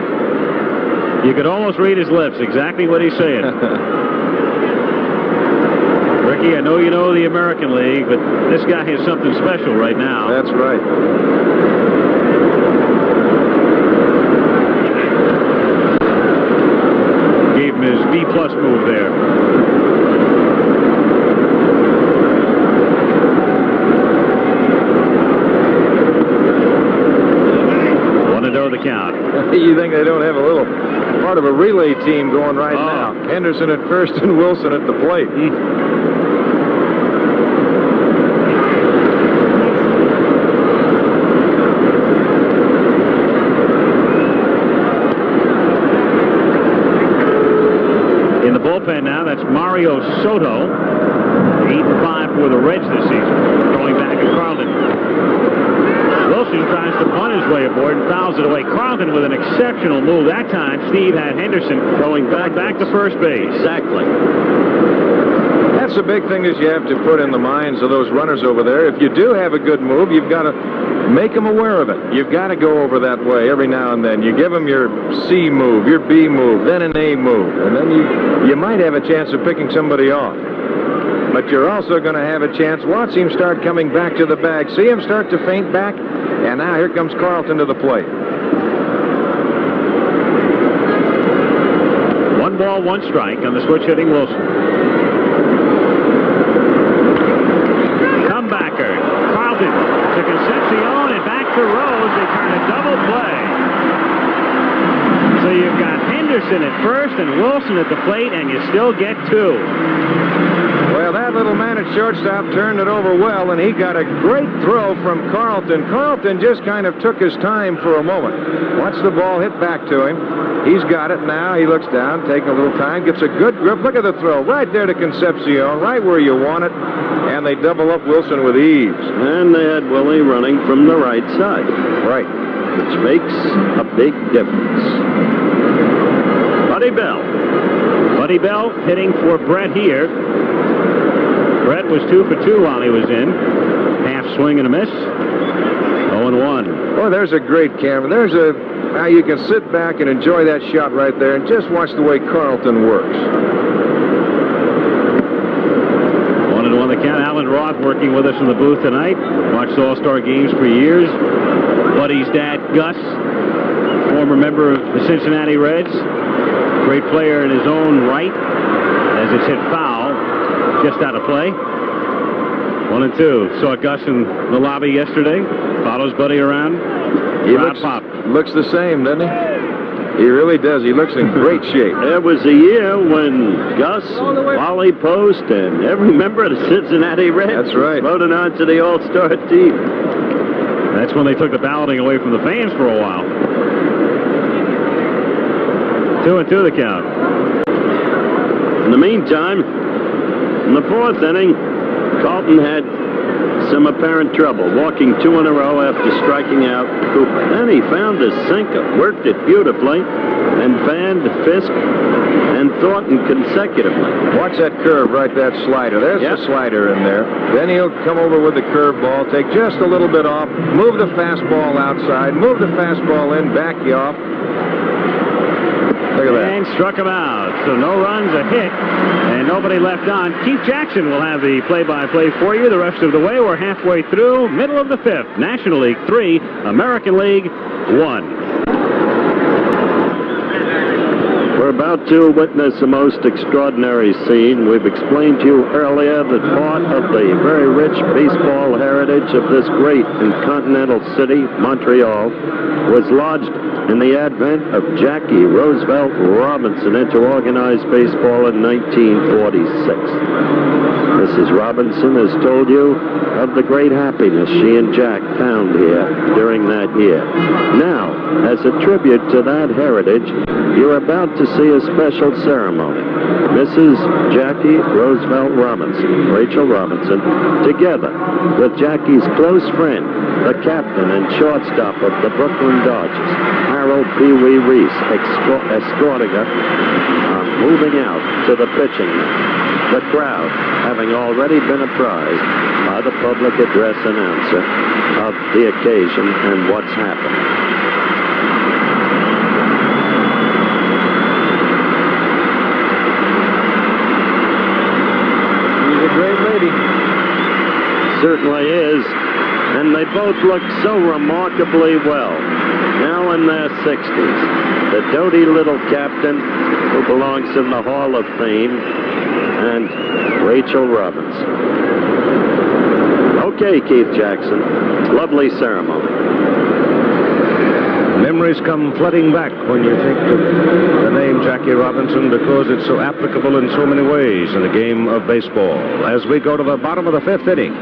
B: You could almost read his lips, exactly what he's saying. Ricky, I know you know the American League, but this guy has something special right now.
R: That's right.
B: Gave him his B-plus move there. Want to know the count.
R: You think they don't have a little part of a relay team going right now? Henderson at first and Wilson at the plate.
B: In the bullpen now, that's Mario Soto. 8-5 for the Reds this season. Going back at Carlton. Wilson tries to punt his way aboard and fouls it away. Carlton with an exceptional move. That time, Steve had Henderson going back to first base.
D: Exactly.
R: That's the big thing that you have to put in the minds of those runners over there. If you do have a good move, you've got to make them aware of it. You've got to go over that way every now and then. You give them your C move, your B move, then an A move, and then you might have a chance of picking somebody off. But you're also going to have a chance. Watch him start coming back to the bag. See him start to feint back, and now here comes Carlton to the plate.
B: 1 ball, 1 strike on the switch hitting Wilson. Comebacker. Carlton to Concepcion and back to Rose. They turn a double play. So you've got Henderson at first and Wilson at the plate, and you still get 2.
R: Well, that little man at shortstop turned it over well, and he got a great throw from Carlton. Carlton just kind of took his time for a moment. Watch the ball hit back to him. He's got it now. He looks down, taking a little time, gets a good grip. Look at the throw right there to Concepcion, right where you want it, and they double up Wilson with ease.
D: And they had Willie running from the right side.
R: Right.
D: Which makes a big difference.
B: Buddy Bell. Buddy Bell hitting for Brett here. Brett was 2 for 2 while he was in. Half swing and a miss. 0-1.
R: Oh, there's a great camera. Now you can sit back and enjoy that shot right there and just watch the way Carlton works.
B: Alan Roth working with us in the booth tonight. Watched All-Star games for years. Buddy's dad, Gus, former member of the Cincinnati Reds. Great player in his own right, as it's hit foul, just out of play. 1-2. Saw Gus in the lobby yesterday. Follows Buddy around.
R: He looks the same, doesn't he? He really does. He looks in great shape.
D: There was a year when Gus, Wally Post, and every member of the Cincinnati Reds
R: That's right.
D: voted on to the All-Star team.
B: That's when they took the balloting away from the fans for a while. 2-2 the count.
D: In the meantime, in the fourth inning, Carlton had some apparent trouble, walking 2 in a row after striking out Cooper. Then he found a sinker, worked it beautifully, and fanned Fisk and Thornton consecutively.
R: Watch that curve, right, that slider. There's the slider in there. Then he'll come over with the curve ball, take just a little bit off, move the fastball outside, move the fastball in, back you off. Look at that.
B: And struck him out. So no runs, a hit, and nobody left on. Keith Jackson will have the play-by-play for you the rest of the way. We're halfway through, middle of the fifth. National League 3, American League 1.
D: We're about to witness a most extraordinary scene. We've explained to you earlier that part of the very rich baseball heritage of this great and continental city, Montreal, was lodged in the advent of Jackie Roosevelt Robinson into organized baseball in 1946. Mrs. Robinson has told you of the great happiness she and Jack found here during that year. Now, as a tribute to that heritage, you're about to see a special ceremony. Mrs. Jackie Roosevelt Robinson, Rachel Robinson, together with Jackie's close friend, the captain and shortstop of the Brooklyn Dodgers, Harold Pee Wee Reese, escorting her, moving out to the pitching mound. The crowd having already been apprised by the public address announcer of the occasion and what's happened.
R: She's a great lady.
D: Certainly is. And they both look so remarkably well. Now in their 60s. The doty little captain who belongs in the Hall of Fame, and Rachel Robinson. Okay, Keith Jackson. Lovely ceremony.
J: Memories come flooding back when you think of the name Jackie Robinson, because it's so applicable in so many ways in the game of baseball. As we go to the bottom of the fifth inning.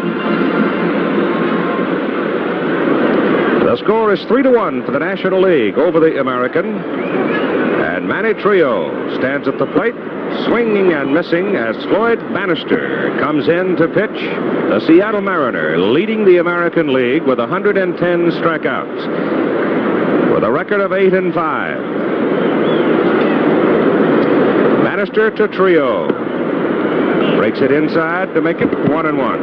J: The score is 3-1 for the National League over the American. And Manny Trio stands at the plate, swinging and missing as Floyd Bannister comes in to pitch. The Seattle Mariner leading the American League with 110 strikeouts, with a record of 8-5. Bannister to Trio. Breaks it inside to make it 1-1.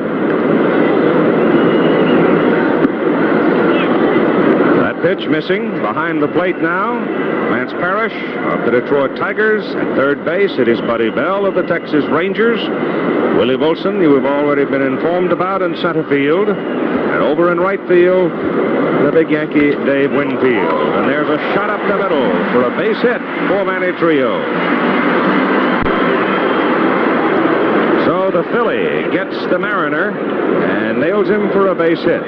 J: That pitch missing behind the plate now. Lance Parrish of the Detroit Tigers. At third base, it is Buddy Bell of the Texas Rangers. Willie Wilson, you have already been informed about, in center field. And over in right field, the big Yankee, Dave Winfield. And there's a shot up the middle for a base hit for Manny Trio. So the Philly gets the Mariner and nails him for a base hit.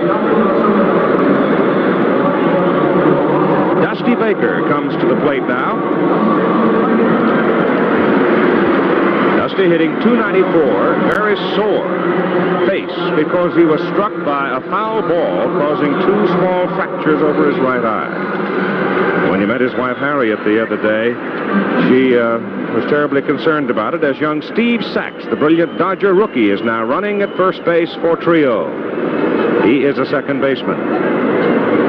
J: Dusty Baker comes to the plate now. Dusty hitting .294, very sore face because he was struck by a foul ball, causing 2 small fractures over his right eye. When he met his wife Harriet the other day, she was terribly concerned about it, as young Steve Sachs, the brilliant Dodger rookie, is now running at first base for Trio. He is a second baseman.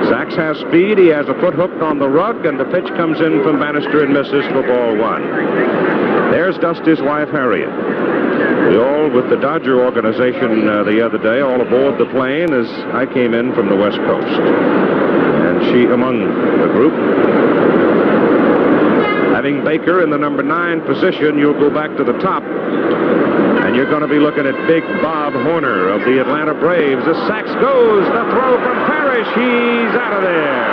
J: Sachs has speed. He has a foot hooked on the rug, and the pitch comes in from Bannister and misses for ball 1. There's Dusty's wife, Harriet. We all, with the Dodger organization the other day, all aboard the plane as I came in from the West Coast. And she among the group. Having Baker in the number 9 position, you'll go back to the top, and And you're going to be looking at big Bob Horner of the Atlanta Braves. The Sachs goes. The throw from Parrish. He's out of there.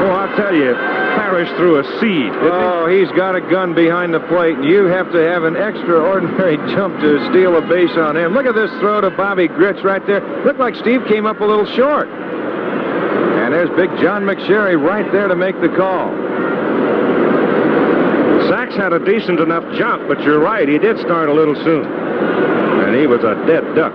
J: Oh, I'll tell you, Parrish threw a seed.
R: Oh, he's got a gun behind the plate, and you have to have an extraordinary jump to steal a base on him. Look at this throw to Bobby Grits right there. Looked like Steve came up a little short. And there's big John McSherry right there to make the call.
J: Sachs had a decent enough jump, but you're right, he did start a little soon. And he was a dead duck.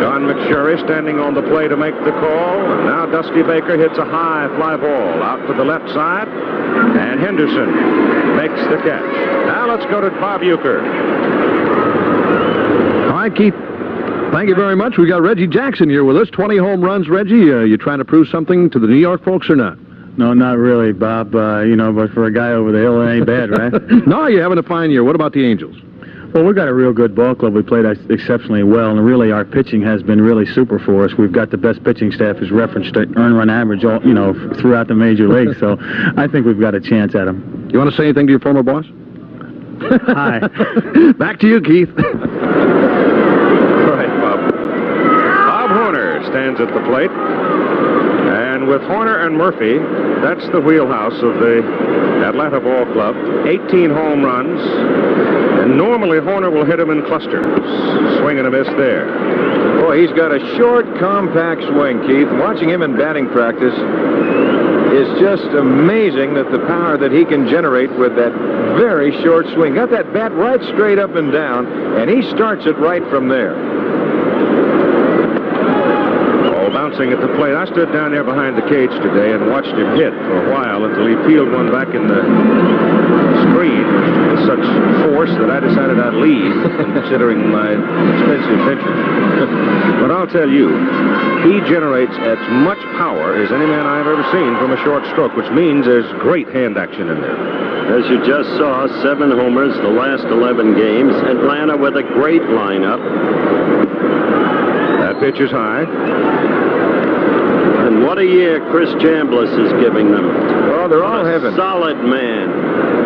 J: John McSherry standing on the plate to make the call. And now Dusty Baker hits a high fly ball out to the left side. And Henderson makes the catch. Now let's go to Bob Uecker.
C: All right, Keith. Thank you very much. We got Reggie Jackson here with us. 20 home runs, Reggie. You trying to prove something to the New York folks or not?
H: No, not really, Bob. But for a guy over the hill, it ain't bad, right?
C: No, you're having a fine year. What about the Angels?
H: Well, we've got a real good ball club. We played exceptionally well, and really our pitching has been really super for us. We've got the best pitching staff, as referenced to earn run average, throughout the major leagues. So I think we've got a chance at them.
C: You want to say anything to your former boss?
H: Hi.
C: Back to you, Keith.
J: All right, Bob. Bob Horner stands at the plate. And with Horner and Murphy, that's the wheelhouse of the Atlanta Ball Club. 18 home runs. And normally Horner will hit them in clusters. Swing and a miss there.
R: Boy, he's got a short, compact swing, Keith. Watching him in batting practice is just amazing, that the power that he can generate with that very short swing. Got that bat right straight up and down, and he starts it right from there.
J: Bouncing at the plate. I stood down there behind the cage today and watched him hit for a while until he peeled one back in the screen with such force that I decided I'd leave, considering my expensive pension. But I'll tell you, he generates as much power as any man I've ever seen from a short stroke, which means there's great hand action in there.
D: As you just saw, 7 homers the last 11 games. Atlanta with a great lineup.
J: That pitch is high.
D: And what a year Chris Chambliss is giving them.
R: Oh, they're all having
D: a solid man.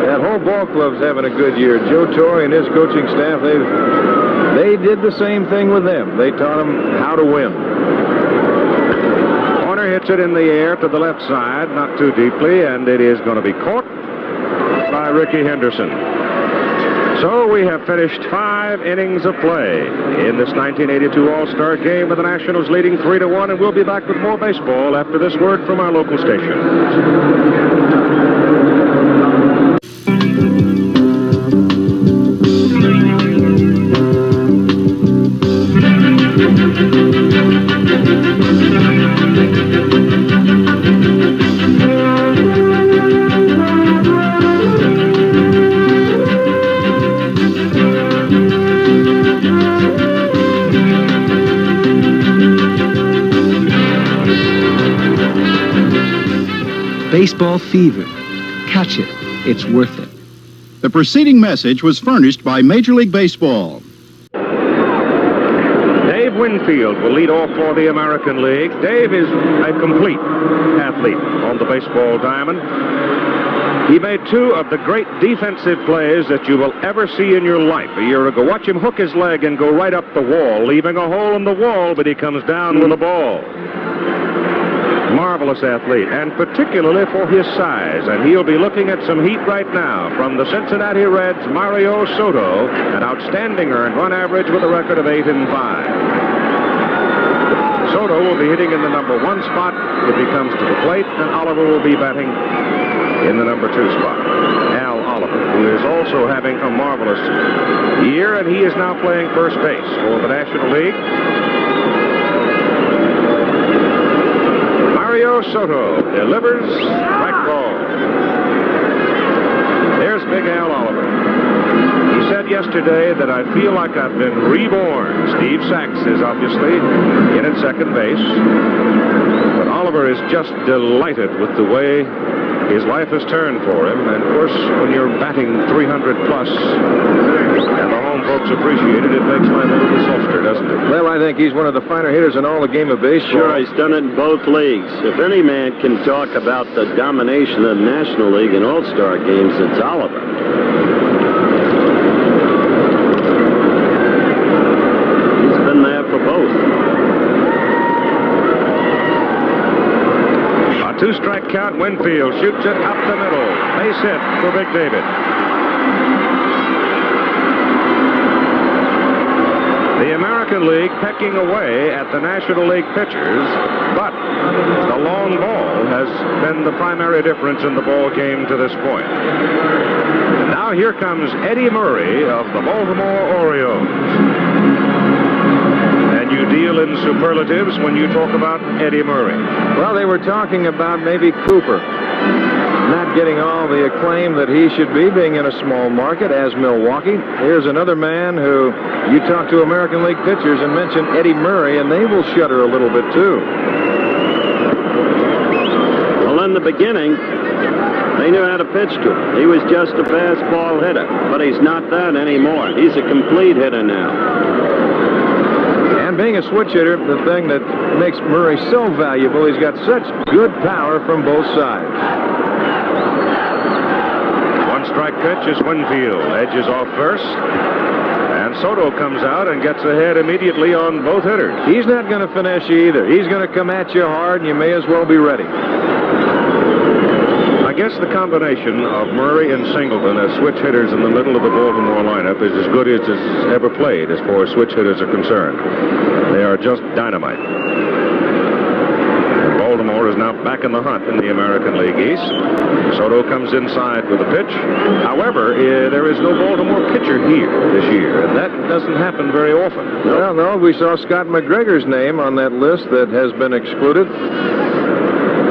R: That whole ball club's having a good year. Joe Torre and his coaching staff, they did the same thing with them. They taught them how to win.
J: Horner hits it in the air to the left side, not too deeply, and it is going to be caught by Ricky Henderson. So we have finished 5 innings of play in this 1982 All-Star Game, with the Nationals leading 3-1, and we'll be back with more baseball after this word from our local station.
V: Baseball fever. Catch it. It's worth it.
O: The preceding message was furnished by Major League Baseball.
J: Dave Winfield will lead off for the American League. Dave is a complete athlete on the baseball diamond. He made 2 of the great defensive plays that you will ever see in your life a year ago. Watch him hook his leg and go right up the wall, leaving a hole in the wall, but he comes down with the ball. Marvelous athlete, and particularly for his size. And he'll be looking at some heat right now from the Cincinnati Reds' Mario Soto, an outstanding earned run average with a record of 8-5. Soto will be hitting in the number 1 spot if he comes to the plate, and Oliver will be batting in the number 2 spot. Al Oliver, who is also having a marvelous year, and he is now playing first base for the National League. Mario Soto delivers strike ball. There's Big Al Oliver. He said yesterday that I feel like I've been reborn. Steve Sachs is obviously in at second base. But Oliver is just delighted with the way his life has turned for him. And of course, when you're batting 300 plus, and the home folks appreciate it, it makes life a little softer, doesn't it?
R: isn't it? Well, I think he's one of the finer hitters in all the game of baseball.
D: Sure, he's done it in both leagues. If any man can talk about the domination of the National League in All-Star games, it's Oliver. He's been there for both.
J: A two-strike count. Winfield shoots it up the middle. Base hit for Big David. The American League pecking away at the National League pitchers, but the long ball has been the primary difference in the ball game to this point. And now here comes Eddie Murray of the Baltimore Orioles. And you deal in superlatives when you talk about Eddie Murray.
R: Well, they were talking about maybe Cooper not getting all the acclaim that he should be, being in a small market as Milwaukee. Here's another man who you talk to American League pitchers and mention Eddie Murray, and they will shudder a little bit too.
D: Well, in the beginning, they knew how to pitch to him. He was just a fastball hitter, but he's not that anymore. He's a complete hitter now.
R: And being a switch hitter, the thing that makes Murray so valuable, he's got such good power from both sides.
J: Strike pitch is Winfield. Edges off first. And Soto comes out and gets ahead immediately on both hitters.
R: He's not going to finish you either. He's going to come at you hard, and you may as well be ready.
J: I guess the combination of Murray and Singleton as switch hitters in the middle of the Baltimore lineup is as good as it's ever played as far as switch hitters are concerned. They are just dynamite. Baltimore is now back in the hunt in the American League East. Soto comes inside with a pitch. However, there is no Baltimore pitcher here this year, and that doesn't happen very often.
R: Well, no, we saw Scott McGregor's name on that list that has been excluded.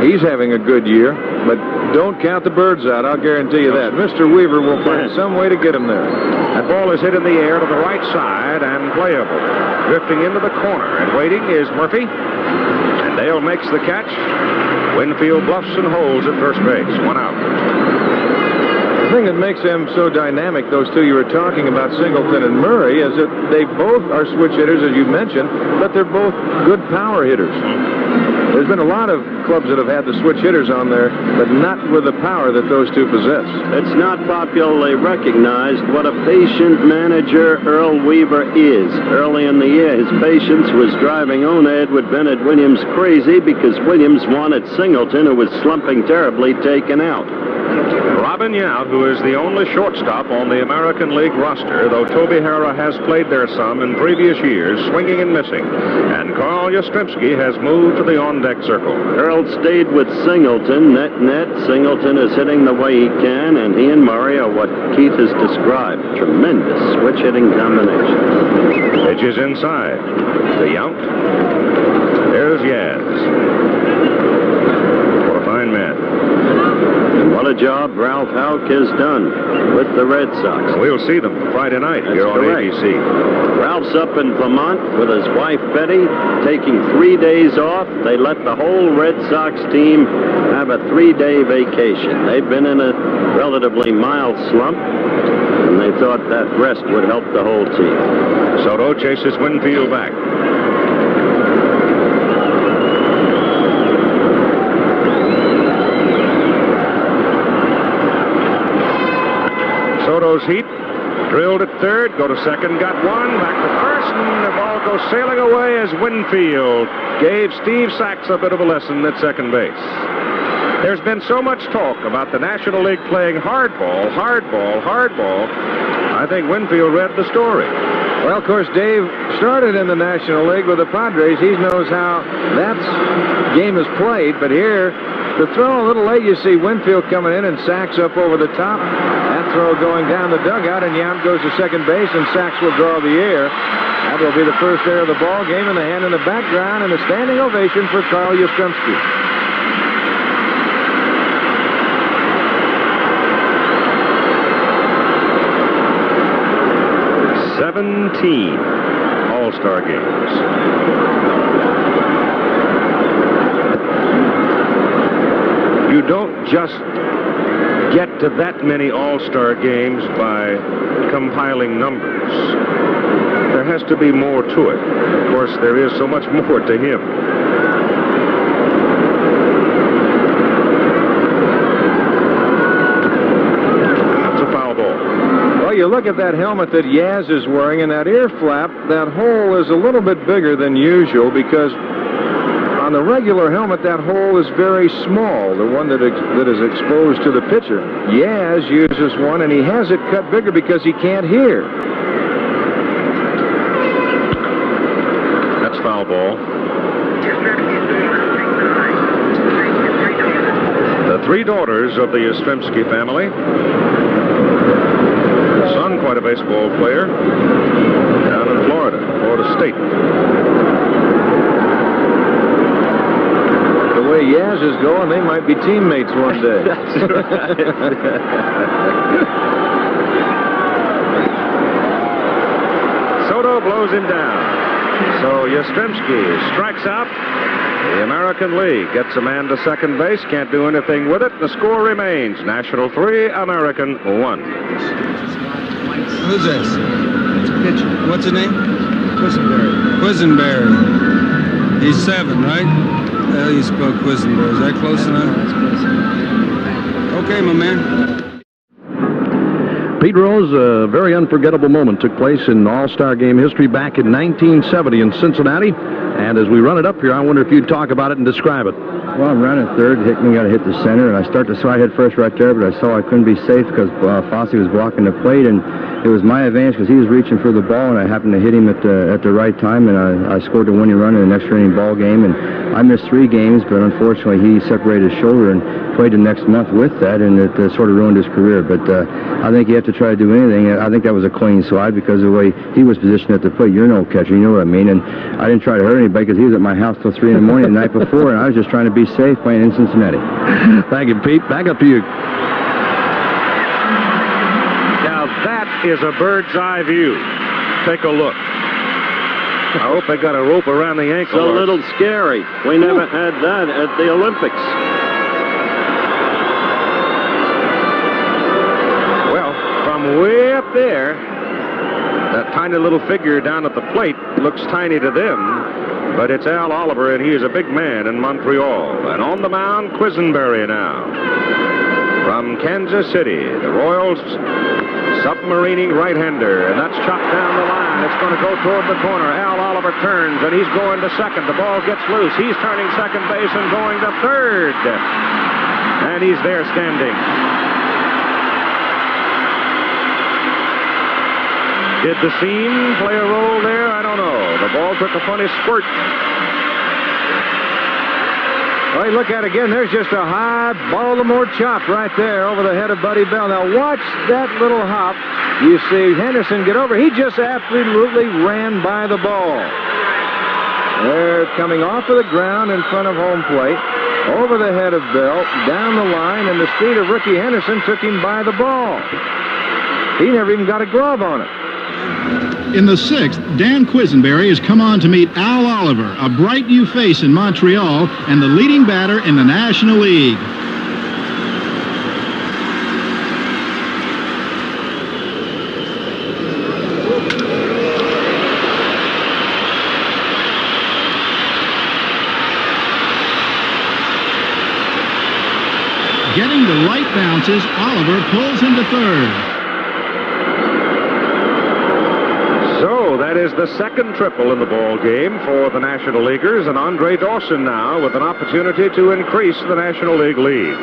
R: He's having a good year, but don't count the birds out, I'll guarantee you that. Mr. Weaver will find some way to get him there.
J: That ball is hit in the air to the right side and playable. Drifting into the corner and waiting is Murphy. Dale makes the catch. Winfield bluffs and holds at first base. One out.
R: The thing that makes them so dynamic, those two you were talking about, Singleton and Murray, is that they both are switch hitters, as you mentioned, but they're both good power hitters. There's been a lot of clubs that have had the switch hitters on there, but not with the power that those two possess.
D: It's not popularly recognized what a patient manager Earl Weaver is. Early in the year, his patience was driving owner Edward Bennett Williams crazy because Williams wanted Singleton, who was slumping terribly, taken out.
J: Robin Yount, who is the only shortstop on the American League roster, though Toby Harrah has played there some in previous years, swinging and missing. And Carl Yastrzemski has moved to the on-deck circle.
D: Earl stayed with Singleton, net. Singleton is hitting the way he can, and he and Murray are what Keith has described. Tremendous switch-hitting combination.
J: Pitch is inside. To Yount. There's Yaz. What a fine man.
D: And what a job Ralph Houck has done with the Red Sox.
J: We'll see them Friday night here on ABC.
D: Ralph's up in Vermont with his wife Betty, taking 3 days off. They let the whole Red Sox team have a 3-day vacation. They've been in a relatively mild slump, and they thought that rest would help the whole team.
J: Soto chases Winfield back. Soto's heat, drilled at third, go to second, got one, back to first, and the ball goes sailing away as Winfield gave Steve Sachs a bit of a lesson at second base. There's been so much talk about the National League playing hardball. I think Winfield read the story.
R: Well, of course, Dave started in the National League with the Padres. He knows how that game is played, but here, to throw a little late, you see Winfield coming in and Sachs up over the top. That throw going down the dugout, and Yount goes to second base, and Sachs will draw the air. That will be the first error of the ball game, and the hand in the background, and a standing ovation for Carl Yastrzemski.
J: All-Star games. You don't just get to that many All-Star games by compiling numbers.
R: There has to be more to it. Of course, there is so much more to him. That's a foul ball.
F: Well, you look at that helmet that Yaz is wearing, and that ear flap, that hole is a little bit bigger than usual because on the regular helmet, that hole is very small, the one that is exposed to the pitcher. Yaz uses one, and he has it cut bigger because he can't hear.
R: That's foul ball. The three daughters of the Yastrzemski family. The son, quite a baseball player, down in Florida State.
F: The way Yaz is going, they might be teammates one day.
R: That's right. Soto blows him down. So Yastrzemski strikes out. The American League gets a man to second base. Can't do anything with it. The score remains National 3, American 1.
E: Who's this? It's a pitcher. What's his name? Quisenberry. He's 7, right? Hell, you spelled Quisenberry. Is that close enough? That's close enough. Okay, my man.
C: Pete Rose, a very unforgettable moment took place in All-Star Game history back in 1970 in Cincinnati. And as we run it up here, I wonder if you'd talk about it and describe it.
F: Well, I'm running third. Hickman got to hit the center, and I start to slide head first right there, but I saw I couldn't be safe because Fosse was blocking the plate, and it was my advantage because he was reaching for the ball, and I happened to hit him at the right time, and I scored the winning run in an extra inning ball game. And I missed 3 games, but unfortunately he separated his shoulder and played the next month with that, and it sort of ruined his career. But I think you have to try to do anything. I think that was a clean slide because of the way he was positioned at the plate. You're no catcher, you know what I mean? And I didn't try to hurt anybody because he was at my house till 3 in the morning the night before, and I was just trying to be safe playing in Cincinnati.
C: Thank you, Pete. Back up to you.
R: Now that is a bird's eye view. Take a look. I hope they got a rope around the ankle.
D: It's a little scary. We never had that at the Olympics.
R: Well, from way up there, that tiny little figure down at the plate looks tiny to them, but it's Al Oliver, and he is a big man in Montreal. And on the mound, Quisenberry now. From Kansas City, the Royals submarining right-hander, and that's chopped down the line. It's going to go toward the corner. Al Oliver turns, and he's going to second. The ball gets loose. He's turning second base and going to third. And he's there standing. Did the scene play a role there? I don't know. The ball took a funny squirt.
F: Well, you look at it again, there's just a high Baltimore chop right there over the head of Buddy Bell. Now watch that little hop. You see Henderson get over. He just absolutely ran by the ball. They're coming off of the ground in front of home plate, over the head of Bell, down the line, and the speed of Ricky Henderson took him by the ball. He never even got a glove on it.
O: In the 6th, Dan Quisenberry has come on to meet Al Oliver, a bright new face in Montreal and the leading batter in the National League. Getting the right bounces, Oliver pulls into third.
R: So that is the second triple in the ball game for the National Leaguers, and Andre Dawson now with an opportunity to increase the National League lead.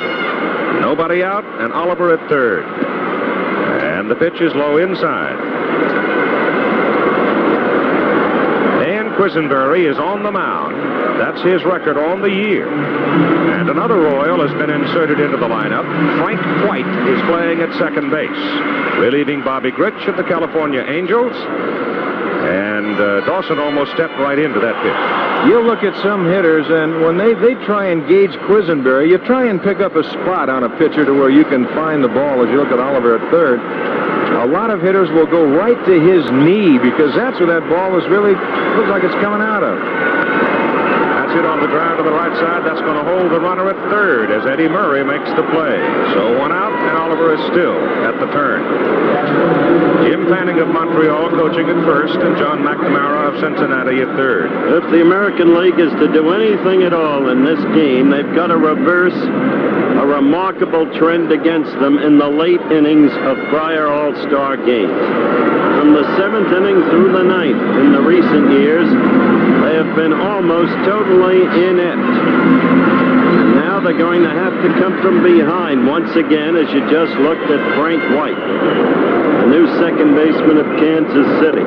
R: Nobody out, and Oliver at third. And the pitch is low inside. Dan Quisenberry is on the mound. That's his record on the year. And another Royal has been inserted into the lineup. Frank White is playing at second base, relieving Bobby Grich of the California Angels. And Dawson almost stepped right into that pitch.
F: You look at some hitters, and when they try and gauge Quisenberry, you try and pick up a spot on a pitcher to where you can find the ball. As you look at Oliver at third, a lot of hitters will go right to his knee because that's where that ball is really, looks like it's coming out of.
R: That's
I: hit on the ground to the right side. That's going to hold the runner at third as Eddie Murray makes the play. So one out, and Oliver is still at the turn. Jim Fanning of Montreal coaching at first, and John McNamara of Cincinnati at third.
D: If the American League is to do anything at all in this game, they've got to reverse a remarkable trend against them in the late innings of prior All-Star games. From the 7th inning through the 9th in the recent years, they have been almost totally inept. And now they're going to have to come from behind once again, as you just looked at Frank White, the new second baseman of Kansas City.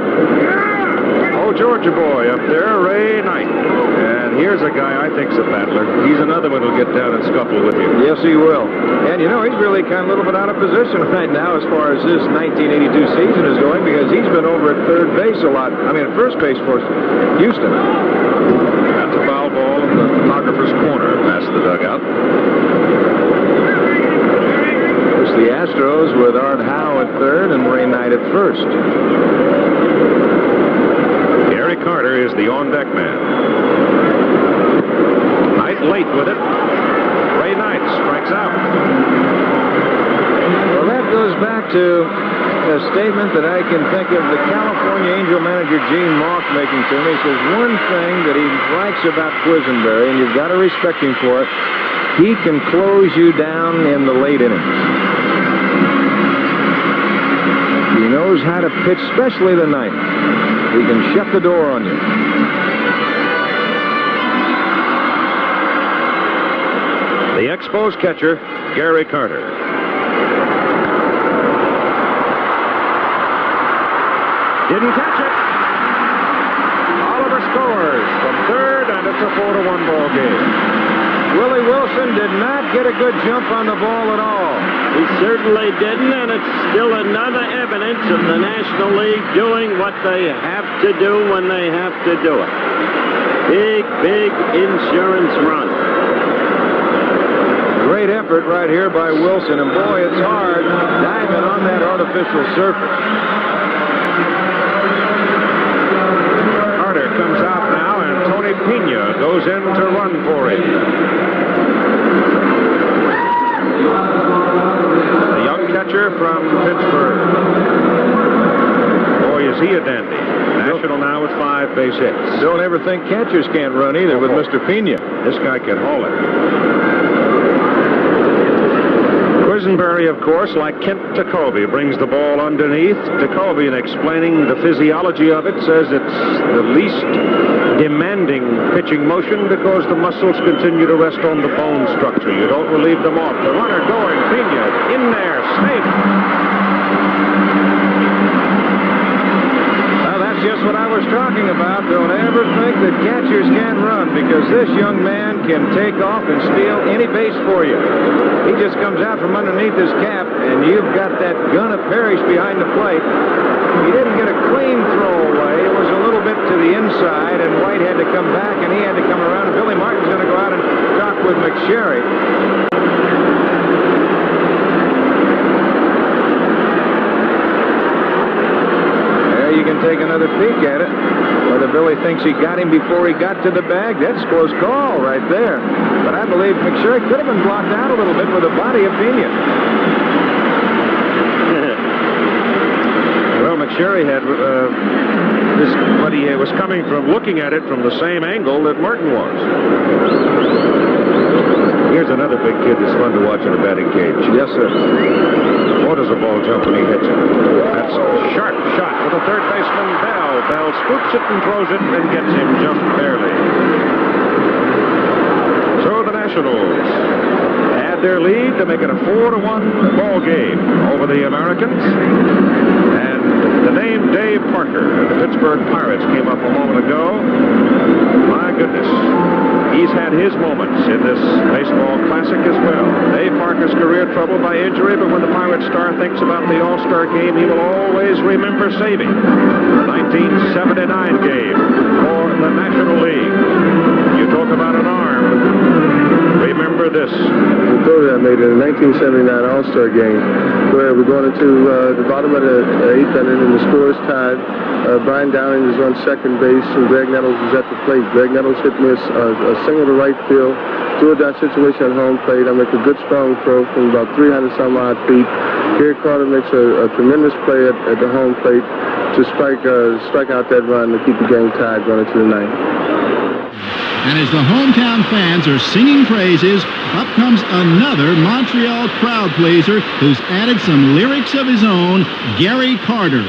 I: Oh, Georgia boy up there, Ray Knight. And here's a guy I think's a battler. He's another one who'll get down and scuffle with you.
R: Yes, he will. And, you know, he's really kind of a little bit out of position right now as far as this 1982 season is going, because he's been over at third base a lot. I mean, at first base for Houston.
I: That's a foul ball in the photographer's corner past the dugout.
R: It's the Astros with Art Howe at third and Ray Knight at first.
I: Gary Carter is the on-deck man. Knight late with it. Ray Knight strikes out.
R: Well, that goes back to a statement that I can think of the California Angel manager Gene Mock making to me. He says one thing that he likes about Quisenberry, and you've got to respect him for it, he can close you down in the late innings. He knows how to pitch, especially the ninth. He can shut the door on you.
I: The Expos catcher, Gary Carter. Didn't catch it. Oliver scores from third, and it's a 4-1 ball game.
R: Willie Wilson did not get a good jump on the ball at all.
D: He certainly didn't, and it's still another evidence of the National League doing what they have to do when they have to do it. Big, big insurance run.
R: Great effort right here by Wilson, and boy, it's hard diving on that artificial surface.
I: Carter comes out now, and Tony Pena goes in to run for him. The young catcher from Pittsburgh. Boy, is he a dandy. National now with 5 base hits.
R: Don't ever think catchers can't run either with Mr. Pena.
I: This guy can haul it. Quisenberry, of course, like Kent Jacoby, brings the ball underneath. Jacoby, in explaining the physiology of it, says it's the least demanding pitching motion because the muscles continue to rest on the bone structure. You don't relieve them off. The runner going, Pena, in there, safe.
R: Well, that's just what I was talking about. Don't ever think that catchers can't run, because this young man can take off and steal any base for you. He just comes out from underneath his cap, and you've got that gun of Parrish behind the plate. He didn't get a clean throw away. It was a little bit to the inside, and White had to come back, and he had to come around. And Billy Martin's going to go out and talk with McSherry. There you can take another peek at it. Whether Billy thinks he got him before he got to the bag, that's close call right there. But I believe McSherry could have been blocked out a little bit with the body of Pena.
I: Well, McSherry had but he was coming from looking at it from the same angle that Martin was. Here's another big kid that's fun to watch in a batting cage.
R: Yes, sir.
I: What does a ball jump when he hits it? That's a sharp shot for the third baseman, Bell. Bell scoops it and throws it and gets him just barely. So the Nationals add their lead to make it a 4-1 ball game over the Americans. And the name Dave Parker of the Pittsburgh Pirates came up a moment ago. My goodness, he's had his moments in this baseball classic as well. Dave Parker's career troubled by injury, but when the Pirate star thinks about the All-Star game, he will always remember saving the 1979 game for the National League. You talk about an arm. Remember this.
R: I told you I made it in
G: 1979 All-Star game, where we're going into the bottom of the 8th inning and the score is tied. Brian Downing is on second base, and Greg Nettles is at the plate. Greg Nettles hit me a single to right field, do-or-die situation at home plate. I make a good strong throw from about 300-some-odd feet. Gary Carter makes a tremendous play at the home plate to strike out that run to keep the game tied going into the ninth.
O: And as the hometown fans are singing praises, up comes another Montreal crowd pleaser who's added some lyrics of his own, Gary Carter.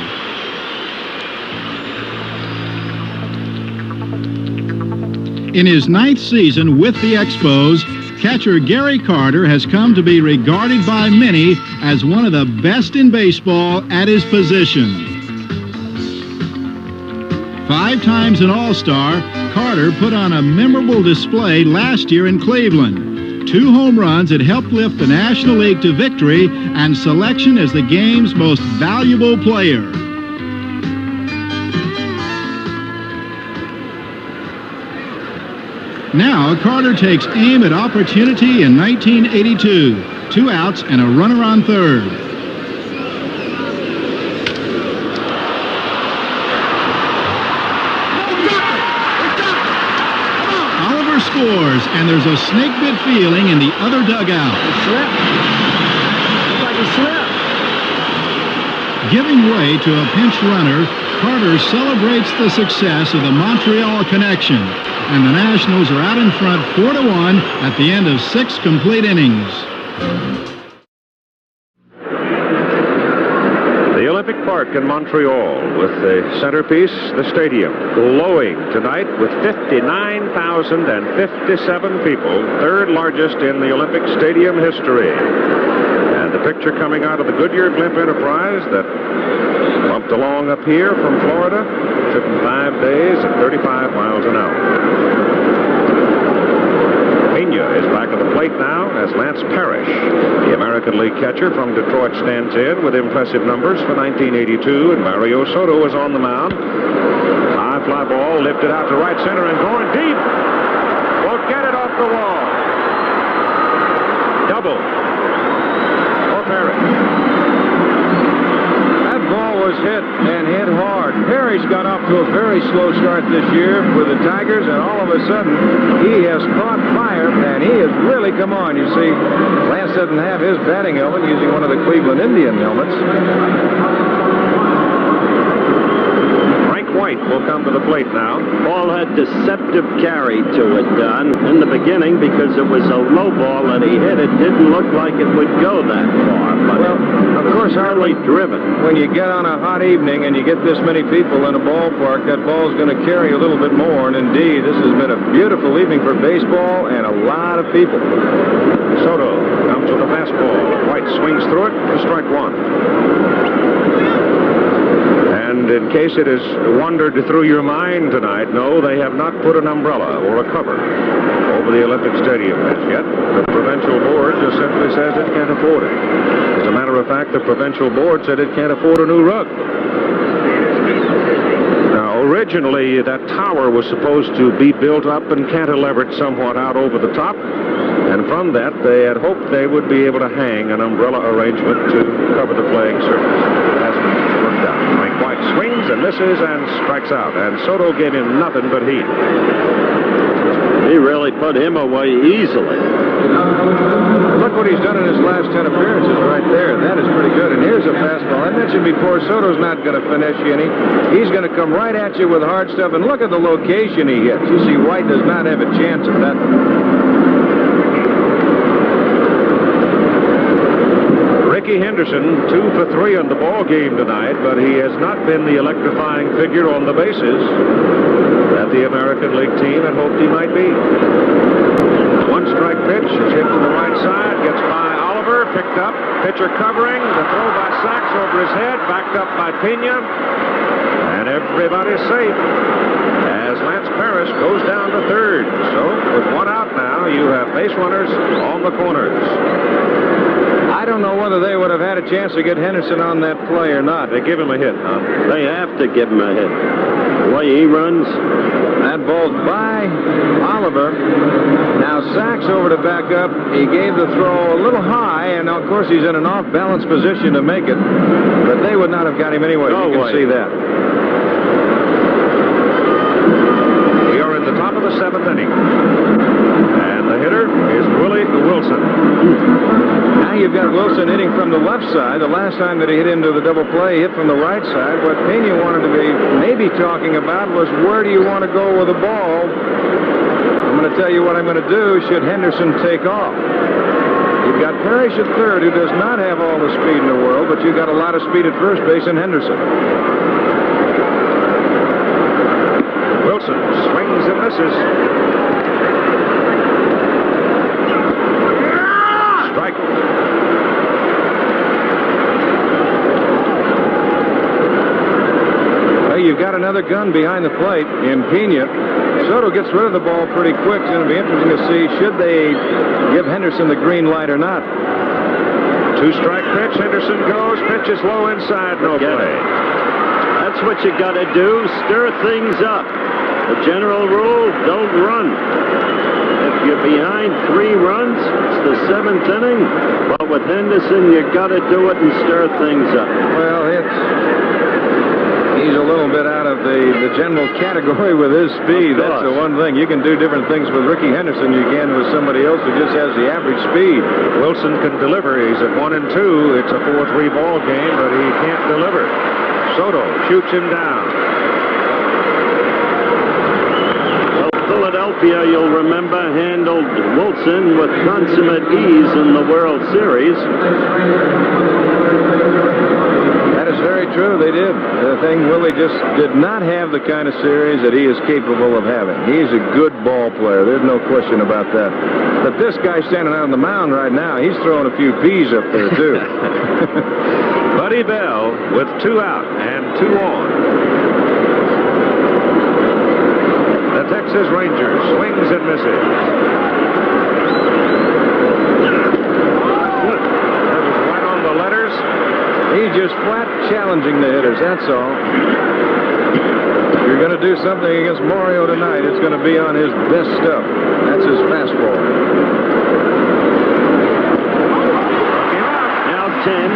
O: In his 9th season with the Expos, catcher Gary Carter has come to be regarded by many as one of the best in baseball at his position. 5 times an All-Star, Carter put on a memorable display last year in Cleveland. 2 home runs that helped lift the National League to victory and selection as the game's most valuable player. Now, Carter takes aim at opportunity in 1982. 2 outs and a runner on third. Oliver scores, and there's a snake-bit feeling in the other dugout.
L: Slip. Looks like a slip.
O: Giving way to a pinch runner, Carter celebrates the success of the Montreal connection. And the Nationals are out in front 4-1 at the end of 6 complete innings.
J: The Olympic Park in Montreal, with the centerpiece, the stadium, glowing tonight with 59,057 people, 3rd largest in the Olympic Stadium history. And the picture coming out of the Goodyear Blimp Enterprise that bumped along up here from Florida, took them 5 days at 35 miles an hour. Pena is back at the plate now as Lance Parrish, the American League catcher from Detroit, stands in with impressive numbers for 1982, and Mario Soto is on the mound. High fly ball lifted out to right center and going deep. Won't get it off the wall. Double for Parrish.
R: Was hit and hit hard. Parrish got off to a very slow start this year with the Tigers, and all of a sudden he has caught fire, and he has really come on. You see, Lance doesn't have his batting helmet, using one of the Cleveland Indian helmets.
J: White will come to the plate now.
D: Ball had deceptive carry to it, Don. In the beginning, because it was a low ball that he hit, it didn't look like it would go that far. But
R: well, of course,
D: hardly driven.
R: When you get on a hot evening and you get this many people in a ballpark, that ball's going to carry a little bit more. And indeed, this has been a beautiful evening for baseball and a lot of people.
J: Soto comes with a fastball. White swings through it for strike 1. And in case it has wandered through your mind tonight, no, they have not put an umbrella or a cover over the Olympic Stadium as yet. The provincial board just simply says it can't afford it. As a matter of fact, the provincial board said it can't afford a new rug. Now, originally, that tower was supposed to be built up and cantilevered somewhat out over the top. And from that, they had hoped they would be able to hang an umbrella arrangement to cover the playing surface. It hasn't worked out. Frank White swings and misses and strikes out. And Soto gave him nothing but heat.
D: He really put him away easily.
R: Look what he's done in his last 10 appearances right there. That is pretty good. And here's a fastball. I mentioned before, Soto's not going to finish any. He's going to come right at you with hard stuff. And look at the location he hits. You see, White does not have a chance at that.
J: Ricky Henderson, 2 for 3 on the ball game tonight, but he has not been the electrifying figure on the bases that the American League team had hoped he might be. 1-strike pitch is hit to the right side, gets by Oliver, picked up, pitcher covering, the throw by Sachs over his head, backed up by Pena, and everybody's safe as Lance Parrish goes down to third. So with 1 out now, you have base runners on the corners.
R: I don't know whether they would have had a chance to get Henderson on that play or not.
J: They give him a hit, huh?
D: They have to give him a hit. The way he runs,
R: that ball by Oliver. Now Sachs over to back up. He gave the throw a little high, and of course he's in an off-balance position to make it. But they would not have got him anyway. You can see that.
J: We are in the top of the 7th inning. And the hitter is Willie Wilson.
R: Now you've got Wilson hitting from the left side. The last time that he hit into the double play, he hit from the right side. What Pena wanted to be maybe talking about was where do you want to go with the ball? I'm going to tell you what I'm going to do should Henderson take off. You've got Parrish at third, who does not have all the speed in the world, but you've got a lot of speed at first base in Henderson.
J: Wilson swings and misses. Strike.
R: Well, you've got another gun behind the plate in Pena. Soto gets rid of the ball pretty quick. It's going to be interesting to see should they give Henderson the green light or not.
J: 2-strike pitch. Henderson goes. Pitch is low inside. No play.
D: That's what you got to do. Stir things up. The general rule, don't run. If you're behind 3 runs, it's the 7th inning. But with Henderson, you got to do it and stir things up.
R: Well, he's a little bit out of the general category with his speed. That's the one thing. You can do different things with Ricky Henderson you can with somebody else who just has the average speed.
J: Wilson can deliver. He's at 1-2. It's a 4-3 ball game, but he can't deliver. Soto shoots him down.
D: Philadelphia, you'll remember, handled Wilson with consummate ease in the World Series.
R: That is very true. They did. The thing, Willie just did not have the kind of series that he is capable of having. He's a good ball player. There's no question about that. But this guy standing out on the mound right now, he's throwing a few peas up there, too.
J: Buddy Bell with 2 out and 2 on. The Texas Rangers swings and misses. That was right on the letters.
R: He's just flat challenging the hitters, that's all. If you're going to do something against Mario tonight, it's going to be on his best stuff. That's his fastball.
D: Now 10.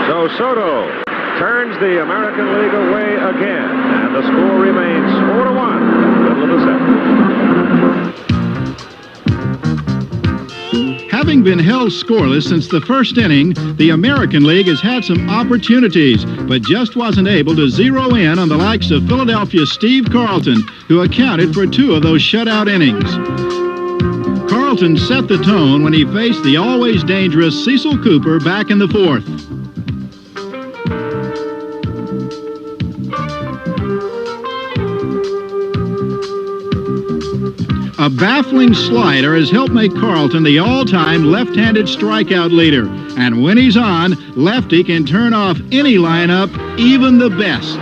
J: So Soto turns the American League away again, and the score remains 4-1, middle of the 7th.
O: Having been held scoreless since the first inning, the American League has had some opportunities, but just wasn't able to zero in on the likes of Philadelphia's Steve Carlton, who accounted for 2 of those shutout innings. Carlton set the tone when he faced the always dangerous Cecil Cooper back in the 4th. A baffling slider has helped make Carlton the all-time left-handed strikeout leader. And when he's on, lefty can turn off any lineup, even the best.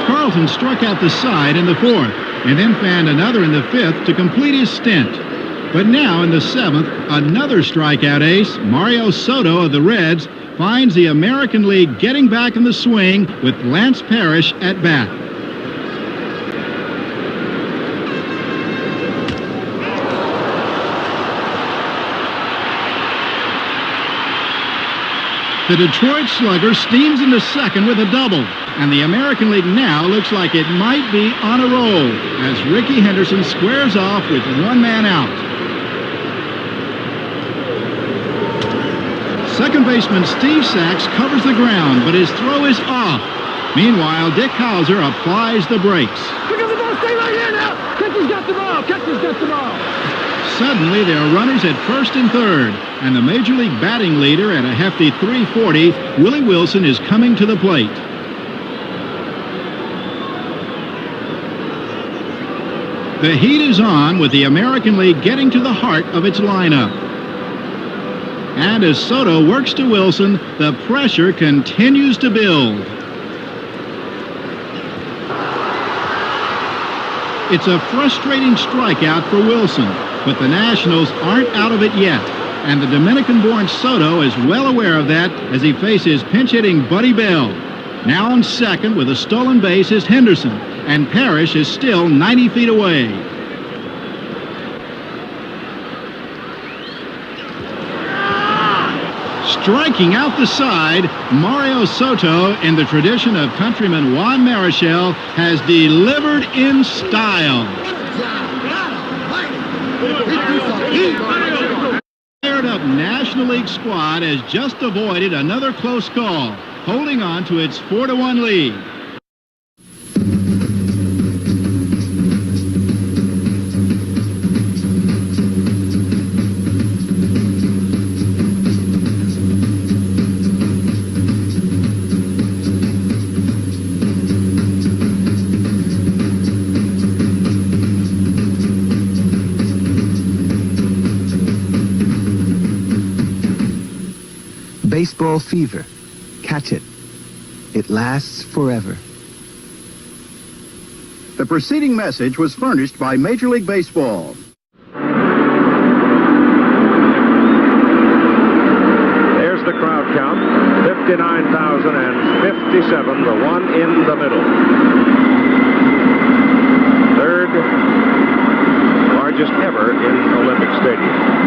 O: Carlton struck out the side in the 4th, and then fanned another in the 5th to complete his stint. But now in the 7th, another strikeout ace, Mario Soto of the Reds, finds the American League getting back in the swing with Lance Parrish at bat. The Detroit Slugger steams into second with a double, and the American League now looks like it might be on a roll as Ricky Henderson squares off with 1 man out. Second baseman Steve Sachs covers the ground, but his throw is off. Meanwhile, Dick Hauser applies the brakes.
P: Pick up the ball, stay right here now! Catcher's got the ball, catcher's got the ball!
O: Suddenly, there are runners at first and third, and the Major League batting leader at a hefty .340, Willie Wilson, is coming to the plate. The heat is on with the American League getting to the heart of its lineup. And as Soto works to Wilson, the pressure continues to build. It's a frustrating strikeout for Wilson, but the Nationals aren't out of it yet, and the Dominican-born Soto is well aware of that as he faces pinch-hitting Buddy Bell. Now on second with a stolen base is Henderson, and Parrish is still 90 feet away. Striking out the side, Mario Soto, in the tradition of countryman Juan Marichal, has delivered in style. Fired up National League squad has just avoided another close call, holding on to its 4-1 lead.
V: Baseball fever. Catch it. It lasts forever.
K: The preceding message was furnished by Major League Baseball.
J: There's the crowd count. 59,057, the one in the middle. Third largest ever in Olympic Stadium.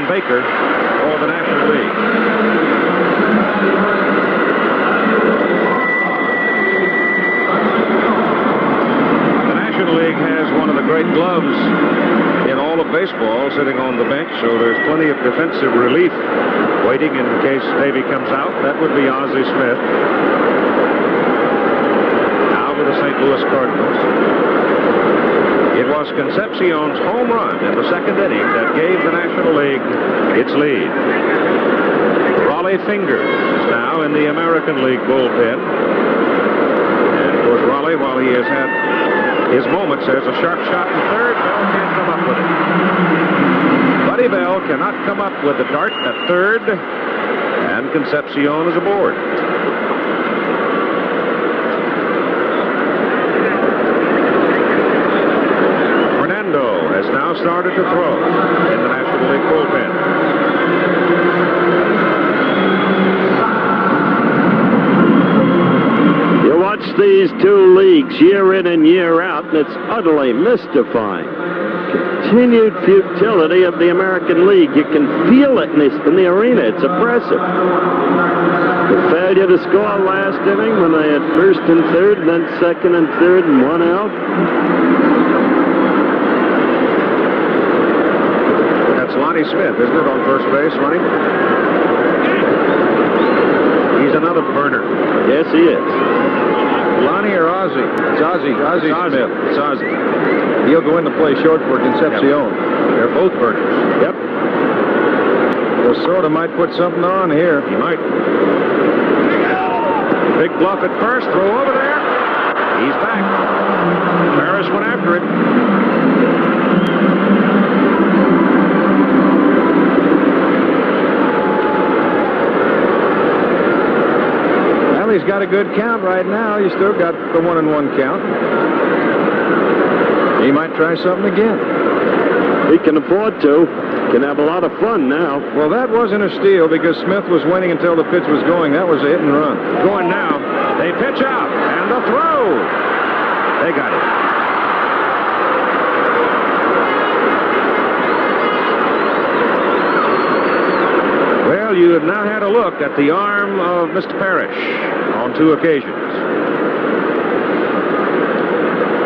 J: Baker for the National League. The National League has one of the great gloves in all of baseball sitting on the bench, so there's plenty of defensive relief waiting in case Davey comes out. That would be Ozzie Smith. Now with the St. Louis Cardinals. It was Concepcion's home run in the second inning that gave the National League its lead. Raleigh Fingers is now in the American League bullpen. And of course, Raleigh, while he has had his moments, there's a sharp shot in third. Bell can't come up with it. Buddy Bell cannot come up with the dart at third, and Concepcion is aboard. Has now started to throw in the National League bullpen.
D: You watch these two leagues year in and year out, and it's utterly mystifying. Continued futility of the American League. You can feel it in the arena. It's oppressive. The failure to score last inning when they had first and third, and then second and third, and one out.
J: Lonnie Smith, isn't it, on first base, running? He's another burner.
D: Yes, he is.
R: Lonnie or Ozzie? It's Ozzie. Ozzie Smith.
J: It's Ozzie.
R: He'll go in to play short for Concepcion.
J: Yep. They're both burners.
R: Yep. Well, Soda might put something on here.
J: He might. Big bluff at first. Throw over there. He's back. Harris went after it.
R: He's got a good count right now. He's still got the 1-1 count. He might try something again.
D: He can afford to. Can have a lot of fun now.
R: Well, that wasn't a steal because Smith was waiting until the pitch was going. That was a hit and run.
J: Going now. They pitch out. And the throw. They got it. Well, you have now had a look at the arm of Mr. Parrish on 2 occasions.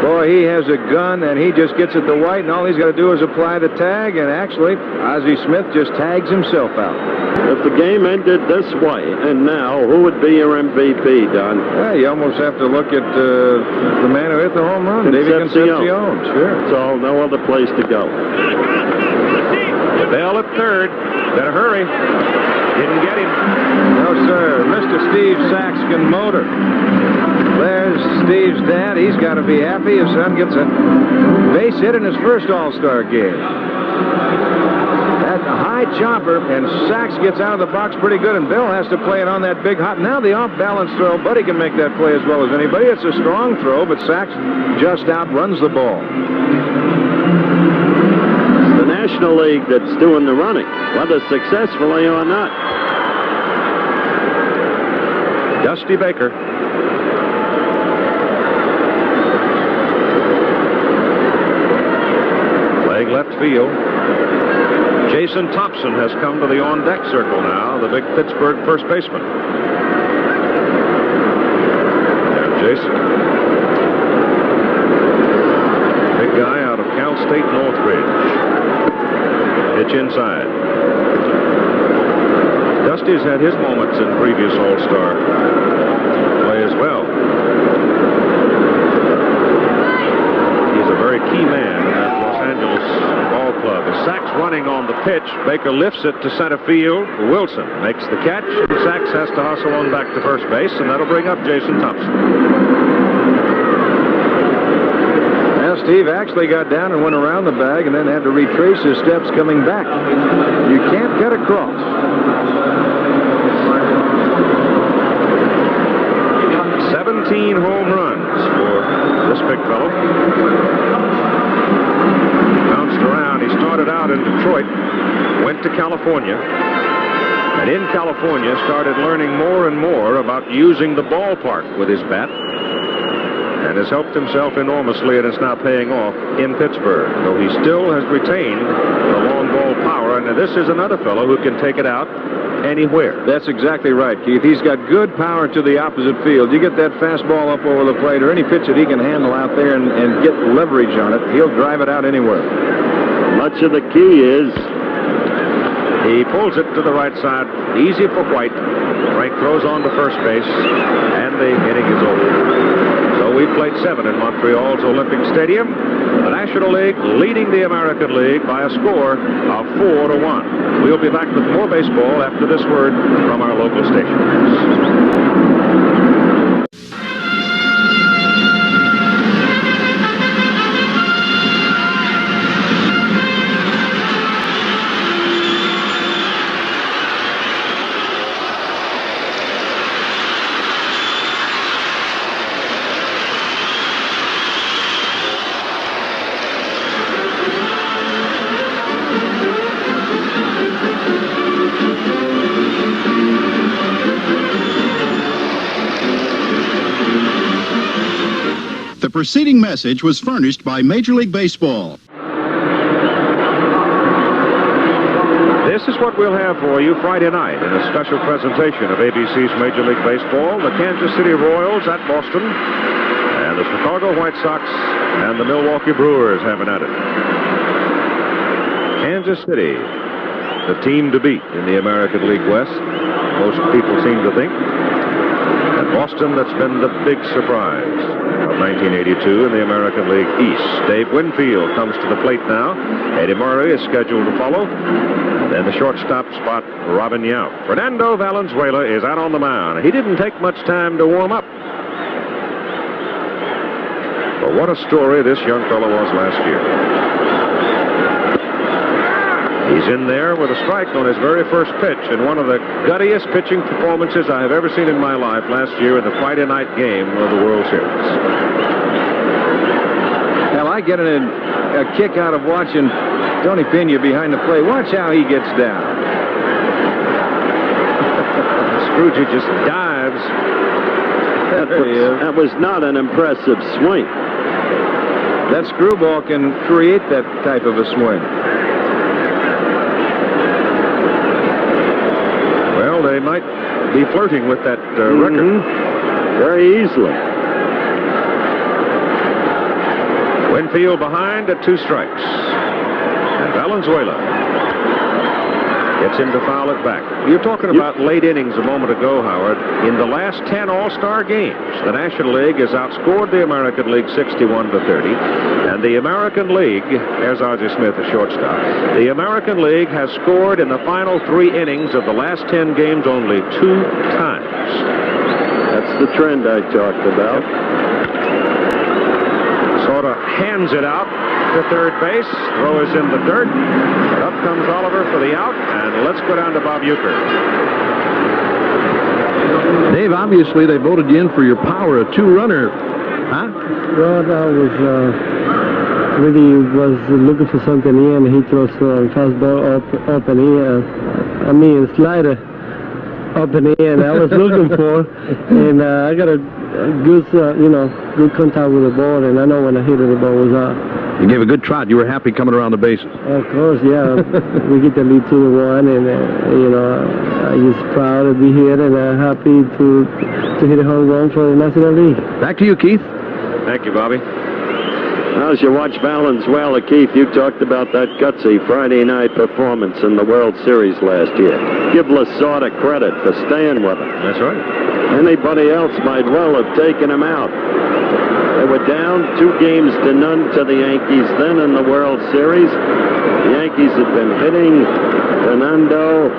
R: Boy, he has a gun, and he just gets it to White, and all he's got to do is apply the tag, and actually, Ozzie Smith just tags himself out.
D: If the game ended this way, and now, who would be your MVP, Don?
R: Yeah, you almost have to look at the man who hit the home run, Davey Concepcion. Sure.
D: So, no other place to go.
J: Bell at third. Better hurry. Didn't get him.
R: No, sir. Mr. Steve Saxton Motor. There's Steve's dad. He's got to be happy. His son gets a base hit in his first All-Star game. At the high high chopper, and Sachs gets out of the box pretty good, and Bill has to play it on that big hop. Now the off-balance throw, Buddy can make that play as well as anybody. It's a strong throw, but Sachs just outruns the ball.
D: It's the National League that's doing the running, whether successfully or not.
R: Dusty Baker. Playing left field. Jason Thompson has come to the on-deck circle now, the big Pittsburgh first baseman. There's Jason. Big guy out of Cal State Northridge. Pitch inside. Dusty's had his moments in previous All-Star play as well. He's a very key man in that Los Angeles ball club. As Sachs running on the pitch, Baker lifts it to center field. Wilson makes the catch, and Sachs has to hustle on back to first base, and that'll bring up Jason Thompson. Now Steve actually got down and went around the bag and then had to retrace his steps coming back. You can't get across. 17 home runs for this big fellow. Bounced around. He started out in Detroit, went to California, and in California started learning more and more about using the ballpark with his bat, and has helped himself enormously, and it's now paying off in Pittsburgh, though he still has retained the long ball power. And this is another fellow who can take it out anywhere. That's exactly right, Keith. He's got good power to the opposite field. You get that fastball up over the plate or any pitch that he can handle out there and get leverage on it, he'll drive it out anywhere.
D: Much of the key is
R: he pulls it to the right side, easy for White. Frank throws on to first base, and the inning is over. So we've played 7 in Montreal's Olympic Stadium. The National League leading the American League by a score of 4-1. We'll be back with more baseball after this word from our local stations.
K: The preceding message was furnished by Major League Baseball.
R: This is what we'll have for you Friday night in a special presentation of ABC's Major League Baseball. The Kansas City Royals at Boston, and the Chicago White Sox and the Milwaukee Brewers having at it. Kansas City, the team to beat in the American League West, most people seem to think. And Boston, that's been the big surprise of 1982 in the American League East. Dave Winfield comes to the plate now. Eddie Murray is scheduled to follow. And then the shortstop spot, Robin Yount. Fernando Valenzuela is out on the mound. He didn't take much time to warm up. But what a story this young fellow was last year. He's in there with a strike on his very first pitch, and one of the guttiest pitching performances I have ever seen in my life last year in the Friday night game of the World Series. Well, I get a kick out of watching Tony Pena behind the plate. Watch how he gets down. Scrooge just dives.
D: That was not an impressive swing.
R: That screwball can create that type of a swing. Well, they might be flirting with that record.
D: Very easily.
R: Winfield behind at 2 strikes. And Valenzuela gets him to foul it back. You're talking about late innings a moment ago, Howard. In the last 10 All-Star games, the National League has outscored the American League 61-30. And the American League, there's R.J. Smith, a shortstop. The American League has scored in the final 3 innings of the last 10 games only 2 times.
D: That's the trend I talked about.
R: Sort of hands it out to throw is in the dirt. But Up comes Oliver for the out, and let's go down to Bob Uecker.
C: Dave, obviously they voted you in for your power, a two-runner. Huh?
M: Well, I was really looking for something here, and he throws fastball up and here. Slider up in the air, and I was looking for, and I got a good, good contact with the ball, and I know when I hit it, the ball was out.
C: You gave a good trot. You were happy coming around the bases.
M: Of course, yeah. We get the lead 2-1, and I'm just proud to be here, and happy to hit a home run for the National League.
C: Back to you, Keith.
R: Thank you, Bobby.
D: As you watch Valenzuela, Keith, you talked about that gutsy Friday night performance in the World Series last year. Give Lasorda credit for staying with him.
R: That's right.
D: Anybody else might well have taken him out. They were down 2-0 to the Yankees then in the World Series. The Yankees had been hitting Fernando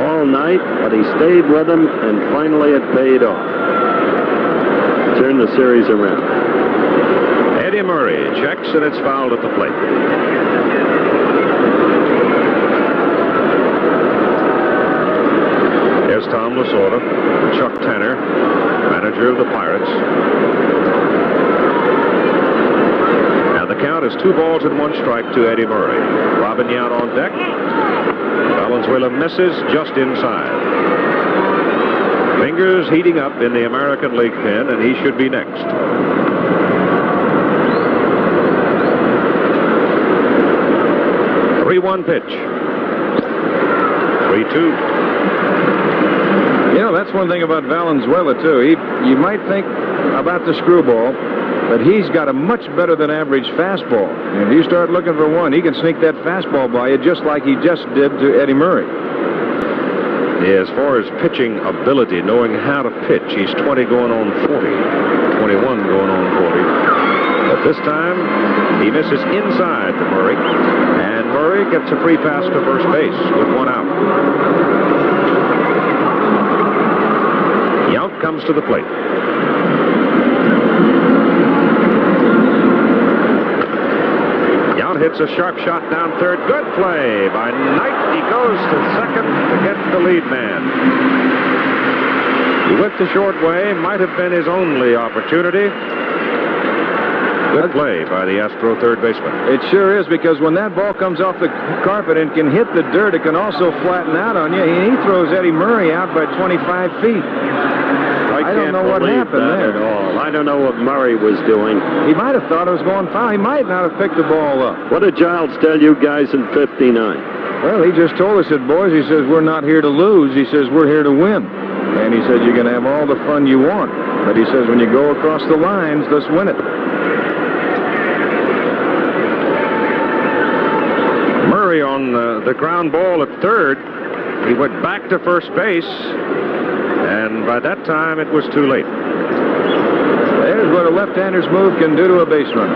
D: all night, but he stayed with them, and finally it paid off. Turned the series around.
R: Eddie Murray checks, and it's fouled at the plate. Here's Tom Lasorda, Chuck Tanner, manager of the Pirates. Now the count is 2 balls and 1 strike to Eddie Murray. Robin Yount on deck. Valenzuela misses just inside. Fingers heating up in the American League pen, and he should be next. 3-1 pitch. 3-2. You know, that's one thing about Valenzuela, too. You might think about the screwball, but he's got a much better than average fastball. And if you start looking for one, he can sneak that fastball by you just like he just did to Eddie Murray. Yeah, as far as pitching ability, knowing how to pitch, he's 20 going on 40. 21 going on 40. But this time, he misses inside to Murray. And Murray gets a free pass to first base with 1 out. Yount comes to the plate. Yount hits a sharp shot down third. Good play by Knight. He goes to second to get the lead man. He went the short way. Might have been his only opportunity. Good play by the Astro third baseman.
F: It sure is, because when that ball comes off the carpet and can hit the dirt, it can also flatten out on you. He throws Eddie Murray out by 25 feet.
D: I
F: don't know what happened there
D: at all. I don't know what Murray was doing.
F: He might have thought it was going foul. He might not have picked the ball up.
D: What did Giles tell you guys in 59?
F: Well, he just told us that, boys, he says, we're not here to lose. He says, we're here to win. And he said, you can have all the fun you want. But he says, when you go across the lines, let's win it.
R: Murray on the ground ball at third. He went back to first base, and by that time it was too late.
F: There's what a left-hander's move can do to a base runner.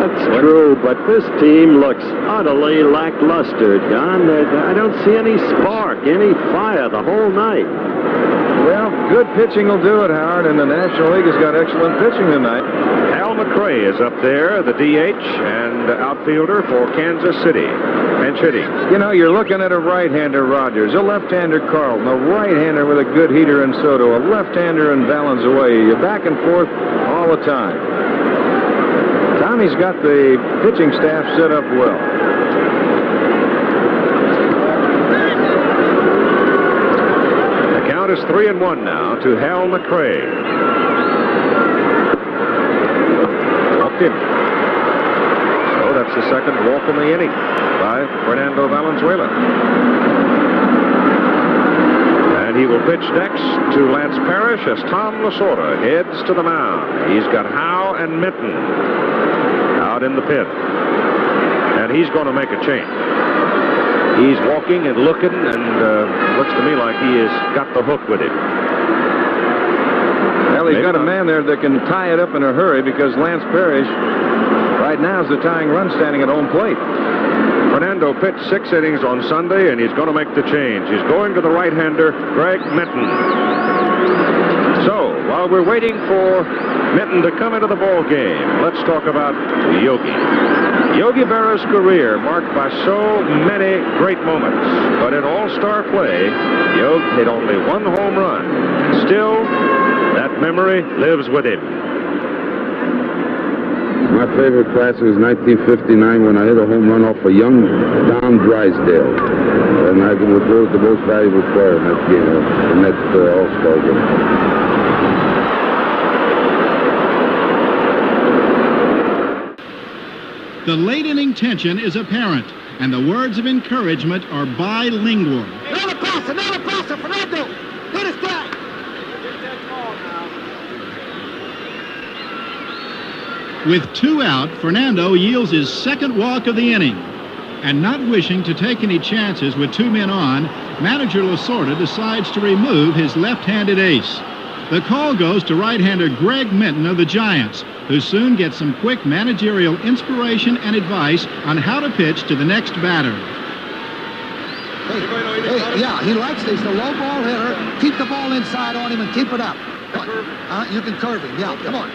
D: That's true, but this team looks utterly lackluster, Don. I don't see any spark, any fire the whole night.
F: Well, good pitching will do it, Howard, and the National League has got excellent pitching tonight.
R: Hal McRae is up there, the DH and outfielder for Kansas City. Pinch hitting.
F: You know, you're looking at a right-hander, Rogers, a left-hander, Carlton, a right-hander with a good heater in Soto, a left-hander in Valenzuela. You're back and forth all the time. Tommy's got the pitching staff set up well.
R: The count is 3-1 now to Hal McRae. Walked in. So that's the second walk in the inning by Fernando Valenzuela. And he will pitch next to Lance Parrish as Tom Lasorda heads to the mound. He's got Howe and Minton out in the pit. And he's going to make a change. He's walking and looking, and looks to me like he has got the hook with him.
F: Well, he's got a man there that can tie it up in a hurry, because Lance Parrish right now is the tying run standing at home plate.
R: Fernando pitched 6 innings on Sunday, and he's going to make the change. He's going to the right-hander, Greg Minton. So, while we're waiting for Minton to come into the ball game, let's talk about Yogi. Yogi Berra's career marked by so many great moments, but in all-star play, Yogi hit only one home run. Still, that memory lives with him.
N: My favorite classic is 1959 when I hit a home run off a young Don Drysdale. And I was the most valuable player in that game, in that All-Star game.
O: The late inning tension is apparent, and the words of encouragement are bilingual.
L: Another passer, Fernando! Hit his guy!
O: With 2 out, Fernando yields his second walk of the inning. And not wishing to take any chances with 2 men on, manager Lasorda decides to remove his left-handed ace. The call goes to right-hander Greg Minton of the Giants, who soon gets some quick managerial inspiration and advice on how to pitch to the next batter.
L: Hey, yeah, he likes this. He's a low ball hitter. Keep the ball inside on him and keep it up. You can curve him. Yeah, come on.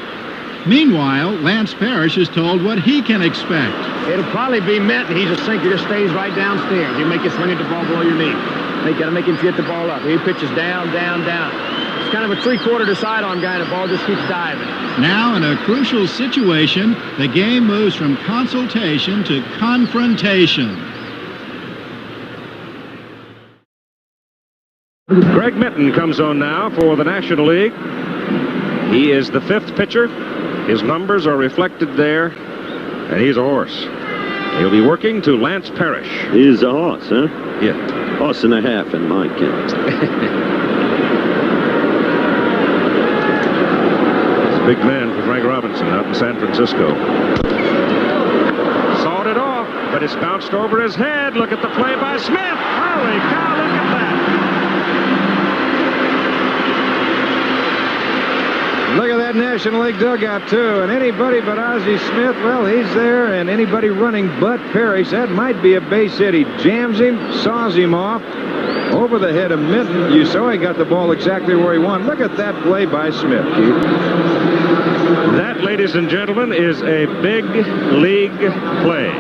O: Meanwhile, Lance Parrish is told what he can expect.
S: It'll probably be Minton. He's a sinker, just stays right downstairs. You make you swing at the ball below your knee. You got to make him get the ball up. He pitches down, down, down. It's kind of a three-quarter to sidearm guy, and the ball just keeps diving.
O: Now, in a crucial situation, the game moves from consultation to confrontation.
R: Greg Minton comes on now for the National League. He is the 5th pitcher. His numbers are reflected there, and he's a horse. He'll be working to Lance Parrish.
D: He's a horse, huh?
R: Yeah.
D: Horse and a half in my count.
R: It's a big man for Frank Robinson out in San Francisco. Sawed it off, but it's bounced over his head. Look at the play by Smith. Holy cow, look at that.
W: Look at that National League dugout, too. And anybody but Ozzie Smith, well, he's there. And anybody running but Parrish, that might be a base hit. He jams him, saws him off over the head of Minton. You saw he got the ball exactly where he wanted. Look at that play by Smith, Keith.
R: That, ladies and gentlemen, is a big league play.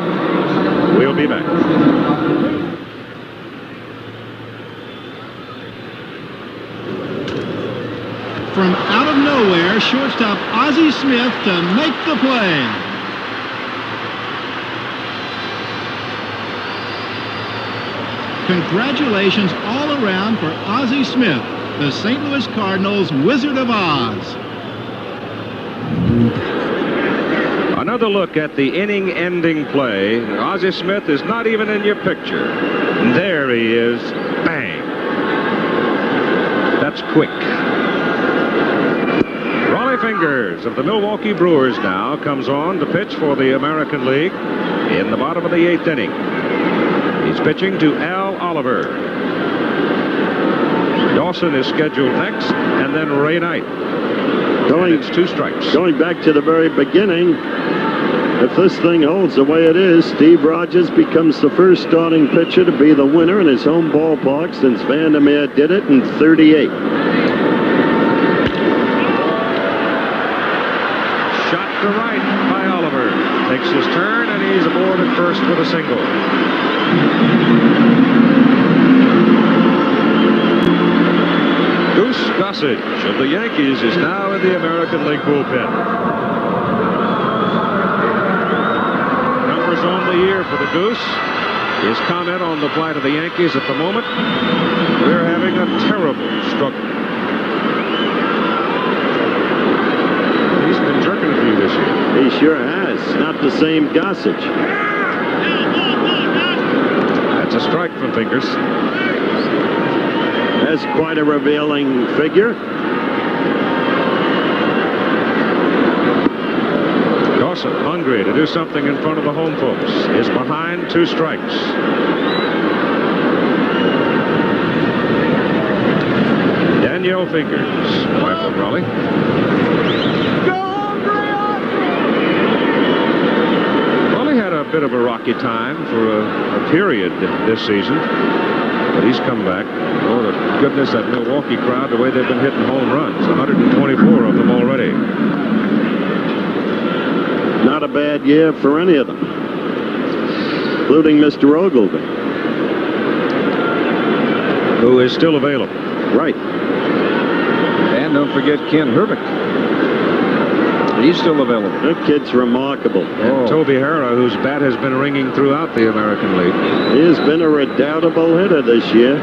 R: We'll be back.
O: From out of nowhere, shortstop Ozzie Smith to make the play. Congratulations all around for Ozzie Smith, the St. Louis Cardinals' Wizard of Oz.
R: Another look at the inning-ending play. Ozzie Smith is not even in your picture. There he is. Bang. That's quick. Rollie Fingers of the Milwaukee Brewers now comes on to pitch for the American League in the bottom of the 8th inning. He's pitching to Al Oliver. Dawson is scheduled next, and then Ray Knight. It's 2 strikes.
D: Going back to the very beginning, if this thing holds the way it is, Steve Rogers becomes the first starting pitcher to be the winner in his home ballpark since Vandermeer did it in '38.
R: To right by Oliver. Takes his turn, and he's aboard at first with a single. Goose Gossage of the Yankees is now in the American League bullpen. Numbers on the year for the Goose. His comment on the plight of the Yankees at the moment: we're having a terrible struggle. He's been jerking a few this year.
D: He sure has. Not the same Gossage.
R: That's a strike from Fingers.
D: That's quite a revealing figure.
R: Dawson, hungry to do something in front of the home folks, is behind 2 strikes. Danielle Fingers, wife of Raleigh. A bit of a rocky time for a period this season, but he's come back. Oh, the goodness, that Milwaukee crowd, the way they've been hitting home runs, 124 of them already.
D: Not a bad year for any of them. including Mr. Ogilvy.
W: Who is still available.
D: Right.
W: And don't forget Ken Herbeck. He's still available.
D: That kid's remarkable.
W: And Toby Harrah, whose bat has been ringing throughout the American League.
D: He has been a redoubtable hitter this year.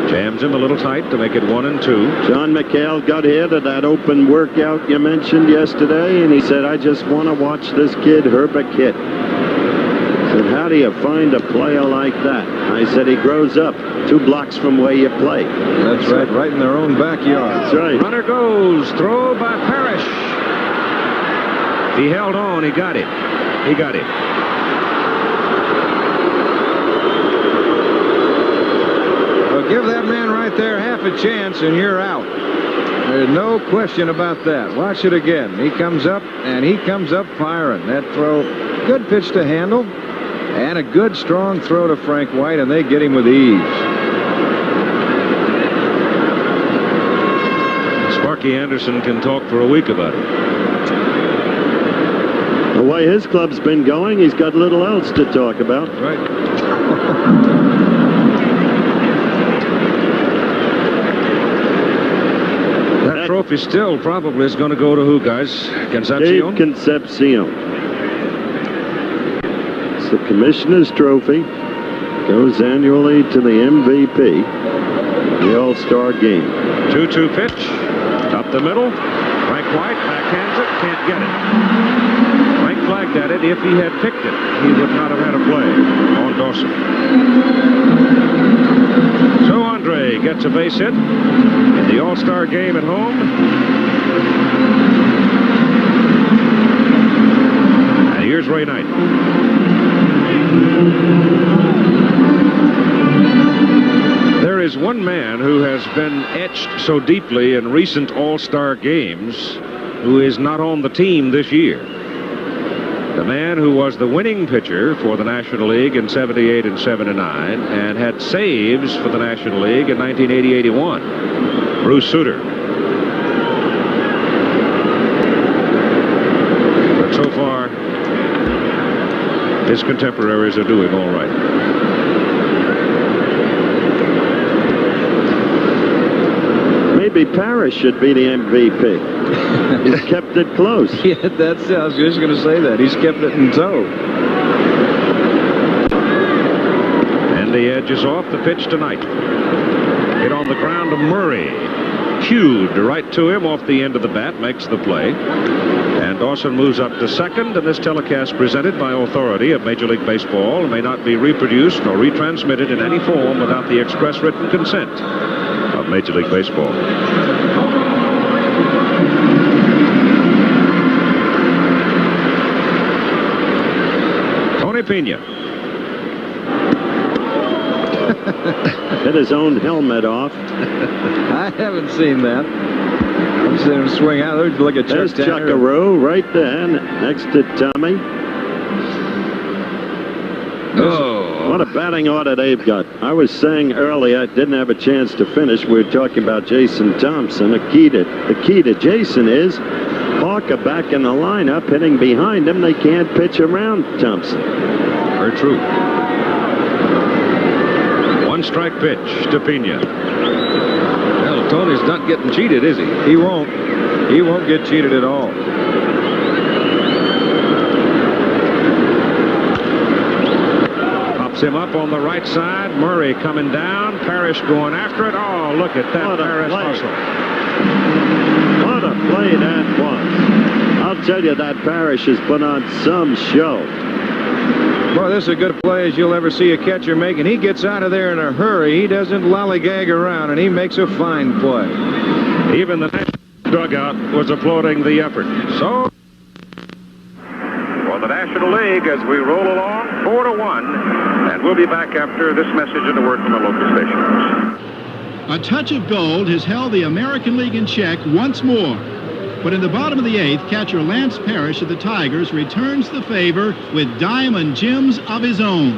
W: Jams him a little tight to make it 1-2.
D: John McHale got here to that open workout you mentioned yesterday, and he said, I just want to watch this kid Herbeck hit. I said, how do you find a player like that? I said, he grows up 2 blocks from where you play.
W: That's right, right in their own backyard.
D: That's right.
W: Runner goes, throw by Parrish. He held on, he got it. He got it. Well, give that man right there half a chance and you're out. There's no question about that. Watch it again. He comes up, and he comes up firing. That throw, good pitch to handle, and a good, strong throw to Frank White, and they get him with ease. Sparky Anderson can talk for a week about it.
D: The way his club's been going, he's got little else to talk about.
W: Right. That trophy still probably is going to go to who, guys? Concepcion?
D: Dave Concepcion. It's the Commissioner's Trophy. Goes annually to the MVP, the All-Star Game.
W: 2-2 pitch. Up the middle. Frank White backhands it. Can't get it. Frank flagged at it. If he had picked it, he would not have had a play on Dawson. So Andre gets a base hit in the All-Star Game at home. And here's Ray Knight. There is one man who has been etched so deeply in recent All-Star games who is not on the team this year. The man who was the winning pitcher for the National League in 78 and 79 and had saves for the National League in 1980-81, Bruce Sutter. But so far, his contemporaries are doing all right.
D: Maybe Parrish should be the MVP. He's kept it close.
W: Yeah, I was just going to say that. He's kept it in tow. And the edge is off. The pitch tonight. Hit on the ground to Murray. Cued right to him off the end of the bat. Makes the play. And Dawson moves up to second. And this telecast presented by authority of Major League Baseball may not be reproduced or retransmitted in any form without the express written consent of Major League Baseball. Tony Pena.
D: Hit his own helmet off.
W: I haven't seen that. I've seen him swing out. There's like a
D: There's Chuckaroo right there next to Tommy.
W: Oh.
D: What a batting order they've got. I was saying earlier, I didn't have a chance to finish. We were talking about Jason Thompson. The key to Jason is Parker back in the lineup, hitting behind him. They can't pitch around Thompson.
W: Very true. One strike pitch to Pena. Well, Tony's not getting cheated, is he? He won't. He won't get cheated at all. Pops him up on the right side. Murray coming down. Parrish going after it. Oh, look at that Parrish hustle.
D: What a play that was. I'll tell you, that Parrish has put on some show.
W: Boy, this is a good play as you'll ever see a catcher make, and he gets out of there in a hurry. He doesn't lollygag around, and he makes a fine play. Even the national dugout was applauding the effort. So, for the National League, as we roll along, 4-1, and we'll be back after this message and a word from the local stations.
O: A touch of gold has held the American League in check once more. But in the bottom of the 8th, catcher Lance Parrish of the Tigers returns the favor with diamond gems of his own.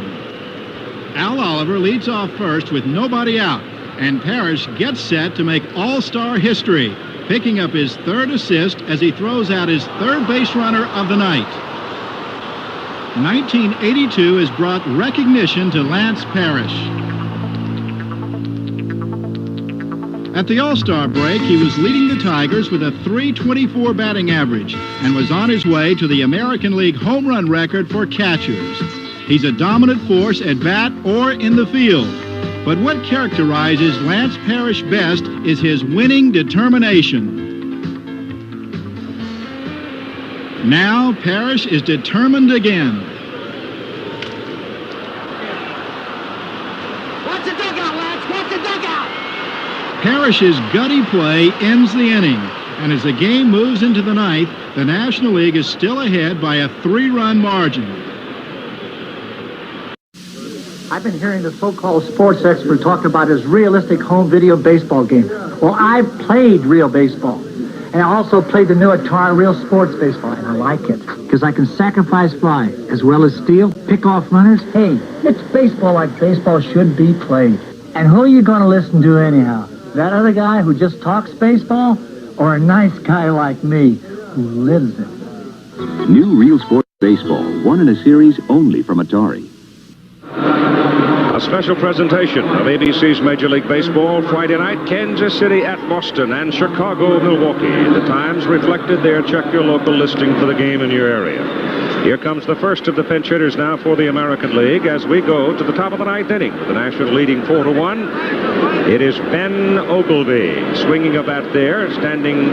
O: Al Oliver leads off first with nobody out, and Parrish gets set to make all-star history, picking up his 3rd assist as he throws out his 3rd base runner of the night. 1982 has brought recognition to Lance Parrish. At the All-Star break, he was leading the Tigers with a .324 batting average and was on his way to the American League home run record for catchers. He's a dominant force at bat or in the field. But what characterizes Lance Parrish best is his winning determination. Now Parrish is determined again.
A: Watch the dugout, Lance! Watch the dugout!
O: Parrish's gutty play ends the inning, and as the game moves into the ninth, the National League is still ahead by a 3-run margin.
L: I've been hearing the so-called sports expert talk about his realistic home video baseball game. Well, I've played real baseball. And I also played the new Atari Real Sports Baseball, and I like it. Because I can sacrifice fly, as well as steal, pick off runners. Hey, it's baseball like baseball should be played. And who are you going to listen to anyhow? That other guy who just talks baseball? Or a nice guy like me who lives it?
T: New Real Sports Baseball, one in a series only from Atari.
P: A special presentation of ABC's Major League Baseball Friday night, Kansas City at Boston and Chicago, Milwaukee. The Times reflected their check your local listing for the game in your area. Here comes the first of the pinch hitters now for the American League as we go to the top of the ninth inning. The National leading 4-1. It is Ben Ogilvy swinging a bat there, standing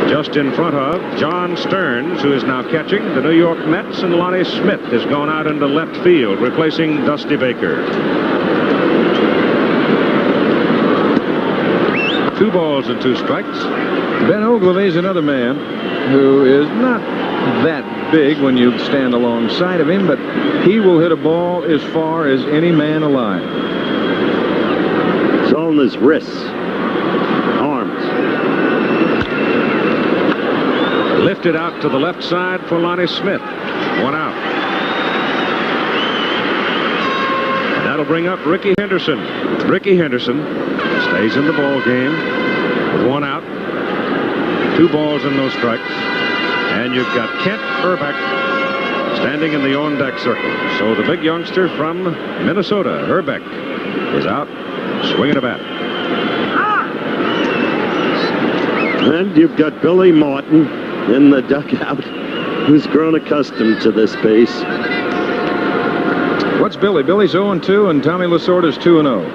P: just in front of John Stearns, who is now catching the New York Mets, and Lonnie Smith has gone out into left field, replacing Dusty Baker.
R: 2 balls and 2 strikes. Ben Ogilvy's another man who is not that big when you stand alongside of him, but he will hit a ball as far as any man alive.
D: It's all in his wrists, arms.
P: Lifted out to the left side for Lonnie Smith. 1 out. And that'll bring up Ricky Henderson. Ricky Henderson stays in the ball game with 1 out. 2 balls and no strikes. And you've got Kent Hrbek standing in the on-deck circle. So the big youngster from Minnesota, Hrbek, is out swinging a bat.
D: And you've got Billy Martin in the dugout, who's grown accustomed to this base.
R: What's Billy? Billy's 0-2, and Tommy Lasorda's 2-0.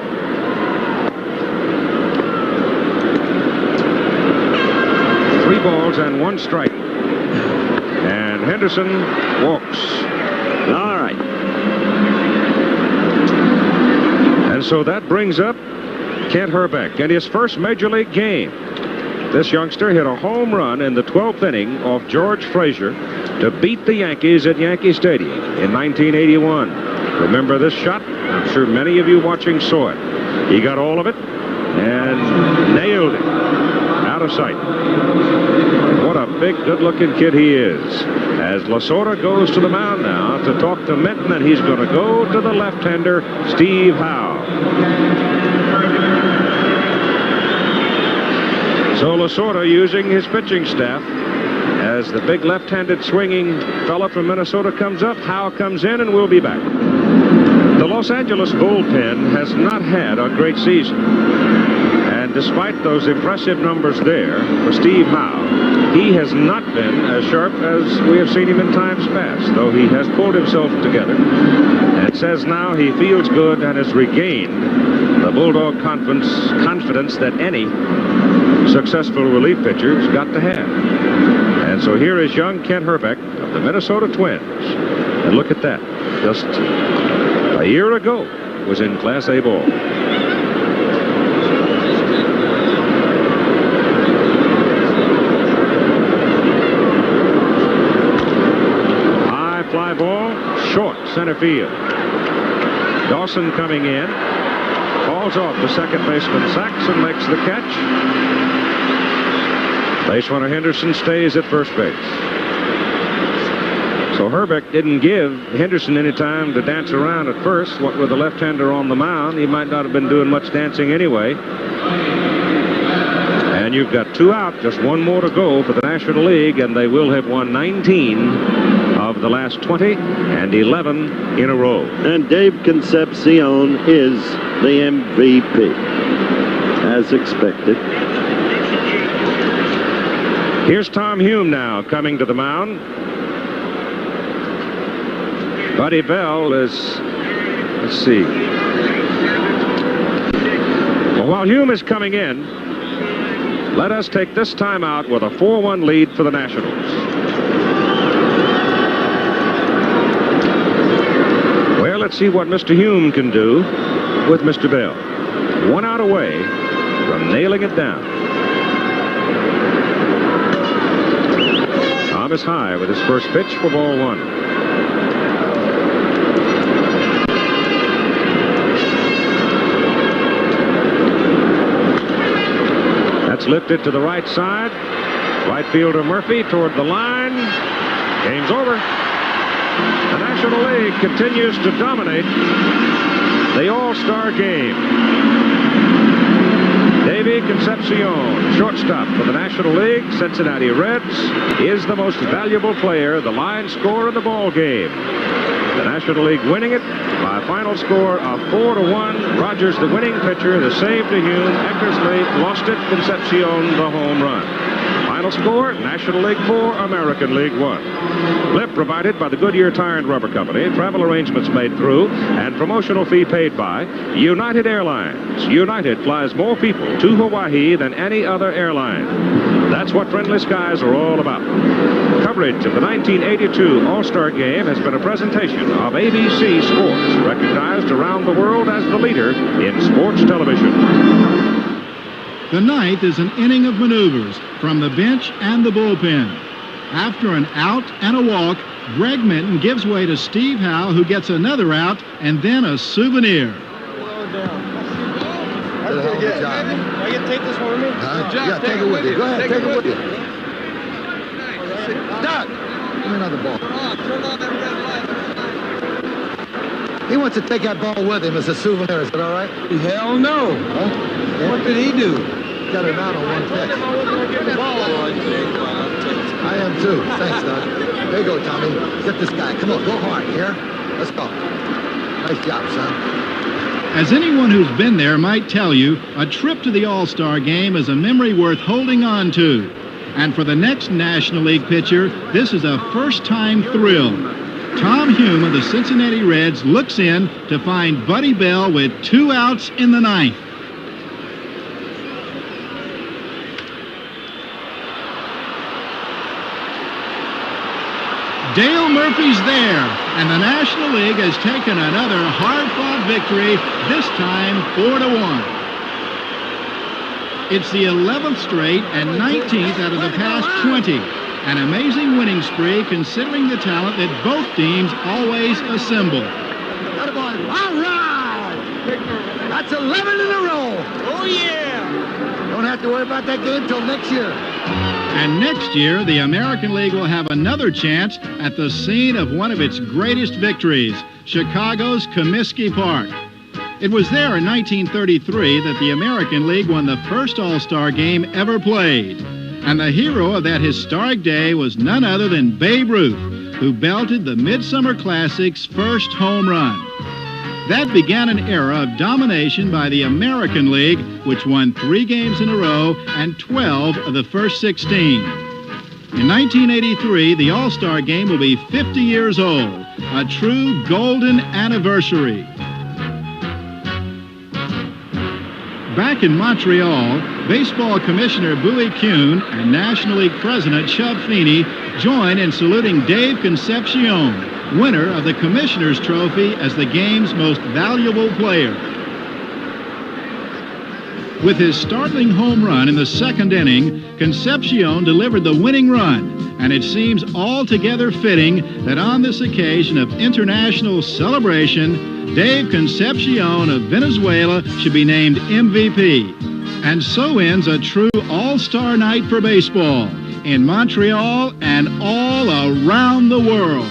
P: Three balls and 1 strike. And Henderson walks.
D: All right.
P: And so that brings up Kent Hrbek in his first Major League game. This youngster hit a home run in the 12th inning off George Frazier to beat the Yankees at Yankee Stadium in 1981. Remember this shot? I'm sure many of you watching saw it. He got all of it and nailed it out of sight. What a big, good-looking kid he is. As Lasorda goes to the mound now to talk to Minton, and he's going to go to the left-hander, Steve Howe. So Lasorda using his pitching staff as the big left-handed swinging fella from Minnesota comes up. Howe comes in, and we'll be back. The Los Angeles bullpen has not had a great season. And despite those impressive numbers there for Steve Howe, he has not been as sharp as we have seen him in times past, though he has pulled himself together and says now he feels good and has regained the Bulldog confidence that any successful relief pitcher has got to have. And so here is young Kent Hrbek of the Minnesota Twins. And look at that. Just a year ago was in Class A ball. High fly ball, short center field. Dawson coming in. Falls off the second baseman Sachs and makes the catch. Base runner Henderson stays at first base. So Hrbek didn't give Henderson any time to dance around at first. What with the left-hander on the mound, he might not have been doing much dancing anyway. And you've got 2 out, just 1 more to go for the National League, and they will have won 19 of the last 20 and 11 in a row.
D: And Dave Concepcion is the MVP, as expected.
P: Here's Tom Hume now coming to the mound. Buddy Bell is, let's see. Well, while Hume is coming in, let us take this time out with a 4-1 lead for the Nationals. Well, let's see what Mr. Hume can do with Mr. Bell. 1 out away from nailing it down. Tom is high with his first pitch for ball 1. That's lifted to the right side. Right fielder Murphy toward the line. Game's over. The National League continues to dominate the All-Star game. Davy Concepcion, shortstop for the National League, Cincinnati Reds, is the most valuable player, the line scorer in the ball game. The National League winning it by a final score of 4-1. Rogers, the winning pitcher, the save to Hume. Eckersley lost it. Concepcion, the home run. Final score, National League 4, American League 1. Blip provided by the Goodyear Tire and Rubber Company. Travel arrangements made through and promotional fee paid by United Airlines. United flies more people to Hawaii than any other airline. That's what Friendly Skies are all about. Coverage of the 1982 All-Star Game has been a presentation of ABC Sports, recognized around the world as the leader in sports television.
O: The ninth is an inning of maneuvers from the bench and the bullpen. After an out and a walk, Greg Minton gives way to Steve Howe, who gets another out and then a souvenir.
A: That's pretty good. Are you going to take this one with me?
B: Yeah, take it with you. Go ahead, take it with you. Doc! Give me another ball.
A: Turn on that red light.
B: He wants to take that ball with him as a souvenir. Is that all right?
A: Hell no.
B: Huh? Yeah.
A: What did he do?
B: Got it out on one pitch. I am too. Thanks, Doc. There you go, Tommy. Get this guy. Come on, go hard here. Let's go. Nice job, son.
O: As anyone who's been there might tell you, a trip to the All-Star Game is a memory worth holding on to. And for the next National League pitcher, this is a first-time thrill. Tom Hume of the Cincinnati Reds looks in to find Buddy Bell with 2 outs in the ninth. Dale Murphy's there, and the National League has taken another hard-fought victory, this time 4-1. It's the 11th straight and 19th out of the past 20. An amazing winning spree considering the talent that both teams always assemble.
B: All right! That's 11 in a row.
A: Oh, yeah!
B: Don't have to worry about that game till next year.
O: And next year, the American League will have another chance at the scene of one of its greatest victories, Chicago's Comiskey Park. It was there in 1933 that the American League won the first All-Star game ever played. And the hero of that historic day was none other than Babe Ruth, who belted the Midsummer Classic's first home run. That began an era of domination by the American League, which won 3 games in a row and 12 of the first 16. In 1983, the All-Star Game will be 50 years old, a true golden anniversary. Back in Montreal, Baseball Commissioner Bowie Kuhn and National League President Chub Feeney join in saluting Dave Concepcion, winner of the Commissioner's Trophy as the game's most valuable player. With his startling home run in the second inning, Concepcion delivered the winning run, and it seems altogether fitting that on this occasion of international celebration, Dave Concepcion of Venezuela should be named MVP. And so ends a true all-star night for baseball in Montreal and all around the world.